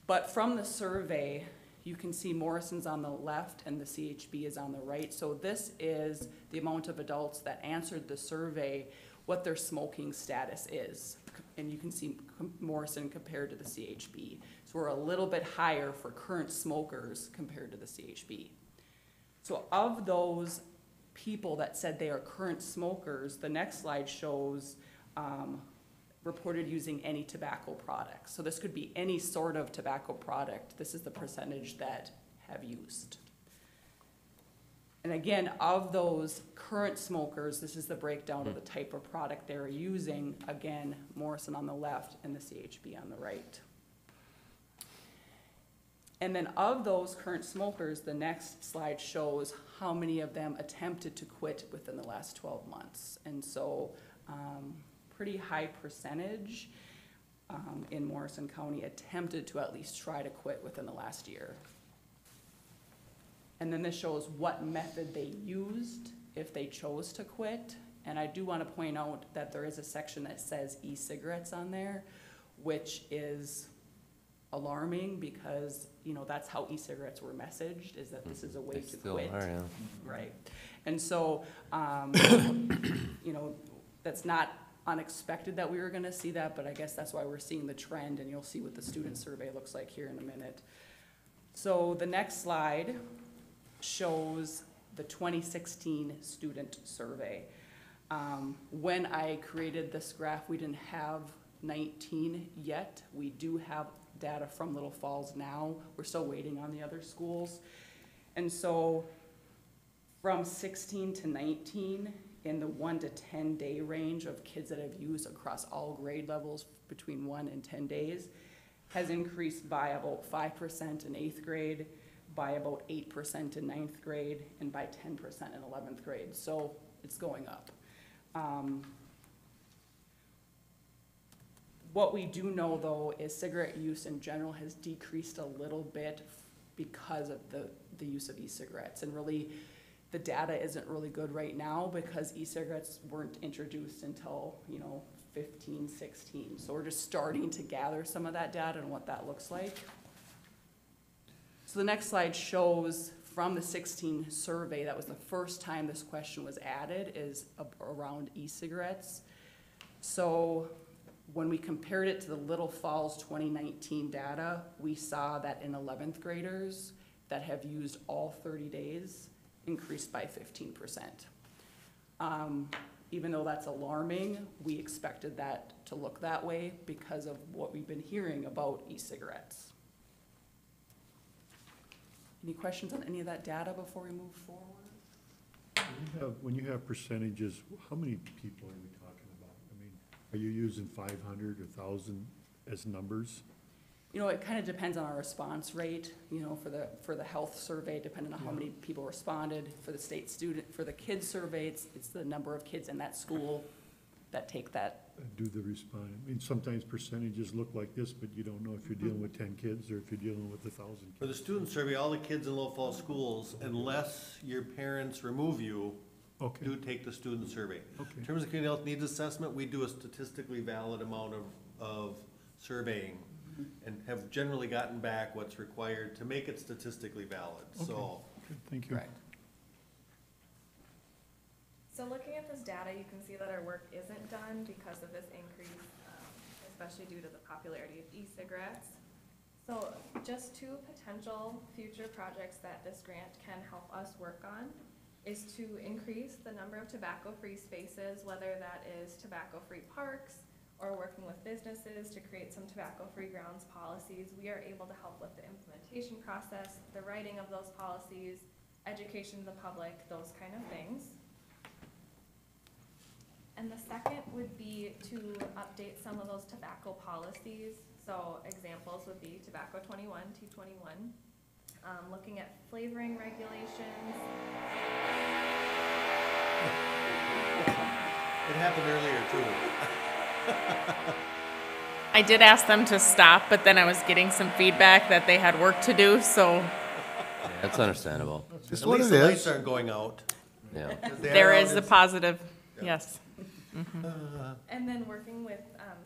But from the survey, you can see Morrison's on the left and the CHB is on the right. So this is the amount of adults that answered the survey, what their smoking status is. And you can see Morrison compared to the CHB. So we're a little bit higher for current smokers compared to the CHB. So of those people that said they are current smokers, the next slide shows reported using any tobacco products. So this could be any sort of tobacco product. This is the percentage that have used. And again, of those current smokers, this is the breakdown of the type of product they're using. Again, Morrison on the left and the CHB on the right. And then of those current smokers, the next slide shows how many of them attempted to quit within the last 12 months. And so pretty high percentage in Morrison County attempted to at least try to quit within the last year. And then this shows what method they used if they chose to quit. And I do want to point out that there is a section that says e-cigarettes on there, which is alarming because, you know, that's how e-cigarettes were messaged, is that this is a way to quit. Right. And so, you know, that's not unexpected that we were going to see that, but I guess that's why we're seeing the trend, and you'll see what the student survey looks like here in a minute. So the next slide shows the 2016 student survey. When I created this graph, we didn't have 19 yet. We do have data from Little Falls now. We're still waiting on the other schools. And so From 16 to 19, in the 1 to 10 day range of kids that have used across all grade levels between 1 and 10 days, has increased by about 5% in 8th grade, by about 8% in 9th grade, and by 10% in 11th grade. So it's going up. What we do know, though, is cigarette use in general has decreased a little bit because of the use of e-cigarettes. And really, the data isn't really good right now because e-cigarettes weren't introduced until, 15, 16. So we're just starting to gather some of that data and what that looks like. So the next slide shows from the 16 survey, that was the first time this question was added, is around e-cigarettes. So when we compared it to the Little Falls 2019 data, we saw that in 11th graders that have used all 30 days increased by 15%. Even though that's alarming, we expected that to look that way because of what we've been hearing about e-cigarettes. Any questions on any of that data before we move forward? When you have percentages, how many people are we talking about? I mean, are you using 500 or 1,000 as numbers? It kind of depends on our response rate, for the health survey, depending on how many people responded. For the for the kids survey, it's the number of kids in that school that take that. Do the respond? I mean, sometimes percentages look like this, but you don't know if you're dealing with 10 kids or if you're dealing with 1,000 kids. For the student survey, all the kids in Little Falls schools, unless your parents remove you, Okay. do take the student survey. Okay. In terms of community health needs assessment, we do a statistically valid amount of surveying and have generally gotten back what's required to make it statistically valid, so. Okay, thank you. Correct. So looking at this data, you can see that our work isn't done because of this increase, especially due to the popularity of e-cigarettes. So just 2 potential future projects that this grant can help us work on is to increase the number of tobacco-free spaces, whether that is tobacco-free parks or working with businesses to create some tobacco-free grounds policies. We are able to help with the implementation process, the writing of those policies, education to the public, those kind of things. And the second would be to update some of those tobacco policies. So examples would be Tobacco 21, T21, looking at flavoring regulations. It happened earlier too. I did ask them to stop, but then I was getting some feedback that they had work to do, so That's understandable. Just At what least it the lights is. aren't going out. Yeah. 'Cause they there are is out the in- positive, yes. And then working with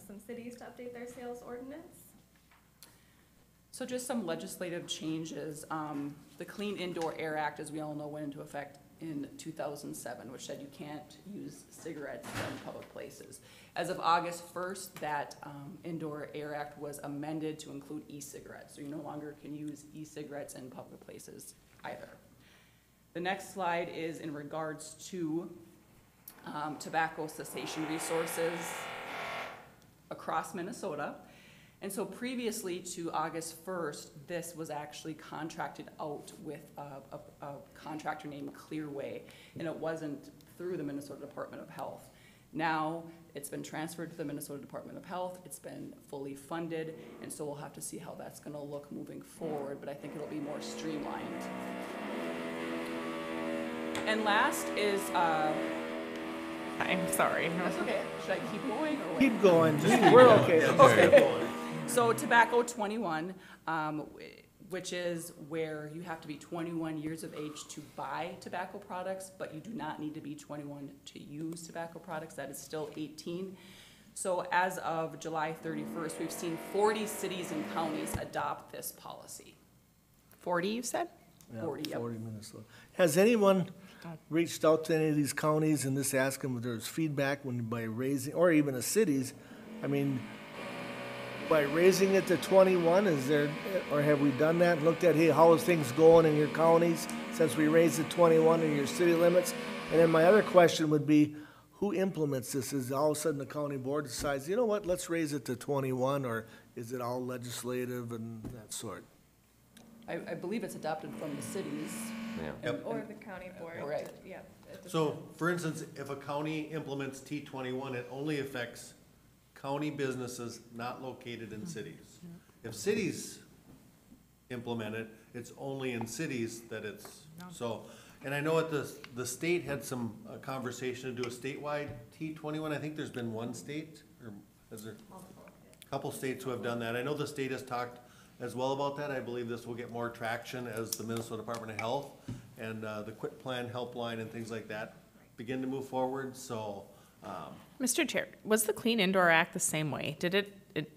some cities to update their sales ordinance. So just some legislative changes. The Clean Indoor Air Act, as we all know, went into effect in 2007, which said you can't use cigarettes in public places. As of August 1st, that Indoor Air Act was amended to include e-cigarettes. So you no longer can use e-cigarettes in public places either. The next slide is in regards to tobacco cessation resources across Minnesota. And so previously to August 1st, this was actually contracted out with a contractor named Clearway, and it wasn't through the Minnesota Department of Health. Now, it's been transferred to the Minnesota Department of Health, it's been fully funded, and so we'll have to see how that's gonna look moving forward, but I think it'll be more streamlined. And last is, I'm sorry. that's okay, should I keep going or wait? Keep going, we're okay. Okay. So Tobacco 21, which is where you have to be 21 years of age to buy tobacco products, but you do not need to be 21 to use tobacco products. That is still 18. So as of July 31st, we've seen 40 cities and counties adopt this policy. 40, you said? Yeah, 40, yep. 40 Minnesota. Has anyone reached out to any of these counties and just asked them if there's feedback by raising, or even the cities? I mean, by raising it to 21, is there, or have we done that and looked at, hey, how is things going in your counties since we raised it 21 in your city limits? And then my other question would be, who implements this? Is all of a sudden the county board decides, you know what, let's raise it to 21, or is it all legislative and that sort? I believe it's adopted from the cities. Yeah. Yep. Or the county board. Right. Yeah. it So, depends. for instance, if a county implements T21, it only affects county businesses not located in cities. If cities implement it, it's only in cities that it's, so, and I know at the state had some conversation to do a statewide T21. I think there's been one state, or is there? A couple states who have done that. I know the state has talked as well about that. I believe this will get more traction as the Minnesota Department of Health and the Quit Plan Helpline and things like that begin to move forward, so, Mr. Chair, was the Clean Indoor Act the same way? Did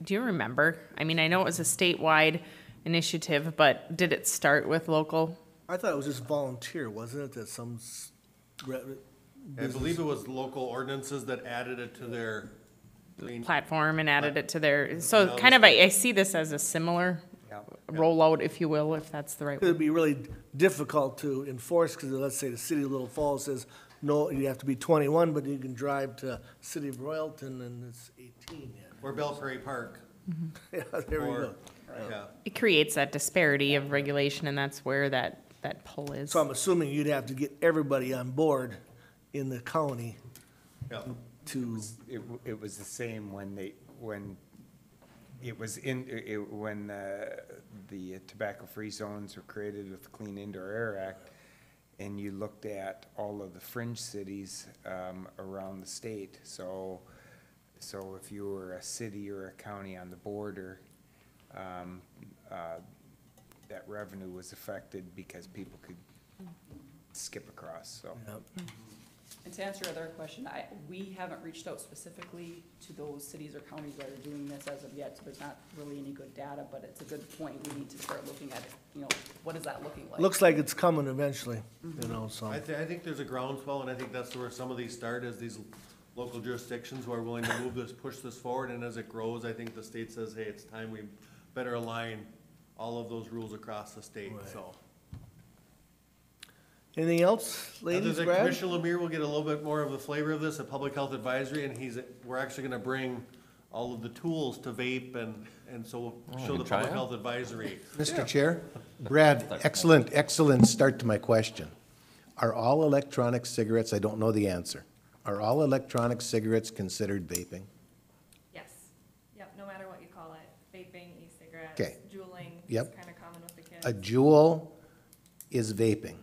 do you remember? I mean, I know it was a statewide initiative, but did it start with local? I thought it was just volunteer, wasn't it, that some I believe it was local ordinances that added it to their green. Platform and added it to their, so kind of, I see this as a similar rollout, if you will, if that's the right word. It'd be really difficult to enforce, because let's say the city of Little Falls says, no, you have to be 21, but you can drive to city of Royalton and it's 18 yet. Or Belle Prairie Park. Yeah, there we or- go. Yeah. It creates that disparity of regulation, and that's where that pull is. So I'm assuming you'd have to get everybody on board in the county Yeah. to, It was the same when the tobacco-free zones were created with the Clean Indoor Air Act, and you looked at all of the fringe cities around the state. So if you were a city or a county on the border, that revenue was affected because people could skip across, so. And to answer your other question, we haven't reached out specifically to those cities or counties that are doing this as of yet, so there's not really any good data, but it's a good point. We need to start looking at it, what is that looking like? looks like it's coming eventually, so. I think there's a groundswell, and I think that's where some of these start, is these local jurisdictions who are willing to move this, push this forward, and as it grows, I think the state says, hey, it's time we better align all of those rules across the state, Right. so. Anything else, Other ladies, than Brad? Commissioner Lemire will get a little bit more of the flavor of this at Public Health Advisory, and we're actually gonna bring all of the tools to vape, and so we'll show the try Public it. Health Advisory. Mr. Chair? Brad, excellent start to my question. Are all electronic cigarettes, I don't know the answer, are all electronic cigarettes considered vaping? Yes. Yep, no matter what you call it, vaping, e-cigarettes, Okay. juuling, Yep. it's kind of common with the kids. A Juul is vaping?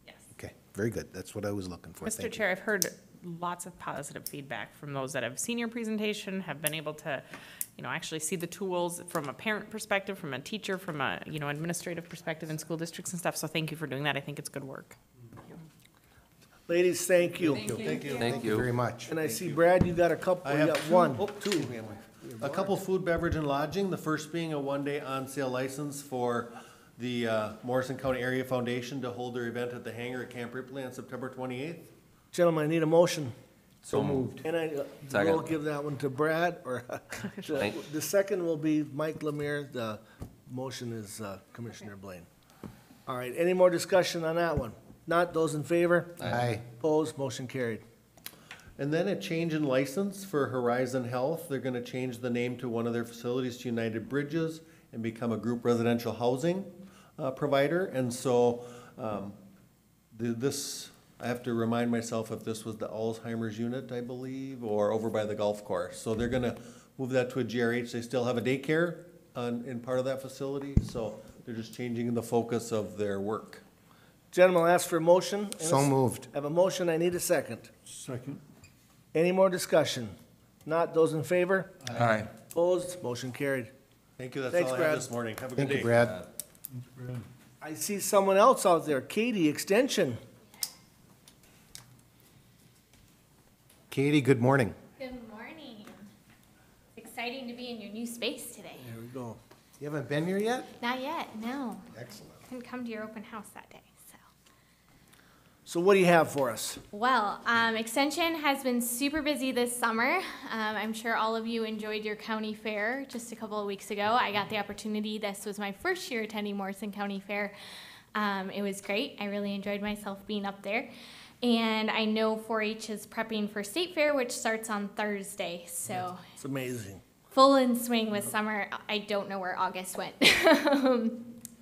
Yes. Okay, very good. That's what I was looking for. Mr. Thank you. Chair, I've heard lots of positive feedback from those that have seen your presentation, have been able to, actually see the tools from a parent perspective, from a teacher, from a, administrative perspective in school districts and stuff. So thank you for doing that. I think it's good work. Ladies, thank you. Thank you. Thank you. Very much. And I see, Brad, you got a couple, I you have got two. one, Oh, two. A couple food, beverage, and lodging. The first being a one-day on-sale license for the Morrison County Area Foundation to hold their event at the hangar at Camp Ripley on September 28th. Gentlemen, I need a motion. So moved. And I Second. will give that one to Brad, or the second will be Mike Lemire. The motion is Commissioner Blaine. All right, any more discussion on that one? Not, those in favor? Aye. Opposed, motion carried. And then a change in license for Horizon Health. They're gonna change the name to one of their facilities to United Bridges and become a group residential housing provider. And so I have to remind myself if this was the Alzheimer's unit, I believe, or over by the golf course. So they're gonna move that to a GRH. They still have a daycare in part of that facility, so they're just changing the focus of their work. Gentlemen, I'll ask for a motion. So moved. I have a motion, I need a second. Second. Any more discussion? Not, those in favor? Aye. Opposed, motion carried. Thank you, that's Thanks, all I have Brad. this morning. Have a good Thank day. you, Brad. I see someone else out there, Katie, Extension. Katie, good morning. Good morning. Exciting to be in your new space today. There we go. You haven't been here yet? Not yet, no. Excellent. Couldn't come to your open house that day, so. So what do you have for us? Well, Extension has been super busy this summer. I'm sure all of you enjoyed your county fair just a couple of weeks ago. I got the opportunity, this was my first year attending Morrison County Fair. It was great. I really enjoyed myself being up there. And I know 4-H is prepping for State Fair, which starts on Thursday, so It's amazing. full in swing with summer. I don't know where August went.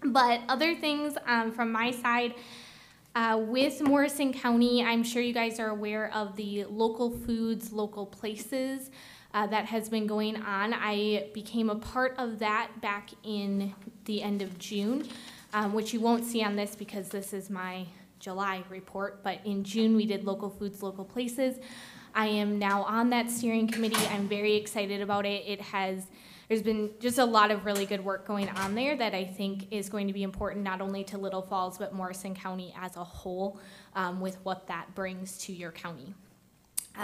But other things from my side, with Morrison County, I'm sure you guys are aware of the local foods, local places that has been going on. I became a part of that back in the end of June, which you won't see on this because this is my July report, but in June we did local foods, local places. I am now on that steering committee. I'm very excited about it. There's been just a lot of really good work going on there that I think is going to be important not only to Little Falls, but Morrison County as a whole, with what that brings to your county.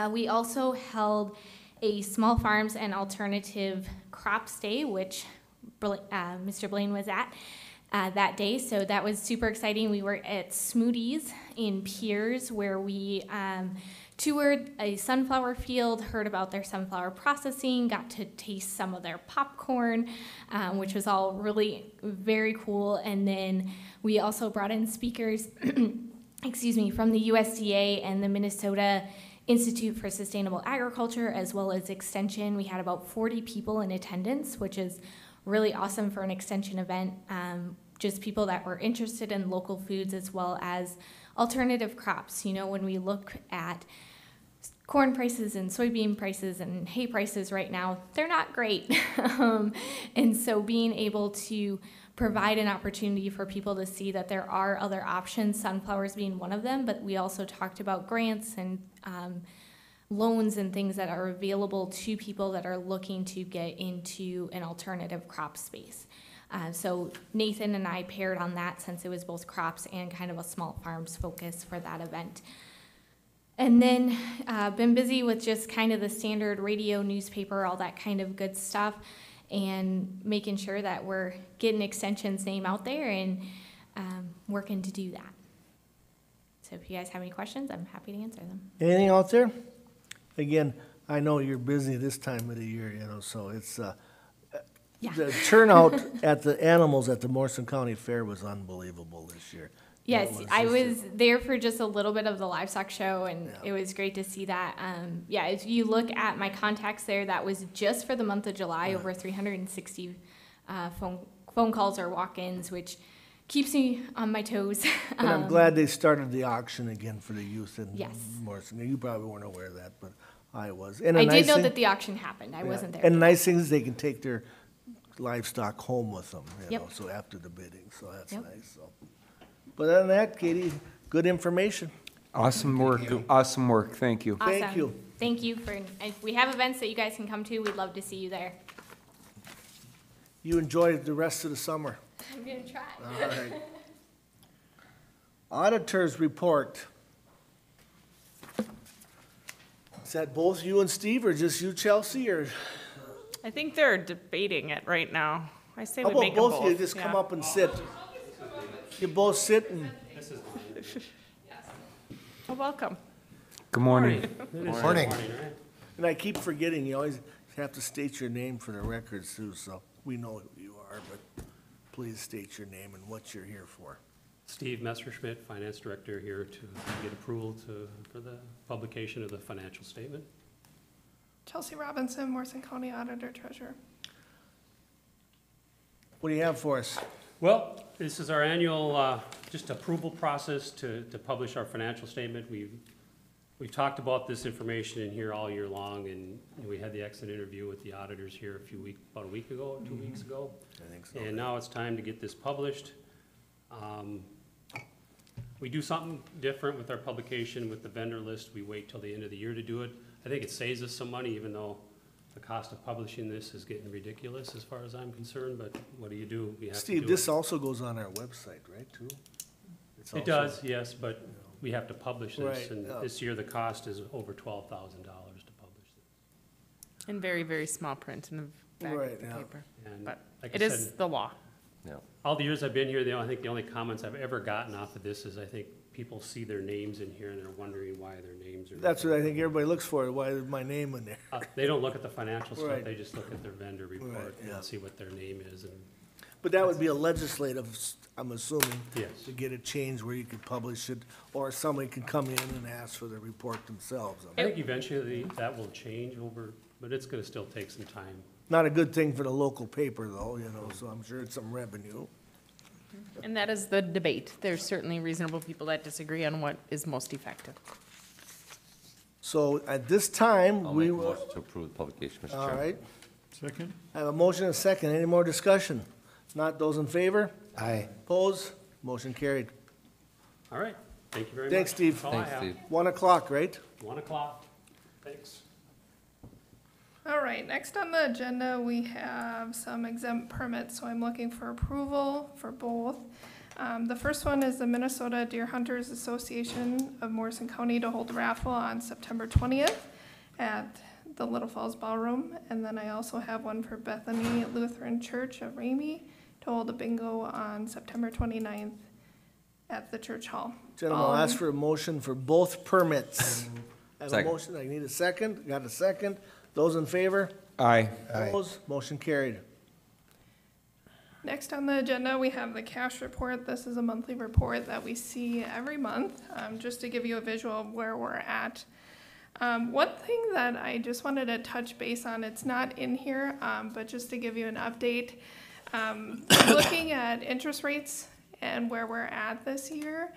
We also held a Small Farms and Alternative Crops Day, which Mr. Blaine was at that day, so that was super exciting. We were at Smoothies in Piers, where we toured a sunflower field, heard about their sunflower processing, got to taste some of their popcorn, which was all really very cool. And then we also brought in speakers, excuse me, from the USDA and the Minnesota Institute for Sustainable Agriculture, as well as Extension. We had about 40 people in attendance, which is really awesome for an Extension event. Just people that were interested in local foods as well as alternative crops. You know, when we look at corn prices and soybean prices and hay prices right now, they're not great. And so being able to provide an opportunity for people to see that there are other options, sunflowers being one of them, but we also talked about grants and loans and things that are available to people that are looking to get into an alternative crop space. So Nathan and I paired on that since it was both crops and kind of a small farms focus for that event. And then been busy with just kind of the standard radio, newspaper, all that kind of good stuff, and making sure that we're getting Extension's name out there and working to do that. So if you guys have any questions, I'm happy to answer them. Anything out there? Again, I know you're busy this time of the year, you know, so it's, Yeah. the turnout at the animals at the Morrison County Fair was unbelievable this year. Yes, That I just was there for just a little bit of the livestock show, and Yeah. it was great to see that. Yeah, if you look at my contacts there, that was just for the month of July, over 360 phone calls or walk-ins, which keeps me on my toes. And I'm glad they started the auction again for the youth in Yes. Morrison. You probably weren't aware of that, but I was. And a I nice did know thing- that the auction happened. I Yeah. wasn't there. And the nice thing is they can take their livestock home with them, you Yep. know, so after the bidding, so that's Yep. nice, so. But other than that, Katie, good information. Awesome work, awesome work, thank you. Thank Awesome. you. Thank you for, if we have events that you guys can come to, we'd love to see you there. You enjoy the rest of the summer. I'm gonna try. All right. Auditors report. Is that both you and Steve, or just you, Chelsea, or I think they're debating it right now. I say how we about make them both. both of you just come yeah. up and sit? You both sit and, Well, welcome. Good morning. Morning. and I keep forgetting, you always have to state your name for the records too, so we know who you are, but please state your name and what you're here for. Steve Messerschmidt, Finance Director, here to get approval for the publication of the financial statement. Chelsea Robinson, Morrison County Auditor Treasurer. What do you have for us? Well, this is our annual just approval process to publish our financial statement. We've talked about this information in here all year long, and we had the exit interview with the auditors here about a week ago, 2 weeks ago. I think so. And now it's time to get this published. We do something different with our publication with the vendor list. We wait till the end of the year to do it. I think it saves us some money, even though the cost of publishing this is getting ridiculous as far as I'm concerned, but what do you do? We have to Steve, do this it. also goes on our website, right, too? It's It also- does, yes, but we have to publish this, Right, and yeah. this year the cost is over $12,000 to publish this. In very, very small print in the back Right, of the yeah. paper. And But like it I is said, the law. Yeah. all the years I've been here, I think the only comments I've ever gotten off of this is I think people see their names in here and they're wondering why their names are. That's what I think everybody looks for, why is my name in there? They don't look at the financial stuff, Right. they just look at their vendor report Right, yeah. and see what their name is, and But that would be a legislative, I'm assuming. Yes. To get it changed where you could publish it, or somebody could come in and ask for the report themselves. I think eventually that will change over, but it's gonna still take some time. Not a good thing for the local paper though, you know, so I'm sure it's some revenue. And that is the debate. There's certainly reasonable people that disagree on what is most effective. So at this time, I'll we make a will, motion to approve the publication, Mr. all Chairman. right. Second? I have a motion and a second. Any more discussion? If not, those in favor? Aye. Opposed? Motion carried. All right, thank you very much. Thanks, Steve. That's all I Thanks, have. Steve. 1 o'clock, right? 1 o'clock. Thanks. All right, next on the agenda, we have some exempt permits, so I'm looking for approval for both. The first one is the Minnesota Deer Hunters Association of Morrison County to hold a raffle on September 20th at the Little Falls Ballroom. And then I also have one for Bethany Lutheran Church of Ramey to hold a bingo on September 29th at the church hall. Gentlemen, I'll ask for a motion for both permits. I have a Second. motion. I need a second. Got a second. Those in favor? Aye. Aye. Opposed? Motion carried. Next on the agenda, we have the cash report. This is a monthly report that we see every month, just to give you a visual of where we're at. One thing that I just wanted to touch base on, it's not in here, but just to give you an update, looking at interest rates and where we're at this year.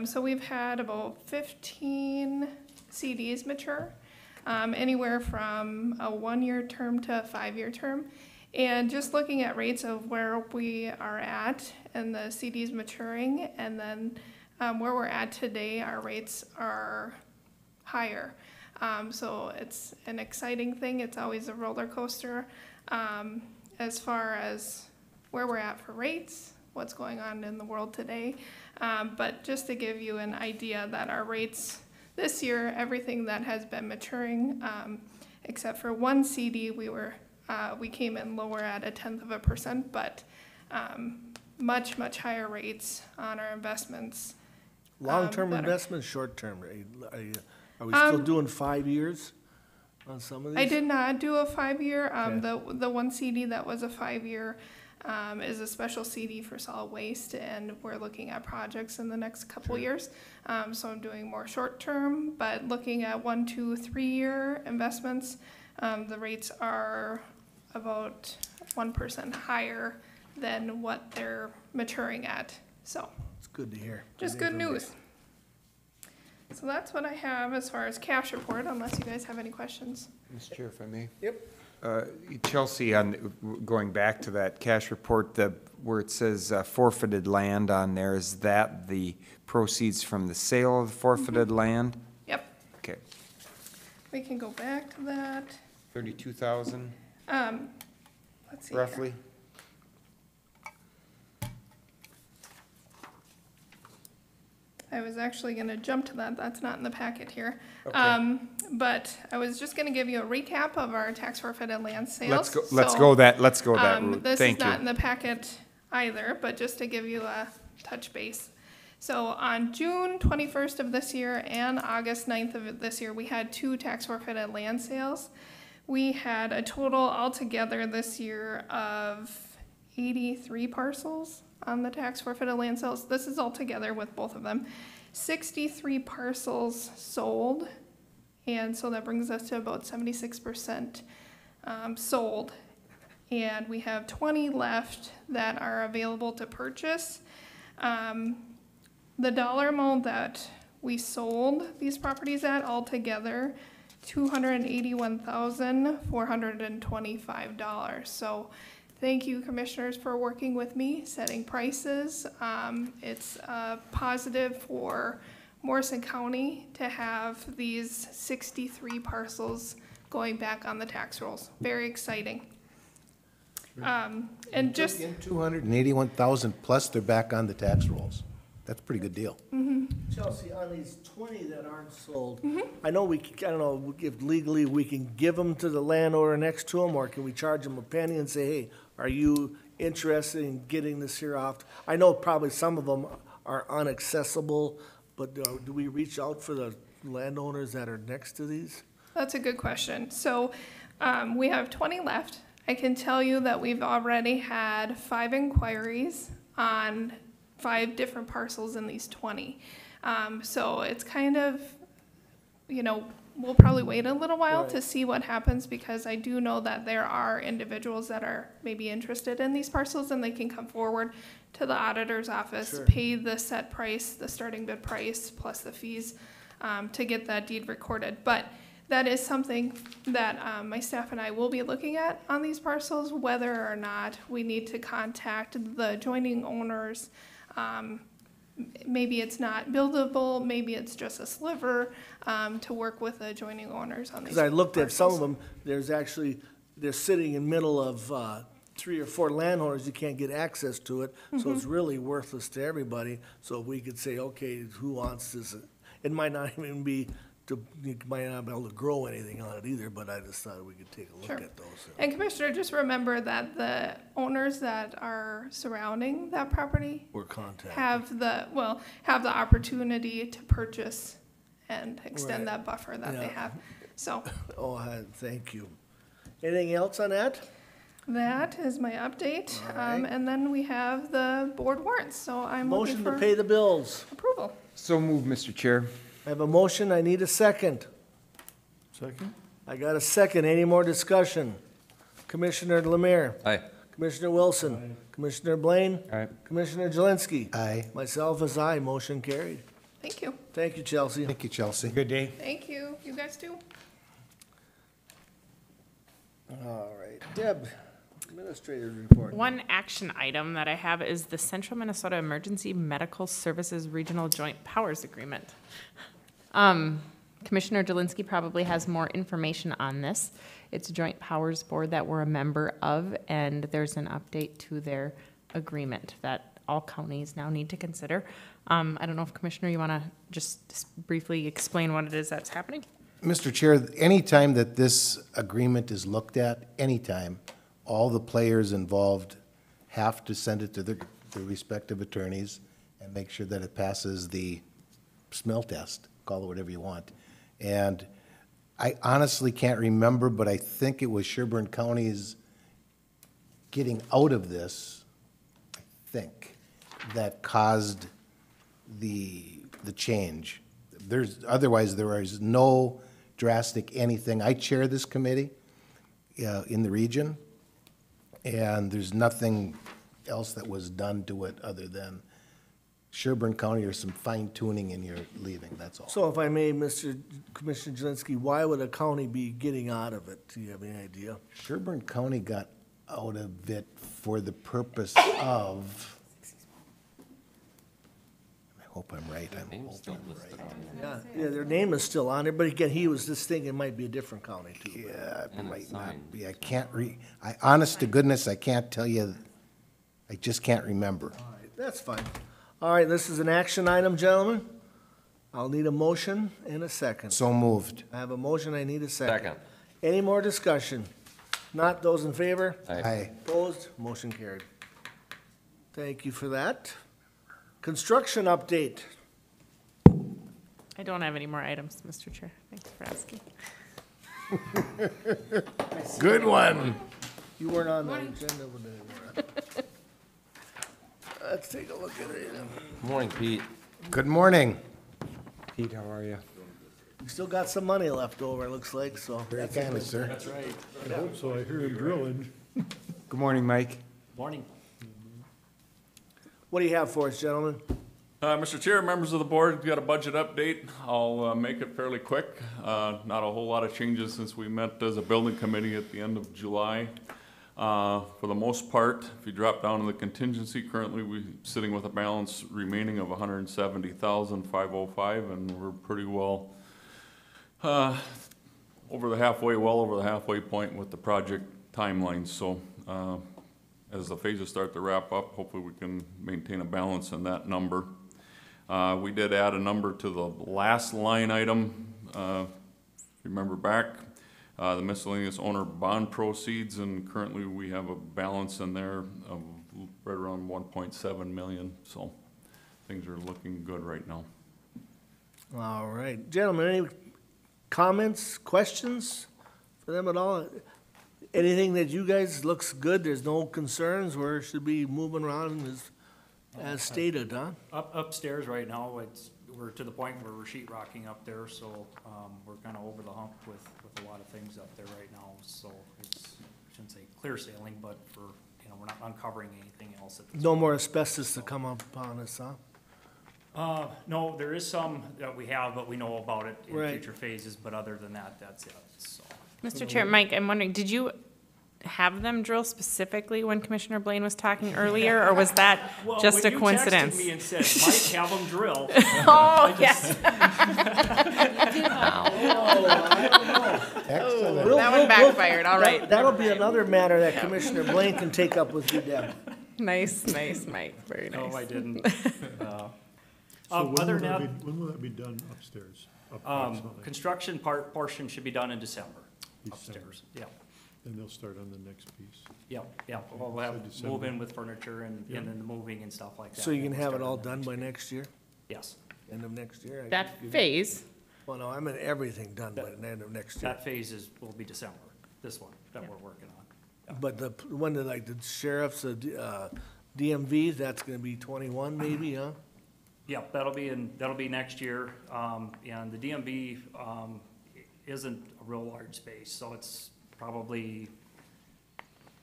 So we've had about 15 CDs mature, anywhere from a 1-year term to a 5-year term. And just looking at rates of where we are at and the CDs maturing, and then where we're at today, our rates are higher. So it's an exciting thing. It's always a roller coaster as far as where we're at for rates, what's going on in the world today. But just to give you an idea that our rates this year, everything that has been maturing, except for one CD, we came in lower at 0.1%, but much, much higher rates on our investments. Long-term that are- investments, short-term. Are we still doing 5 years on some of these? I did not do a 5-year. Okay. The one CD that was a 5-year is a special CD for solid waste, and we're looking at projects in the next couple years. So I'm doing more short-term, but looking at 1, 2, 3-year investments, the rates are about 1% higher than what they're maturing at. So It's good to hear. just good news. So that's what I have as far as cash report, unless you guys have any questions. Mr. Chair, if I may. Yep. Chelsea, going back to that cash report, where it says forfeited land on there, is that the proceeds from the sale of the forfeited land? Yep, Okay, we can go back to that. 32,000 Let's see here. roughly? I was actually gonna jump to that, that's not in the packet here. Okay. But I was just gonna give you a recap of our tax forfeited land sales. Let's So, go that route. This is Thank not in you. the packet either, but just to give you a touch base. So on June 21st of this year and August 9th of this year, we had 2 tax forfeited land sales. We had a total altogether this year of 83 parcels on the tax forfeited land sales. This is all together with both of them. 63 parcels sold, and so that brings us to about 76% sold. And we have 20 left that are available to purchase. The dollar amount that we sold these properties at altogether, $281,425. So thank you, commissioners, for working with me, setting prices. It's positive for Morrison County to have these 63 parcels going back on the tax rolls. Very exciting. And just, 281,000 plus they're back on the tax rolls. That's a pretty good deal. Chelsea, on these 20 that aren't sold, I know I don't know if legally we can give them to the landowner next to them, or can we charge them a penny and say, hey, are you interested in getting this here off? I know probably some of them are inaccessible, but do we reach out for the landowners that are next to these? that's a good question. So we have 20 left. I can tell you that we've already had 5 inquiries on 5 different parcels in these 20. So it's kind of, we'll probably wait a little while Right. to see what happens, because I do know that there are individuals that are maybe interested in these parcels, and they can come forward to the auditor's office, Sure. pay the set price, the starting bid price, plus the fees, to get that deed recorded. But that is something that my staff and I will be looking at on these parcels, whether or not we need to contact the adjoining owners. Maybe it's not buildable, maybe it's just a sliver, to work with the adjoining owners on these Because I looked at some of parcels. them, there's actually, they're sitting in middle of 3 or 4 landowners, you can't get access to it, so it's really worthless to everybody. So if we could say, okay, who wants this? It might not even be, you might not be able to grow anything on it either, but I just thought we could take a look Sure. at those. And Commissioner, just remember that the owners that are surrounding that property We're contacting. have the opportunity to purchase and extend Right. that buffer that they Yeah. have. So Oh, thank you. Anything else on that? that is my update. All right. And then we have the board warrants, so I'm looking Motion for to pay the bills. approval. So moved, Mr. Chair. I have a motion, I need a second. Second? I got a second, any more discussion? Commissioner Lemire. Aye. Commissioner Wilson. Commissioner Blaine. Aye. Commissioner Jelinski. Aye. Myself as aye, motion carried. Thank you. Thank you, Chelsea. Thank you, Chelsea. Good day. Thank you. You guys too. All right, Deb, Administrator's report. One action item that I have is the Central Minnesota Emergency Medical Services Regional Joint Powers Agreement. Commissioner Jelinski probably has more information on this. It's a joint powers board that we're a member of, and there's an update to their agreement that all counties now need to consider. I don't know if Commissioner, you want to just briefly explain what it is that's happening? Mr. Chair, anytime that this agreement is looked at, anytime, all the players involved have to send it to the respective attorneys and make sure that it passes the smell test, call it whatever you want. And I honestly can't remember, but I think it was Sherburne County's getting out of this, I think, that caused the change. Otherwise, there is no drastic anything. I chair this committee in the region, and there's nothing else that was done to it other than Sherburne County or some fine tuning in your leaving, that's all. So if I may, Commissioner Jelinski, why would a county be getting out of it? Do you have any idea? Sherburne County got out of it for the purpose of, I hope I'm right, Name's still listed on Yeah, their name is still on there, but again, he was just thinking it might be a different county too. but- yeah, it And might it's not signed. be, honest to goodness, I can't tell you, I just can't remember. All right, that's fine. All right, this is an action item, gentlemen. I'll need a motion and a second. So moved. I have a motion, I need a second. Second. Any more discussion? Not those in favor? Aye. Opposed? Motion carried. Thank you for that. Construction update. I don't have any more items, Mr. Chair. Thanks for asking. Good one. You weren't on the agenda with it. Let's take a look at it. Morning, Pete. Good morning. Pete, how are you? We still got some money left over, it looks like, so. Very kindly, sir. That's right. I hope so, I hear him drilling. Good morning, Mike. Morning. What do you have for us, gentlemen? Mr. Chair, members of the board, we got a budget update. I'll make it fairly quick. Not a whole lot of changes since we met as a building committee at the end of July. For the most part, if you drop down to the contingency, currently we're sitting with a balance remaining of $170,505, and we're pretty well well over the halfway point with the project timeline. So as the phases start to wrap up, hopefully we can maintain a balance in that number. We did add a number to the last line item, if you remember back, the miscellaneous owner bond proceeds, and currently we have a balance in there of right around 1.7 million, so things are looking good right now. All right, gentlemen, any comments, questions for them at all? Anything that you guys looks good, there's no concerns, where it should be moving around as stated, huh? Upstairs right now, we're to the point where we're sheet rocking up there, so, we're kinda over the hump with a lot of things up there right now, so it's, I shouldn't say clear sailing, but we're not uncovering anything else at this No point. more asbestos to come up on us, huh? No, there is some that we have, but we know about it in Right. future phases, but other than that, that's it, so. Mr. Chair, Mike, I'm wondering, did you have them drill specifically when Commissioner Blaine was talking earlier, or was that Well, just a when coincidence? you texted me and said, Mike, have them drill. Oh, yes. Excellent. We'll- That one we'll- backfired, all right. That'll be another matter that Commissioner Blaine can take up with you, Deb. Nice, Mike, very nice. No, I didn't. So Other than that, when will that be done upstairs, approximately? construction portion should be done in December, upstairs, yeah. Then they'll start on the next piece. Yeah, we'll So have, December. move in with furniture and Yeah. then the moving and stuff like that. So you can We'll have start it on all the done next by week. next year, Yes, end of next year? I That could- phase, Well, no, I meant everything done by the end of next year. that phase will be December, this one that we're working on. But the one that like the sheriff's, DMV, that's gonna be 21 maybe, huh? Yeah, that'll be next year, and the DMV, isn't a real large space, so it's probably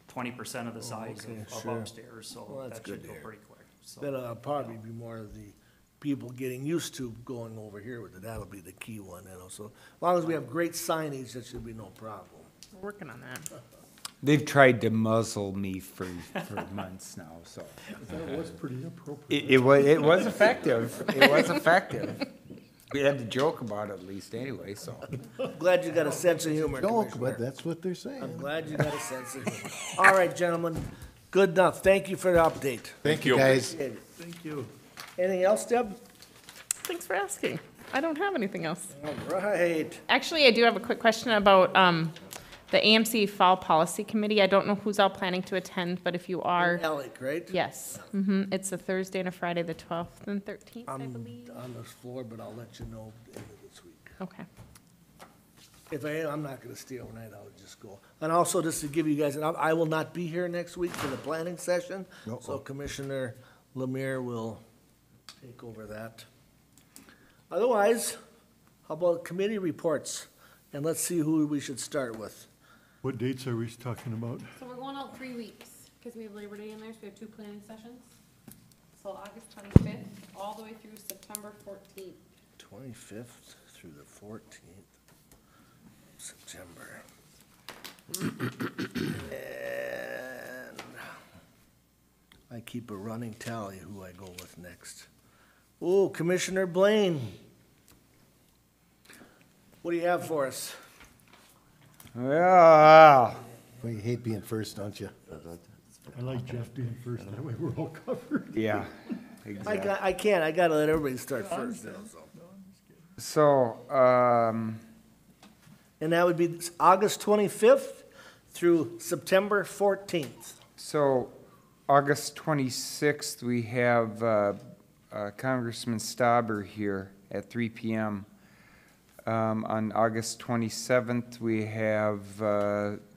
20% of the size okay, of sure. upstairs, so Well, that's that should good to go hear. pretty quick, so. That'll probably be more of the people getting used to going over here with it. That'll be the key one, So as long as we have great signage, that should be no problem. we're working on that. They've tried to muzzle me for months now, so. That was pretty appropriate. It was effective. It was effective. We had to joke about it at least anyway, so. Glad you got a sense of humor, Joke, Commissioner. but that's what they're I'm saying. glad you got a sense of humor. All right, gentlemen, good enough. Thank you for the update. Thank you, guys. Appreciate it. Thank you. Anything else, Deb? Thanks for asking. I don't have anything else. All right. Actually, I do have a quick question about the AMC Fall Policy Committee. I don't know who's all planning to attend, but if you are, Alec, right? yes. It's a Thursday and a Friday, the 12th and 13th, I I'm believe. on this floor, but I'll let you know end of this week. Okay. If I am, I'm not gonna stay overnight, I'll just go. And also, just to give you guys, I will not be here next week for the planning session, so Commissioner Lemire will take over that. Otherwise, how about committee reports? And let's see who we should start with. What dates are we talking about? So we're going out 3 weeks, because we have Labor Day in there, so we have 2 planning sessions. So August 25th, all the way through September 14th. 25th through the 14th September. And I keep a running tally who I go with next. Oh, Commissioner Blaine. What do you have for us? Well, Well, you hate being first, don't you? I like Jeff being first, that way we're all covered. yeah, exactly. I gotta let everybody start first. So, And that would be August 25th through September 14th. so August 26th, we have Congressman Stauber here at 3 p.m. On August 27th, we have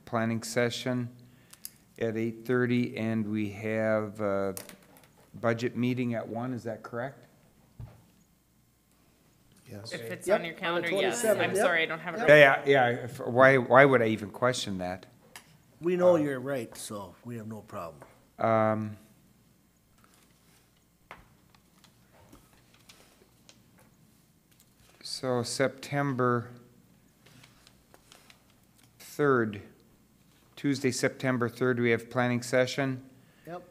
planning session at 8:30, and we have budget meeting at 1, is that correct? Yes. If it's Yep, on your on the calendar, yes. 27th, I'm yep. sorry, I don't have it. right. Yeah. Why would I even question that? We know you're right, so we have no problem. So September 3rd, Tuesday, September 3rd, we have planning session. Yep.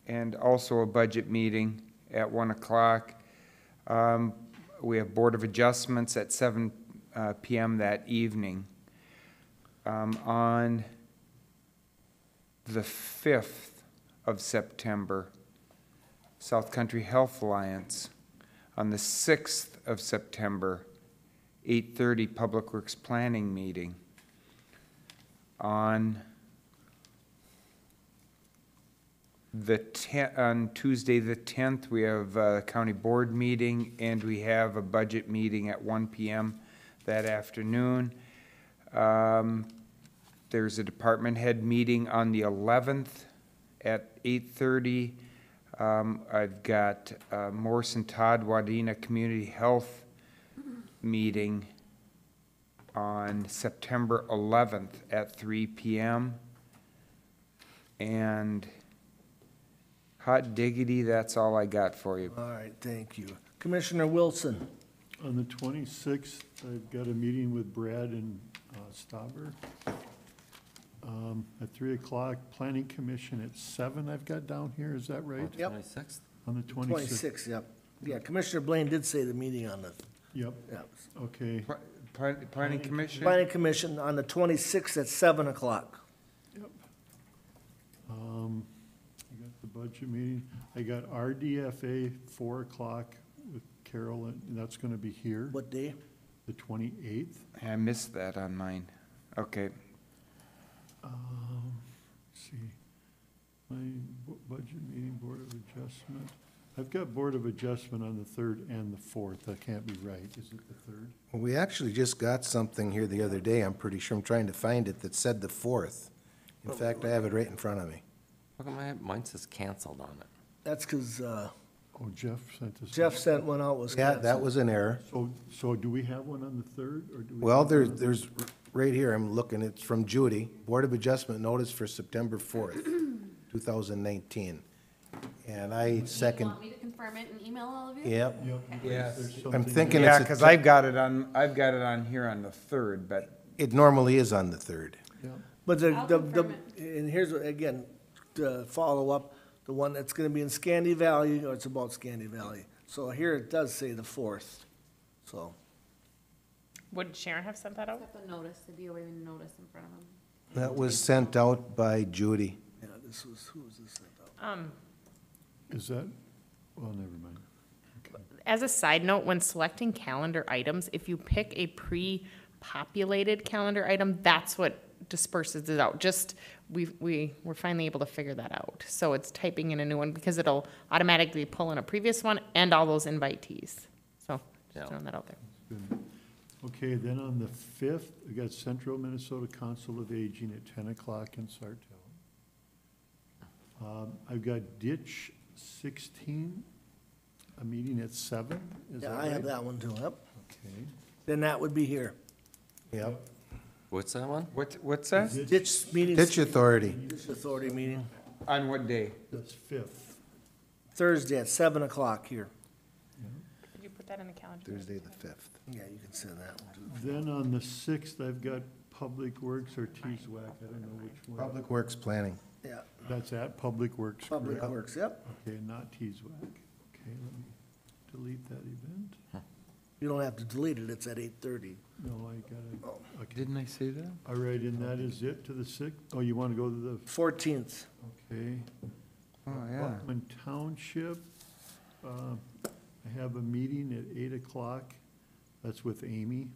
And also a budget meeting at 1 o'clock. We have Board of Adjustments at 7 PM that evening. On the 5th of September, South Country Health Alliance. On the 6th of September, 8:30 Public Works Planning Meeting. On on Tuesday, the 10th, we have a county board meeting, and we have a budget meeting at 1 p.m. that afternoon. There's a department head meeting on the 11th at 8:30. I've got Morrison Todd Wadena Community Health meeting on September 11th at 3 p.m. And hot diggity, that's all I got for you. All right, thank you. Commissioner Wilson. On the 26th, I've got a meeting with Brad and Stauber. At 3 o'clock, Planning Commission at 7 I've got down here, is that right? Yep. 26th? On the 26th? 26, yep. Yeah, Commissioner Blaine did say the meeting on the, Yep, yeah. okay. Planning Commission? Planning Commission on the 26th at 7 o'clock. Yep. I got the budget meeting. I got RDFA 4 o'clock with Carol, and that's gonna be here, What day? the 28th. I missed that on mine. Okay. Let's see, my budget meeting, Board of Adjustment. I've got Board of Adjustment on the 3rd and the 4th. That can't be right. Is it the 3rd? Well, we actually just got something here the other day, I'm pretty sure, I'm trying to find it, that said the 4th. In fact, I have it right in front of me. How come mine says canceled on it? That's because Oh, Jeff sent us. Jeff sent one out, was Yeah, canceled. that was an error. So do we have one on the 3rd, or do we? Well, have one on the- there's, right here, I'm looking, it's from Judy, Board of Adjustment notice for September 4th, 2019. And I second, You want me to confirm it and email all of you? yep. Yes. There's I'm something thinking Yeah, it's, because a- I've got it on here on the 3rd, but it normally is on the 3rd. Yeah. But I'll confirm and here's, what again, to follow up, the one that's gonna be in Scandy Valley, or it's about Scandy Valley. So here it does say the 4th, so. Would Sharon have sent that out? Except the notice, the DOA notice in front of them. That was sent out by Judy. Yeah, this was, who was this sent out? Is that, well, never mind. As a side note, when selecting calendar items, if you pick a pre-populated calendar item, that's what disperses it out. Just, we're finally able to figure that out. So it's typing in a new one because it'll automatically pull in a previous one and all those invitees. So Yeah. just throwing that out there. Good. Okay, then on the 5th, we got Central Minnesota Council of Aging at 10 o'clock in Sartell. I've got Ditch 16, a meeting at 7, is that Yeah, right? I have that one too, yep. Okay. Then that would be here. Yep. What's that one? what's that? Ditch meeting. Ditch Authority. Ditch Authority meeting, On what day? That's 5th. Thursday at 7 o'clock here. Could you put that in the calendar? Thursday the 5th. Yeah, you can send that one too. Then on the 6th, I've got Public Works or TSWAC, I don't know which one. Public Works Planning. Yeah, That's at Public Works. Public correct? Works, yep. Okay, not TSWAC. Okay, let me delete that event. You don't have to delete it, it's at 8:30. No, I gotta, okay. Didn't I say that? All right, and that is it to the 6th? Oh, you want to go to the, 14th. okay. Oh, yeah. Buckman Township, I have a meeting at 8 o'clock. That's with Amy.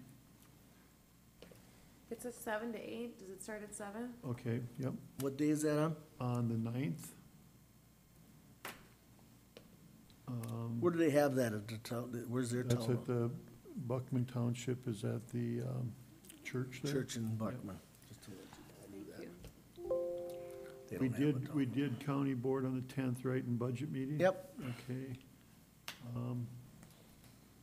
It's a 7 to 8, does it start at 7? Okay, yep. What day is that on? On the 9th. Where do they have that at the town, where's their That's town? at the, Buckman Township is at the church there. Church in Buckman. Just to let you know, Thank you. they We don't have did, it. we did county board on the 10th, right, in budget meeting? Yep, Okay.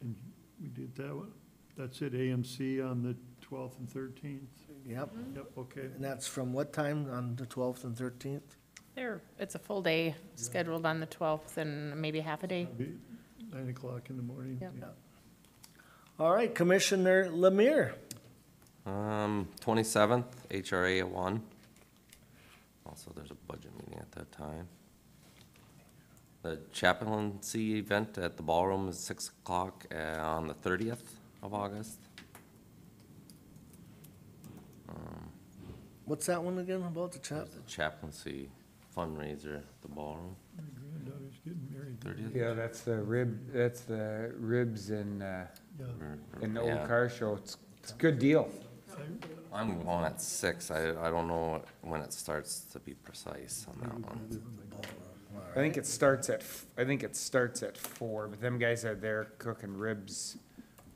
And we did that one. That's it, AMC on the 12th and 13th? yep. Yep, okay. And that's from what time on the 12th and 13th? It's a full day scheduled on the 12th and maybe half a day. Be 9 o'clock in the morning. Yep. Yeah. All right, Commissioner Lemire. 27th, HRA at 1. Also, there's a budget meeting at that time. The chaplaincy event at the ballroom is 6 o'clock on the 30th of August. What's that one again about the chap? There's the chaplaincy fundraiser at the ballroom. My granddaughter's getting married. 30th? Yeah, that's the ribs in Yeah. the Yeah. old car show. It's a good deal. I'm going at 6. I don't know when it starts, to be precise on that one. I think it starts at 4, but them guys are there cooking ribs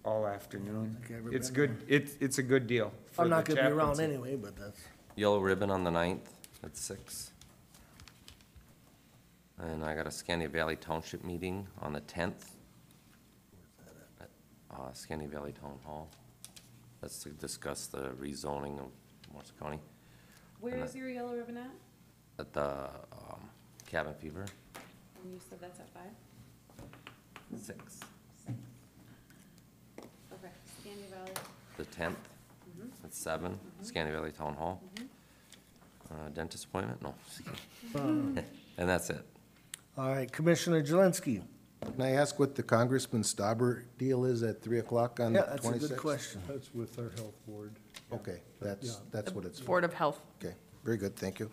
all afternoon. Okay, ever It's been good, it's a good deal. for I'm not the gonna be around chaplaincy. anyway, but that's, Yellow ribbon on the 9th at 6. And I got a Scandia Valley Township meeting on the 10th. At Scandia Valley Town Hall. That's to discuss the rezoning of Morrison County. Where is your yellow ribbon at? At the Cabin Fever, And you said that's at 5? 6. Okay, Scandia Valley. The 10th, at 7, Scandia Valley Town Hall. Dentist appointment? No, just kidding. And that's it. All right, Commissioner Jelinski. Can I ask what the Congressman Stauber deal is at 3 o'clock on the Yeah, that's a 26th? good question. That's with our health board. Okay, that's what it's for. Board of Health. Okay, very good, thank you.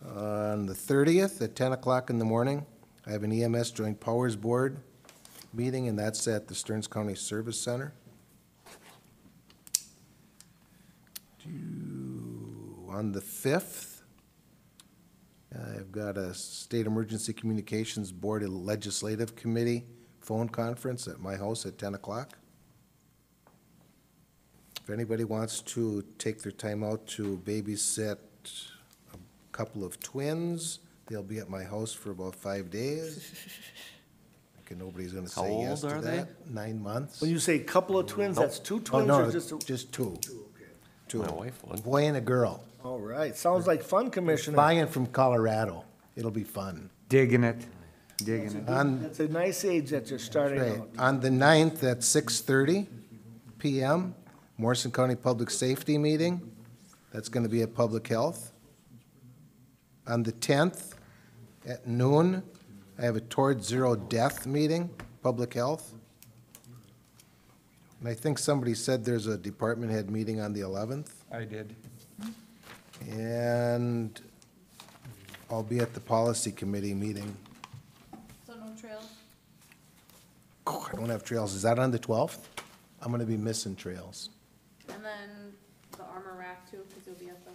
On the 30th, at 10 o'clock in the morning, I have an EMS Joint Powers Board meeting, and that's at the Stearns County Service Center. On the 5th, I've got a State Emergency Communications Board Legislative Committee phone conference at my house at 10 o'clock. If anybody wants to take their time out to babysit a couple of twins, they'll be at my house for about 5 days. Nobody's gonna How say yes old to are that. 9 months. When you say couple of twins, that's two Oh, twins no, or just? just two. Two. My wife would. Boy and a girl. All right, sounds like fun, Commissioner. Flying from Colorado. It'll be fun. Digging it, digging it. That's a nice age that you're starting Right. out. On the 9th at 6:30 PM, Morrison County Public Safety meeting. That's gonna be at Public Health. On the 10th at noon, I have a Towards Zero Death meeting, Public Health. And I think somebody said there's a department head meeting on the 11th. I did. And I'll be at the Policy Committee meeting. So no trails? Oh, I don't have trails. Is that on the 12th? I'm gonna be missing trails. And then the armor rack too, because you'll be at the.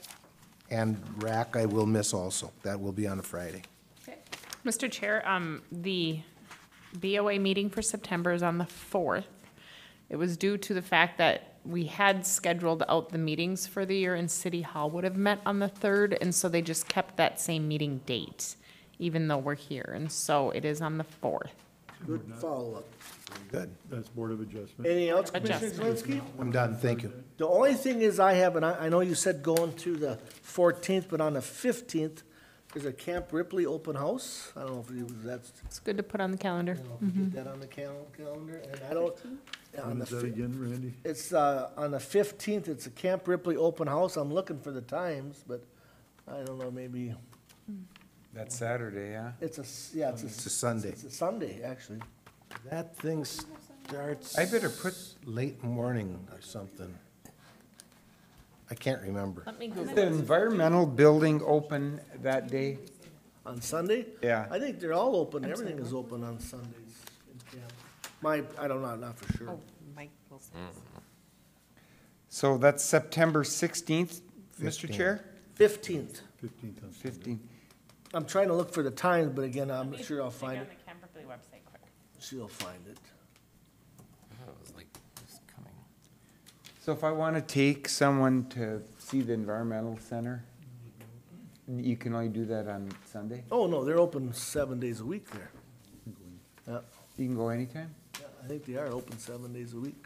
And RAC I will miss also. That will be on a Friday. Okay. Mr. Chair, the BOA meeting for September is on the 4th. It was due to the fact that we had scheduled out the meetings for the year and City Hall would have met on the 3rd, and so they just kept that same meeting date, even though we're here, and so it is on the 4th. Good follow-up. Good. That's Board of Adjustment. Anything else, Commissioner Adjustment. Zelinski? I'm done. Thank you. The only thing is I have, and I know you said going to the 14th, but on the 15th, there's a Camp Ripley open house. I don't know if that's, It's good to put on the calendar. get that on the calendar, and I don't. On When the is that fi- again, Randy? It's, on the 15th, it's a Camp Ripley open house. I'm looking for the times, but I don't know, maybe, That's Saturday, yeah? it's a, yeah, it's a. It's a Sunday. It's a Sunday, actually. That thing starts. I better put, Late morning or something. I can't remember. Let me is Google the it. environmental building open that day? On Sunday? Yeah. I think they're all open. Everything is open on Sundays in camp. I don't know, not for sure. Oh, Mike will say. So that's September 16th, Mr. 15th. Chair? 15th. 15th on Sunday. 15th. I'm trying to look for the times, but again, I'm sure I'll Check find on it. the Camp Ripley website quick. She'll find it. I thought it was like this coming. So if I want to take someone to see the environmental center, you can only do that on Sunday? Oh, no, they're open 7 days a week there. Yeah, You can go anytime? I think they are open 7 days a week.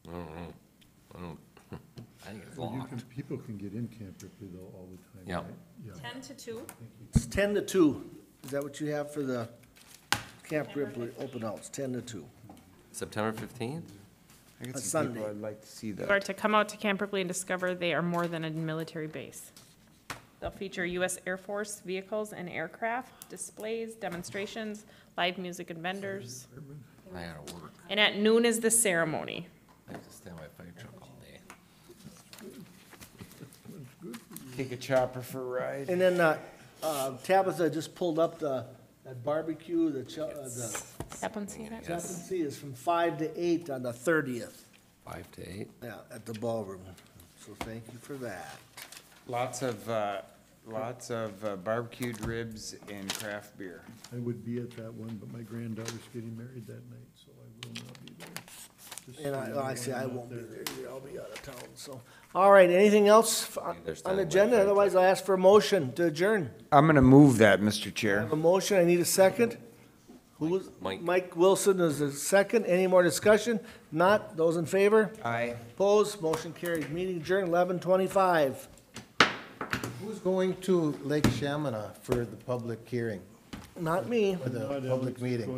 I don't know. I think it's Well, you locked. can, people can get in Camp Ripley though all the time, Yep. right? Yeah. 10 to 2? It's 10 to 2. Is that what you have for the Camp Ripley open house, 10 to 2? September 15th? I got A some people Sunday. I'd like to see You are that. to come out to Camp Ripley and discover they are more than a military base. They'll feature U.S. Air Force vehicles and aircraft, displays, demonstrations, live music and vendors. I gotta work. And at noon is the ceremony. I have to stand by fire truck all day. Take a chopper for a ride. And then Tabitha just pulled up that barbecue, the Happen to see that? Chapin C is from 5 to 8 on the 30th. 5 to 8. Yeah, at the ballroom. So thank you for that. Lots of barbecued ribs and craft beer. I would be at that one, but my granddaughter's getting married that night, so I will not be there. And I say I won't be there either, I'll be out of town, so. All right, anything else on the agenda? Otherwise, I'll ask for a motion to adjourn. I'm going to move that, Mr. I Chair. have a motion, I need a second. Who was? Mike Wilson is the second. Any more discussion? Not, those in favor? Aye. Opposed, motion carried. Meeting adjourned 11:25. Who's going to Lake Shamana for the public hearing, Not me. for the public meeting?